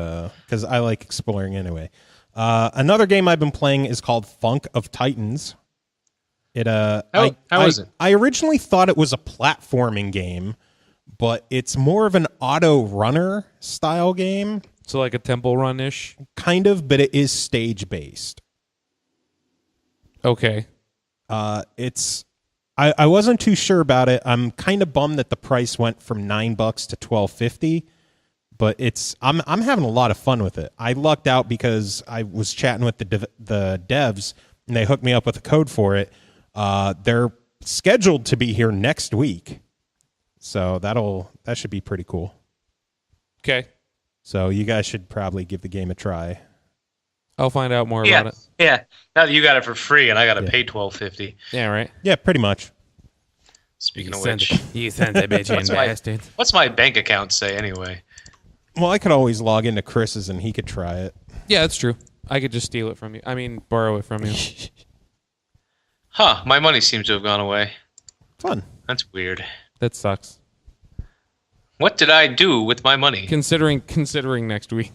because I like exploring anyway. Another game I've been playing is called Funk of Titans. How is it? I originally thought it was a platforming game, but it's more of an auto runner style game. So like a temple run ish, kind of, but it is stage based. Okay. I wasn't too sure about it. I'm kind of bummed that the price went from $9 to $12.50, but I'm having a lot of fun with it. I lucked out because I was chatting with the devs and they hooked me up with a code for it. They're scheduled to be here next week, so that should be pretty cool. Okay. So you guys should probably give the game a try. I'll find out more about it. Yeah. Now that you got it for free and I got to pay $12.50. Yeah, right. Yeah, pretty much. Speaking of which, You sent a bitch in, bastard. what's my bank account say anyway? Well, I could always log into Chris's and he could try it. Yeah, that's true. I could just steal it from you. Borrow it from you. Huh, my money seems to have gone away. Fun. That's weird. That sucks. What did I do with my money? Considering next week.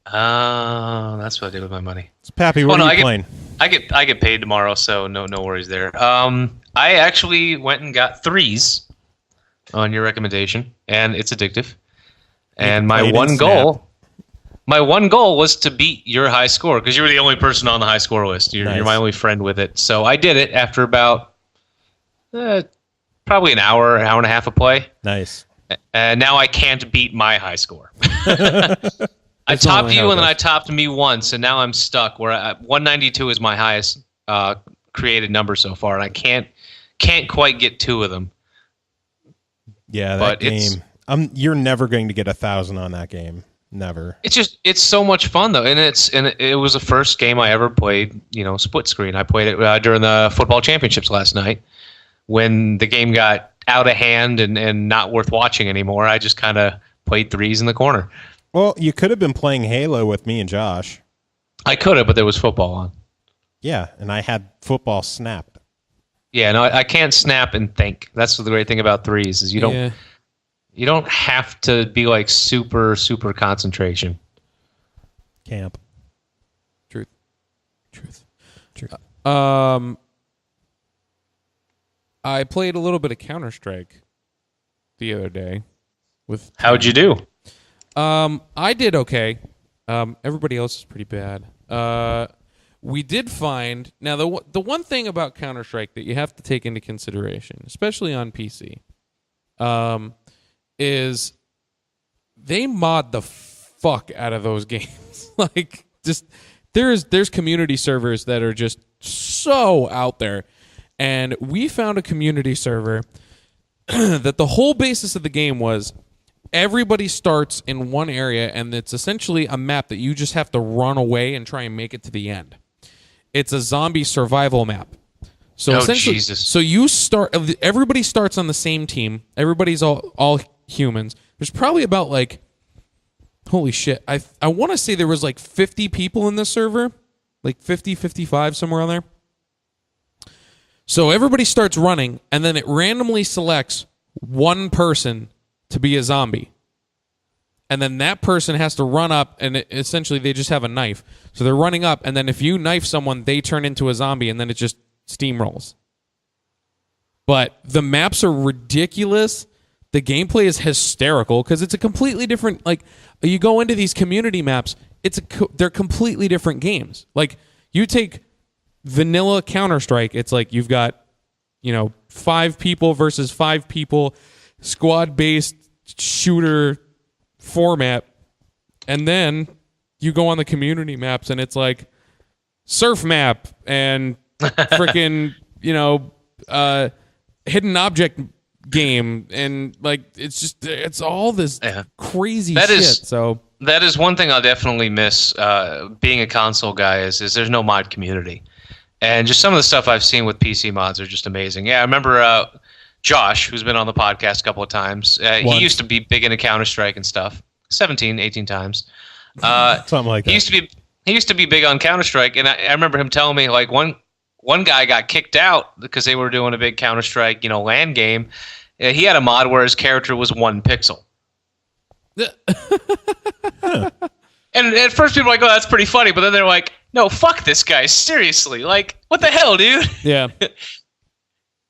That's what I did with my money. So, Pappy, what are you playing? I get paid tomorrow, so no worries there. I actually went and got threes on your recommendation, and it's addictive. And my one goal was to beat your high score because you were the only person on the high score list. You're my only friend with it. So I did it after about probably an hour and a half of play. Nice. And now I can't beat my high score. I topped you, and then I topped me once, and now I'm stuck. Where 192 is my highest created number so far, and I can't quite get two of them. Yeah, that game. You're never going to get 1,000 on that game. Never. It's so much fun though, and it was the first game I ever played. Split screen. I played it during the football championships last night when the game got out of hand and not worth watching anymore. I just kind of played threes in the corner. Well, you could have been playing Halo with me and Josh. I could have, but there was football on. Yeah, and I had football snapped. Yeah, no, I can't snap and think. That's the great thing about threes is you don't have to be like super concentration. Camp. Truth. I played a little bit of Counter-Strike the other day. How'd you do? I did okay. Everybody else is pretty bad. We did find now the one thing about Counter-Strike that you have to take into consideration, especially on PC, is they mod the fuck out of those games. Like, just there's community servers that are just so out there, and we found a community server that the whole basis of the game was everybody starts in one area, and it's essentially a map that you just have to run away and try and make it to the end. It's a zombie survival map. So essentially, Jesus. So you start. Everybody starts on the same team. Everybody's all humans. There's probably about like, holy shit, I want to say there was like 50 people in this server, like 50, 55, somewhere on there. So everybody starts running, and then it randomly selects one person to be a zombie. And then that person has to run up, and essentially they just have a knife. So they're running up, and then if you knife someone, they turn into a zombie, and then it just steamrolls. But the maps are ridiculous. The gameplay is hysterical because it's a completely different. Like, you go into these community maps, they're completely different games. Like, you take vanilla Counter-Strike, it's like you've got, 5 people versus 5 people, squad-based shooter format, and then you go on the community maps and it's like surf map and freaking hidden object game, and like it's all this crazy shit. So that is one thing I'll definitely miss being a console guy is there's no mod community, and just some of the stuff I've seen with PC mods are just amazing. Yeah, I remember Josh, who's been on the podcast a couple of times. He used to be big into Counter-Strike and stuff. 17, 18 times. Something like that. He used to be big on Counter-Strike, and I remember him telling me like one guy got kicked out because they were doing a big Counter-Strike, LAN game. He had a mod where his character was 1 pixel. And at first people were like, "Oh, that's pretty funny," but then they're like, "No, fuck this guy, seriously! Like, what the hell, dude?" Yeah.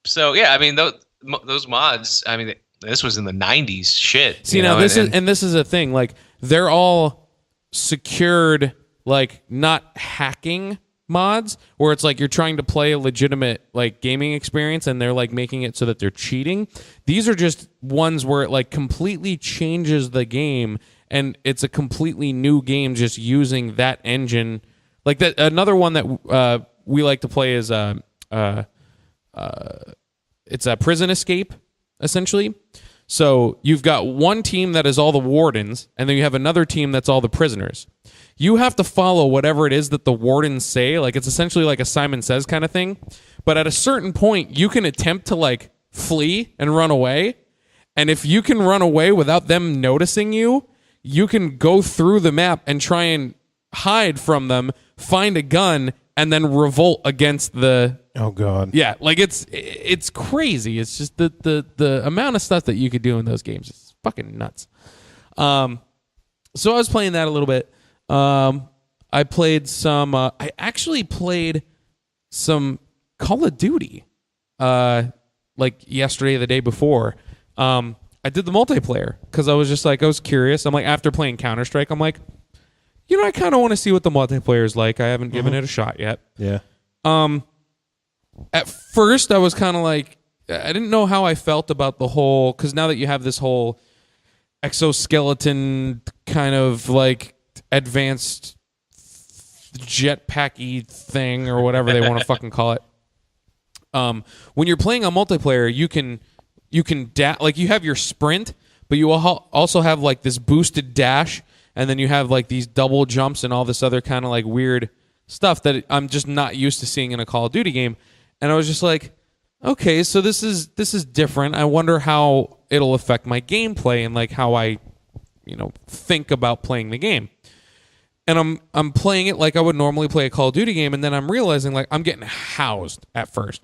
So yeah, I mean those mods. I mean, this was in the 90s. Shit. See, now this is a thing. Like, they're all secured, like, not hacking mods, where it's like you're trying to play a legitimate like gaming experience, and they're like making it so that they're cheating. These are just ones where it like completely changes the game, and it's a completely new game just using that engine. Like that. Another one that we like to play is it's a prison escape, essentially. So you've got one team that is all the wardens, and then you have another team that's all the prisoners. You have to follow whatever it is that the wardens say. Like, it's essentially like a Simon Says kind of thing. But at a certain point, you can attempt to like flee and run away. And if you can run away without them noticing you, you can go through the map and try and hide from them, find a gun, and then revolt against the... Oh, God. Yeah, like it's crazy. It's just the amount of stuff that you could do in those games is fucking nuts. So I was playing that a little bit. I played some... I actually played some Call of Duty like yesterday or the day before. I did the multiplayer because I was just like, I was curious. I'm like, after playing Counter-Strike, I'm like, I kind of want to see what the multiplayer is like. I haven't given it a shot yet. Yeah. At first, I was kind of like, I didn't know how I felt about the whole, because now that you have this whole exoskeleton kind of like advanced jetpacky thing or whatever they want to fucking call it. When you're playing on multiplayer, you can like you have your sprint, but you also have like this boosted dash, and then you have like these double jumps and all this other kind of like weird stuff that I'm just not used to seeing in a Call of Duty game. And I was just like, okay, so this is different. I wonder how it'll affect my gameplay and like how I, think about playing the game. And I'm playing it like I would normally play a Call of Duty game, and then I'm realizing like I'm getting housed at first.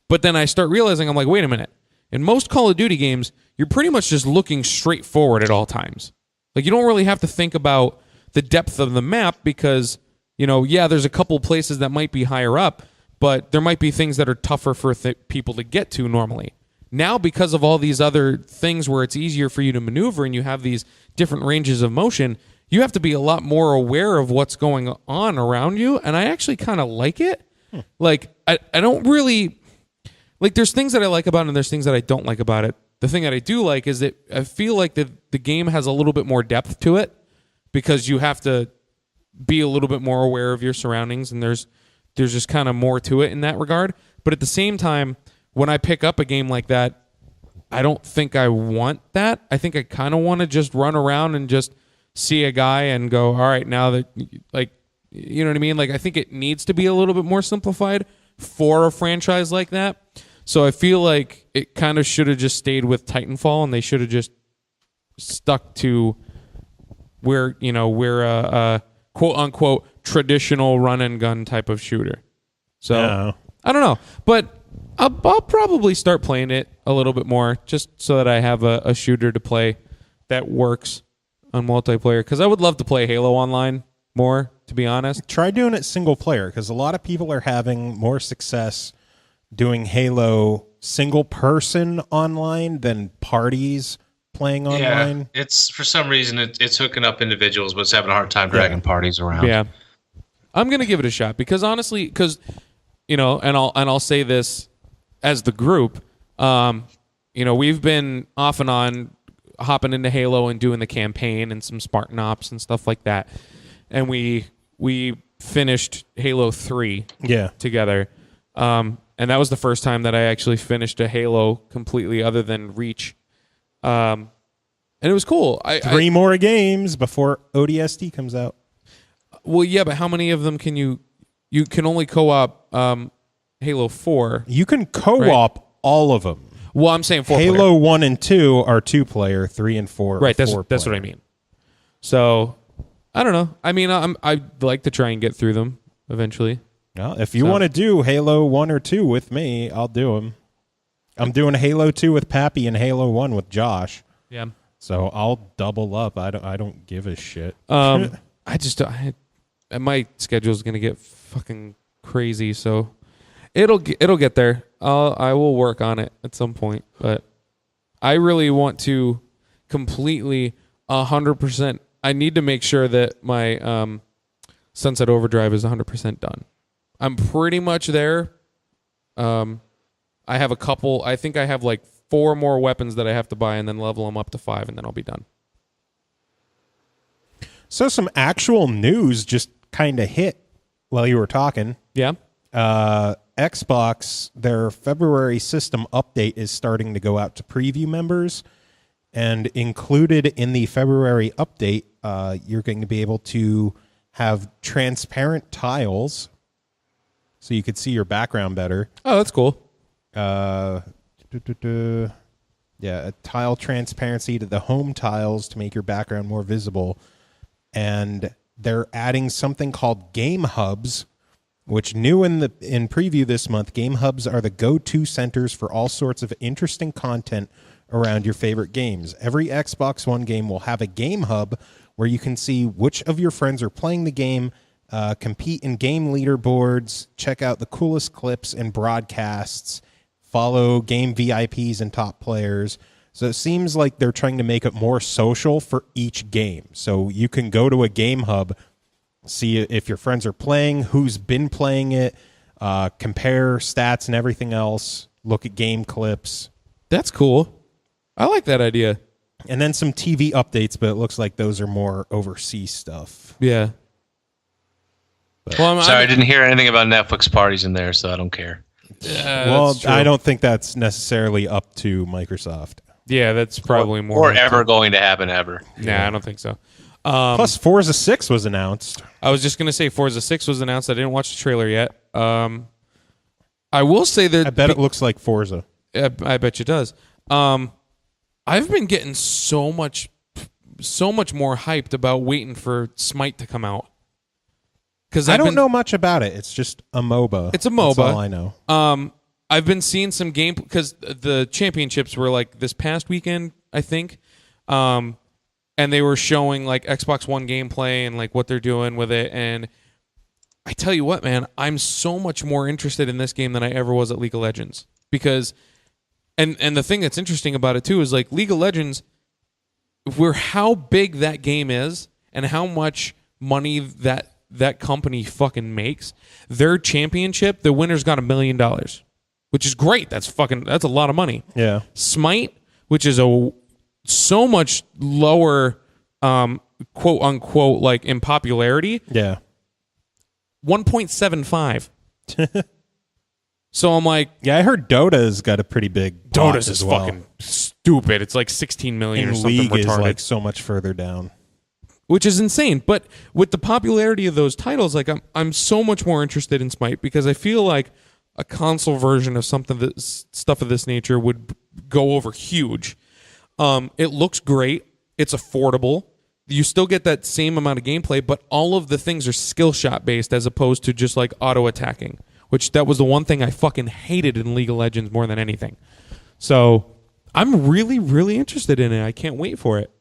But then I start realizing, I'm like, wait a minute. In most Call of Duty games, you're pretty much just looking straight forward at all times. Like, you don't really have to think about the depth of the map because, there's a couple places that might be higher up, but there might be things that are tougher for people to get to normally. Now, because of all these other things where it's easier for you to maneuver and you have these different ranges of motion, you have to be a lot more aware of what's going on around you. And I actually kind of like it. Like, I don't really... Like, there's things that I like about it and there's things that I don't like about it. The thing that I do like is that I feel like the game has a little bit more depth to it because you have to be a little bit more aware of your surroundings, and there's just kind of more to it in that regard. But at the same time, when I pick up a game like that, I don't think I want that. I think I kind of want to just run around and just see a guy and go, all right, now that, like, you know what I mean? Like, I think it needs to be a little bit more simplified for a franchise like that. So I feel like it kind of should have just stayed with Titanfall, and they should have just stuck to where a quote unquote traditional run and gun type of shooter. So I don't know, but I'll probably start playing it a little bit more just so that I have a shooter to play that works on multiplayer. Because I would love to play Halo Online more, to be honest. Try doing it single player, because a lot of people are having more success doing Halo single person online than parties playing online. Yeah, it's for some reason it's hooking up individuals, but it's having a hard time dragging parties around. Yeah, I'm gonna give it a shot because honestly, and I'll say this as the group, we've been off and on hopping into Halo and doing the campaign and some Spartan Ops and stuff like that, and we finished Halo 3 together. And that was the first time that I actually finished a Halo completely other than Reach. And it was cool. Three more games before ODST comes out. Well, yeah, but how many of them can you can only co-op Halo 4. You can co-op all of them. Well, I'm saying 4 Halo player. 1 and 2 are 2-player, 3 and 4 right, are that's what I mean. So, I don't know. I mean, I'd like to try and get through them eventually. Well, if you want to do Halo 1 or 2 with me, I'll do them. I'm doing Halo 2 with Pappy and Halo 1 with Josh. Yeah. So I'll double up. I don't give a shit. My schedule's going to get fucking crazy, so it'll get there. I will work on it at some point, but I really want to completely 100%. I need to make sure that my Sunset Overdrive is 100% done. I'm pretty much there. I have a couple. I think I have like 4 more weapons that I have to buy and then level them up to 5, and then I'll be done. So some actual news just kind of hit while you were talking. Yeah. Xbox, their February system update is starting to go out to preview members, and included in the February update, you're going to be able to have transparent tiles so you could see your background better. Oh, that's cool. A tile transparency to the home tiles to make your background more visible. And they're adding something called game hubs, which new in preview this month. Game hubs are the go-to centers for all sorts of interesting content around your favorite games. Every Xbox One game will have a game hub where you can see which of your friends are playing the game, compete in game leaderboards, check out the coolest clips and broadcasts, follow game VIPs and top players. So it seems like they're trying to make it more social for each game. So you can go to a game hub, see if your friends are playing, who's been playing it, compare stats and everything else, look at game clips. That's cool. I like that idea. And then some TV updates, but it looks like those are more overseas stuff. Yeah. Well, sorry, I didn't hear anything about Netflix parties in there, so I don't care. Well, I don't think that's necessarily up to Microsoft. Yeah, that's probably more. Or ever going to happen ever. Nah, I don't think so. Plus, Forza 6 was announced. I was just going to say Forza 6 was announced. I didn't watch the trailer yet. I will say that... I bet it looks like Forza. I bet you it does. I've been getting so much more hyped about waiting for Smite to come out. Because I don't know much about it. It's just a MOBA. It's a MOBA. That's all I know. I've been seeing some game because the championships were like this past weekend, I think, and they were showing like Xbox One gameplay and like what they're doing with it. And I tell you what, man, I'm so much more interested in this game than I ever was at League of Legends. Because, and the thing that's interesting about it too is like League of Legends, where how big that game is and how much money that company fucking makes, their championship, the winner's got $1 million, which is great. That's a lot of money. Yeah. Smite, which is so much lower, quote unquote, like in popularity. Yeah. 1.75. So I'm like, yeah, I heard Dota's got a pretty big. Dota's is fucking stupid. It's like 16 million or something League retarded. is like so much further down, which is insane. But with the popularity of those titles, like I'm so much more interested in Smite because I feel like a console version of stuff of this nature would go over huge. It looks great. It's affordable. You still get that same amount of gameplay, but all of the things are skill shot based as opposed to just like auto attacking, which that was the one thing I fucking hated in League of Legends more than anything. So I'm really, really interested in it. I can't wait for it.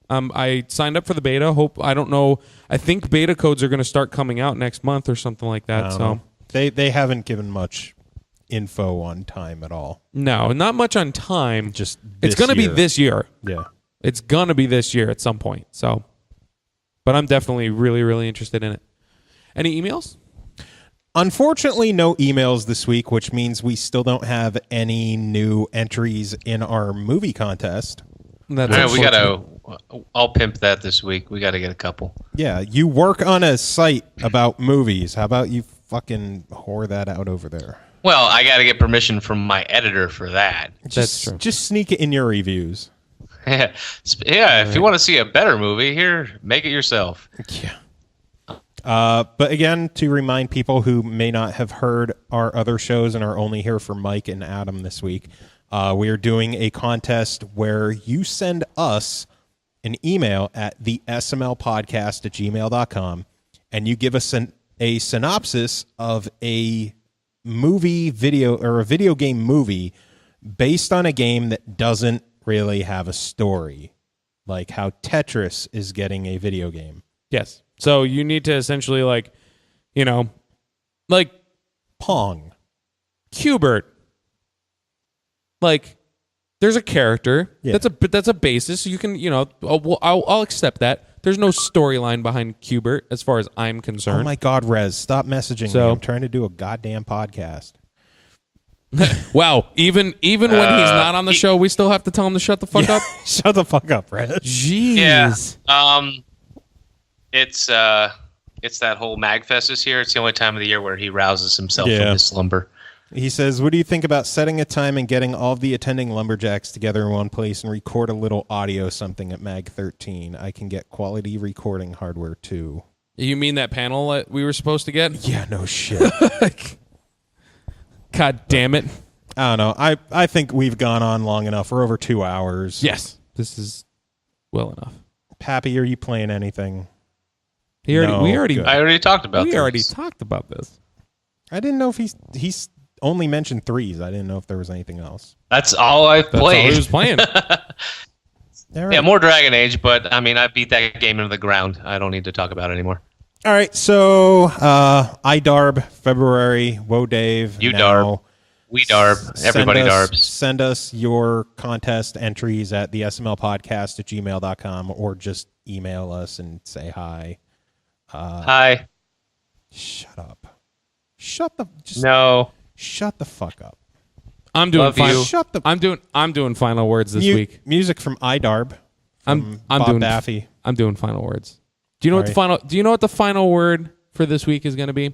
I signed up for the beta. I don't know. I think beta codes are going to start coming out next month or something like that. So they haven't given much info on time at all. No, not much on time. Just it's going to be this year. Yeah. It's going to be this year at some point. So, but I'm definitely really, really interested in it. Any emails? Unfortunately, no emails this week, which means we still don't have any new entries in our movie contest. That's we gotta. I'll pimp that this week. We gotta get a couple. Yeah, you work on a site about movies. How about you fucking whore that out over there? Well, I gotta get permission from my editor for that. That's true. Just sneak it in your reviews. Yeah, if you want to see a better movie, here, make it yourself. Yeah. But again, to remind people who may not have heard our other shows and are only here for Mike and Adam this week, we are doing a contest where you send us an email at the smlpodcast@gmail.com and you give us a synopsis of a movie video or a video game movie based on a game that doesn't really have a story, like how Tetris is getting a video game. Yes. So you need to essentially like Pong. Qbert. Like there's a character. Yeah. That's a basis. So you can, I'll accept that. There's no storyline behind Qbert as far as I'm concerned. Oh my God, Rez, stop messaging me. I'm trying to do a goddamn podcast. Wow. Even when he's not on the show, we still have to tell him to shut the fuck up. Shut the fuck up, Rez. Jeez. Yeah. It's that whole Magfest is here. It's the only time of the year where he rouses himself from his slumber. He says, what do you think about setting a time and getting all of the attending lumberjacks together in one place and record a little audio something at Mag 13? I can get quality recording hardware too. You mean that panel that we were supposed to get? Yeah, no shit. God damn it. I don't know. I think we've gone on long enough. We're over 2 hours. Yes. This is well enough. Pappy, are you playing anything? I already talked about this. We already talked about this. I didn't know if he's only mentioned threes. I didn't know if there was anything else. That's all I've played. That's all he was playing. Right. Yeah, more Dragon Age, but I mean, I beat that game into the ground. I don't need to talk about it anymore. All right, so IDARB, February, Woah Dave. UDARB. We DARB. Everybody darbs. Send us your contest entries at the smlpodcast@gmail.com or just email us and say hi. Hi. Shut up. No. Shut the fuck up. I'm doing final. Shut the. I'm doing final words this week. Music from IDARB. I'm Bob doing Baffy. I'm doing final words. Do you know what the final word for this week is going to be?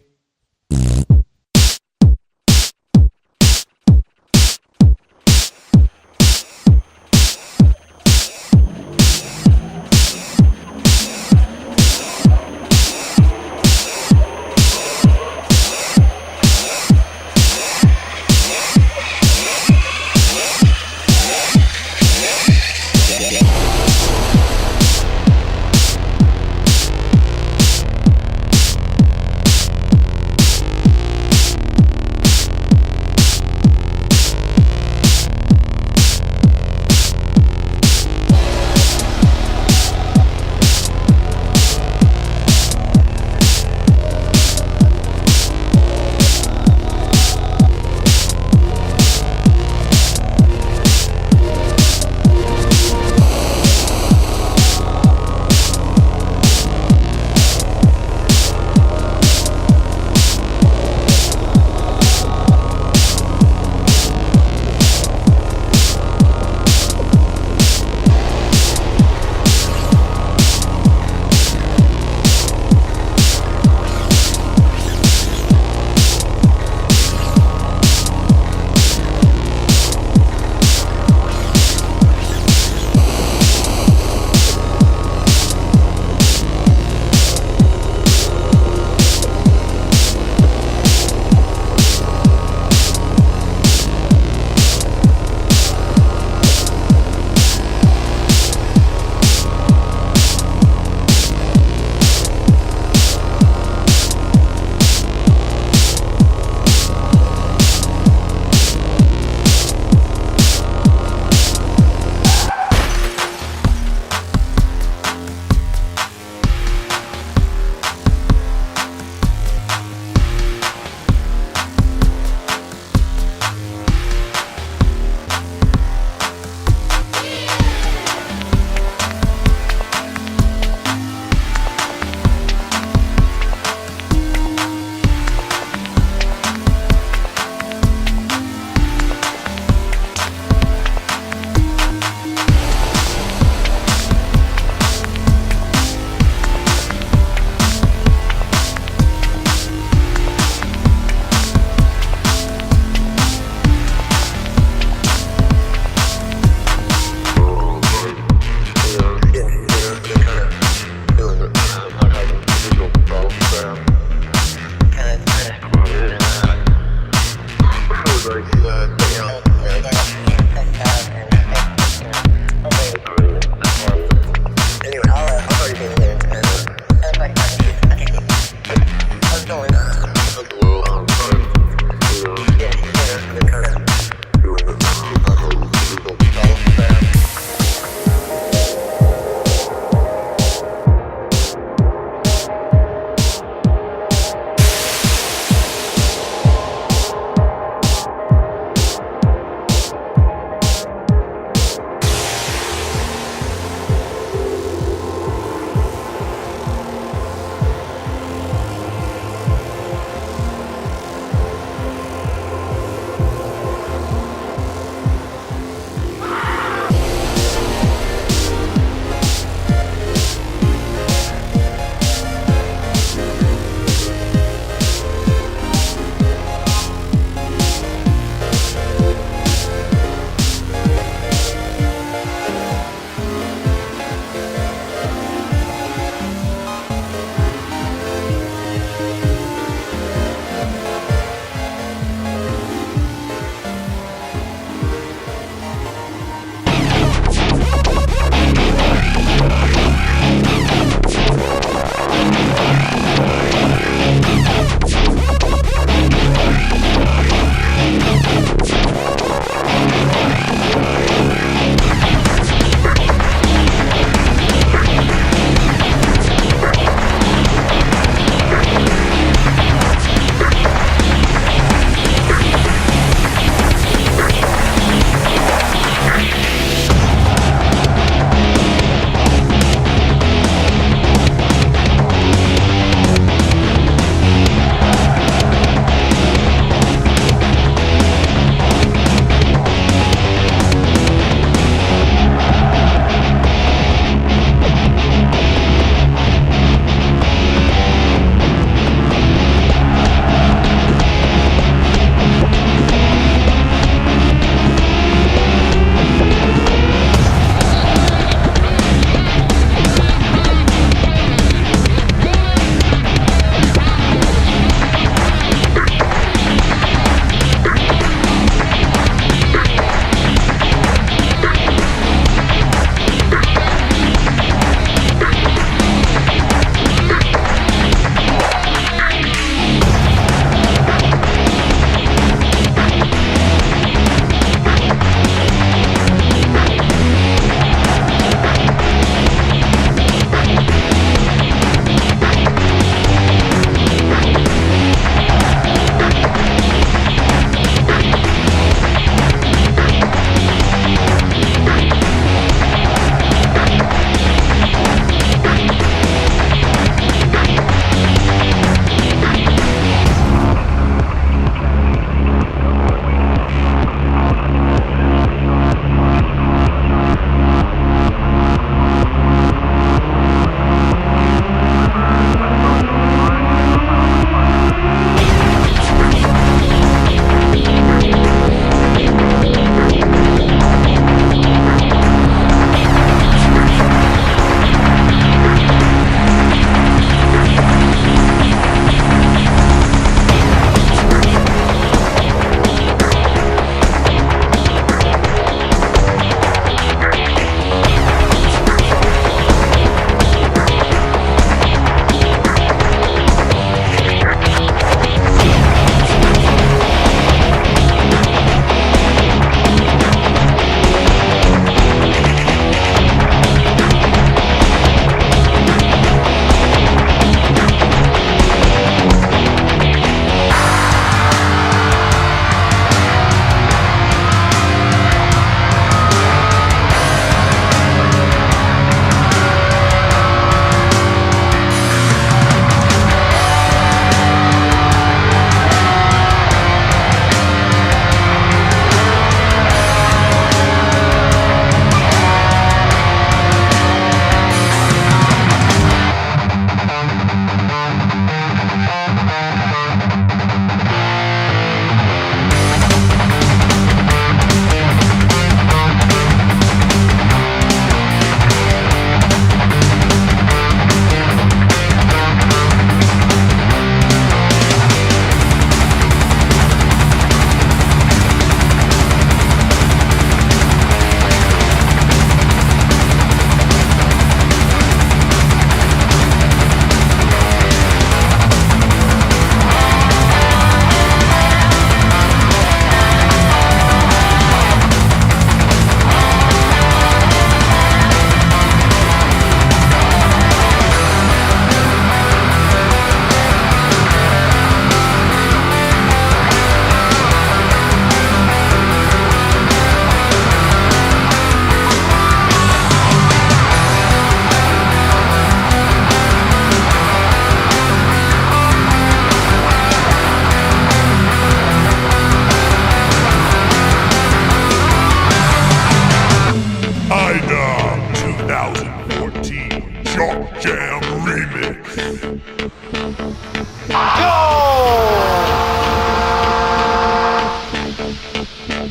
Shock Jam Remix.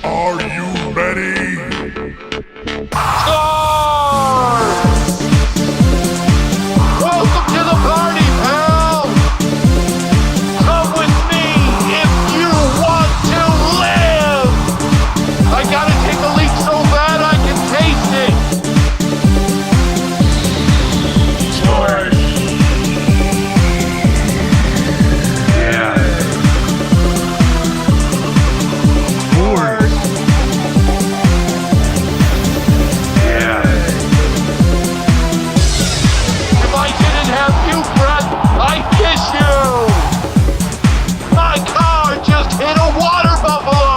Are you ready? Welcome to the party, pal! Come with me if you want to live! I gotta take a leak so bad I can taste it! Sports! Yeah. Sports! Yeah. If I didn't have you, Brett, I'd kiss you! My car just hit a water buffalo!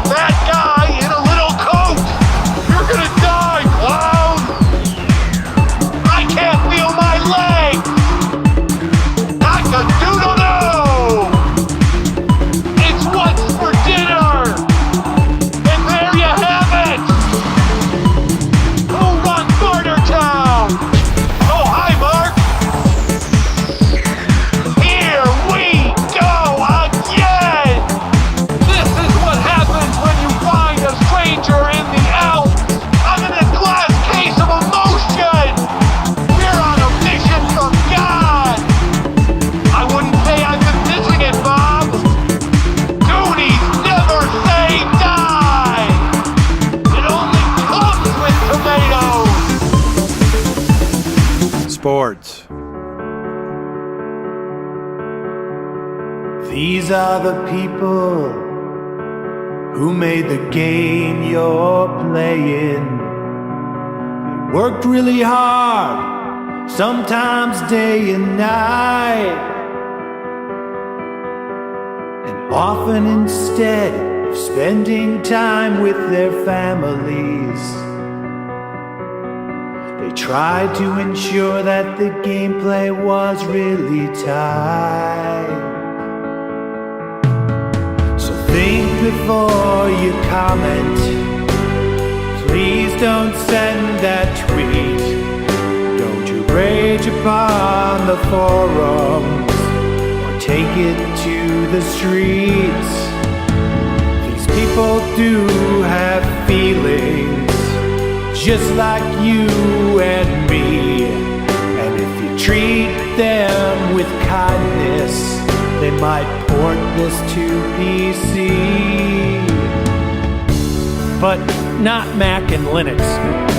That guy in a little coat! You're gonna die, clown! I can't feel my leg! Cock-a-doodle-doo! It's what's for dinner! And there you have it! Who runs Murder Town? Oh, hi, Mark! Here we go again! This is what happens when you find a stranger in the Alps! I'm in a glass case of emotion! We're on a mission from God! I wouldn't say I've been missing it, Bob! Goonies never say die! It only comes with tomatoes! Sports. These are the people who made the game you're playing. They worked really hard, sometimes day and night. And often instead of spending time with their families, they tried to ensure that the gameplay was really tight. So think before you comment. Please don't send that tweet. Don't you rage upon the forums or take it to the streets. These people do have feelings, just like you and me. And if you treat them with kindness, they might port this to PC. But not Mac and Linux,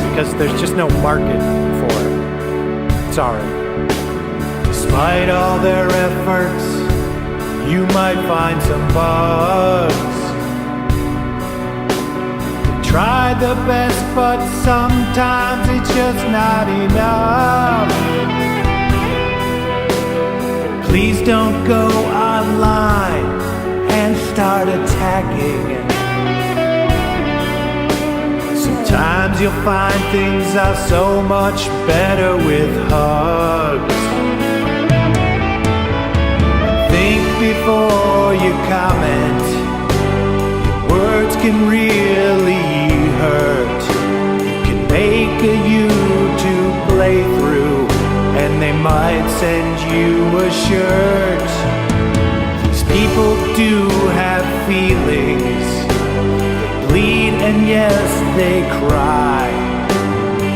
because there's just no market for it. Sorry. Despite all their efforts, you might find some bugs. Tried the best, but sometimes it's just not enough. Please don't go online and start attacking. Sometimes you'll find things are so much better with hugs. Think before you comment. Words can really hurt. You can make a YouTube playthrough and they might send you a shirt. These people do have feelings. They bleed and yes, they cry.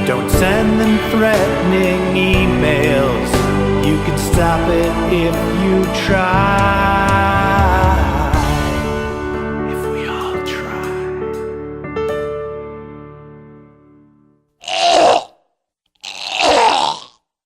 Don't send them threatening emails. You can stop it if you try.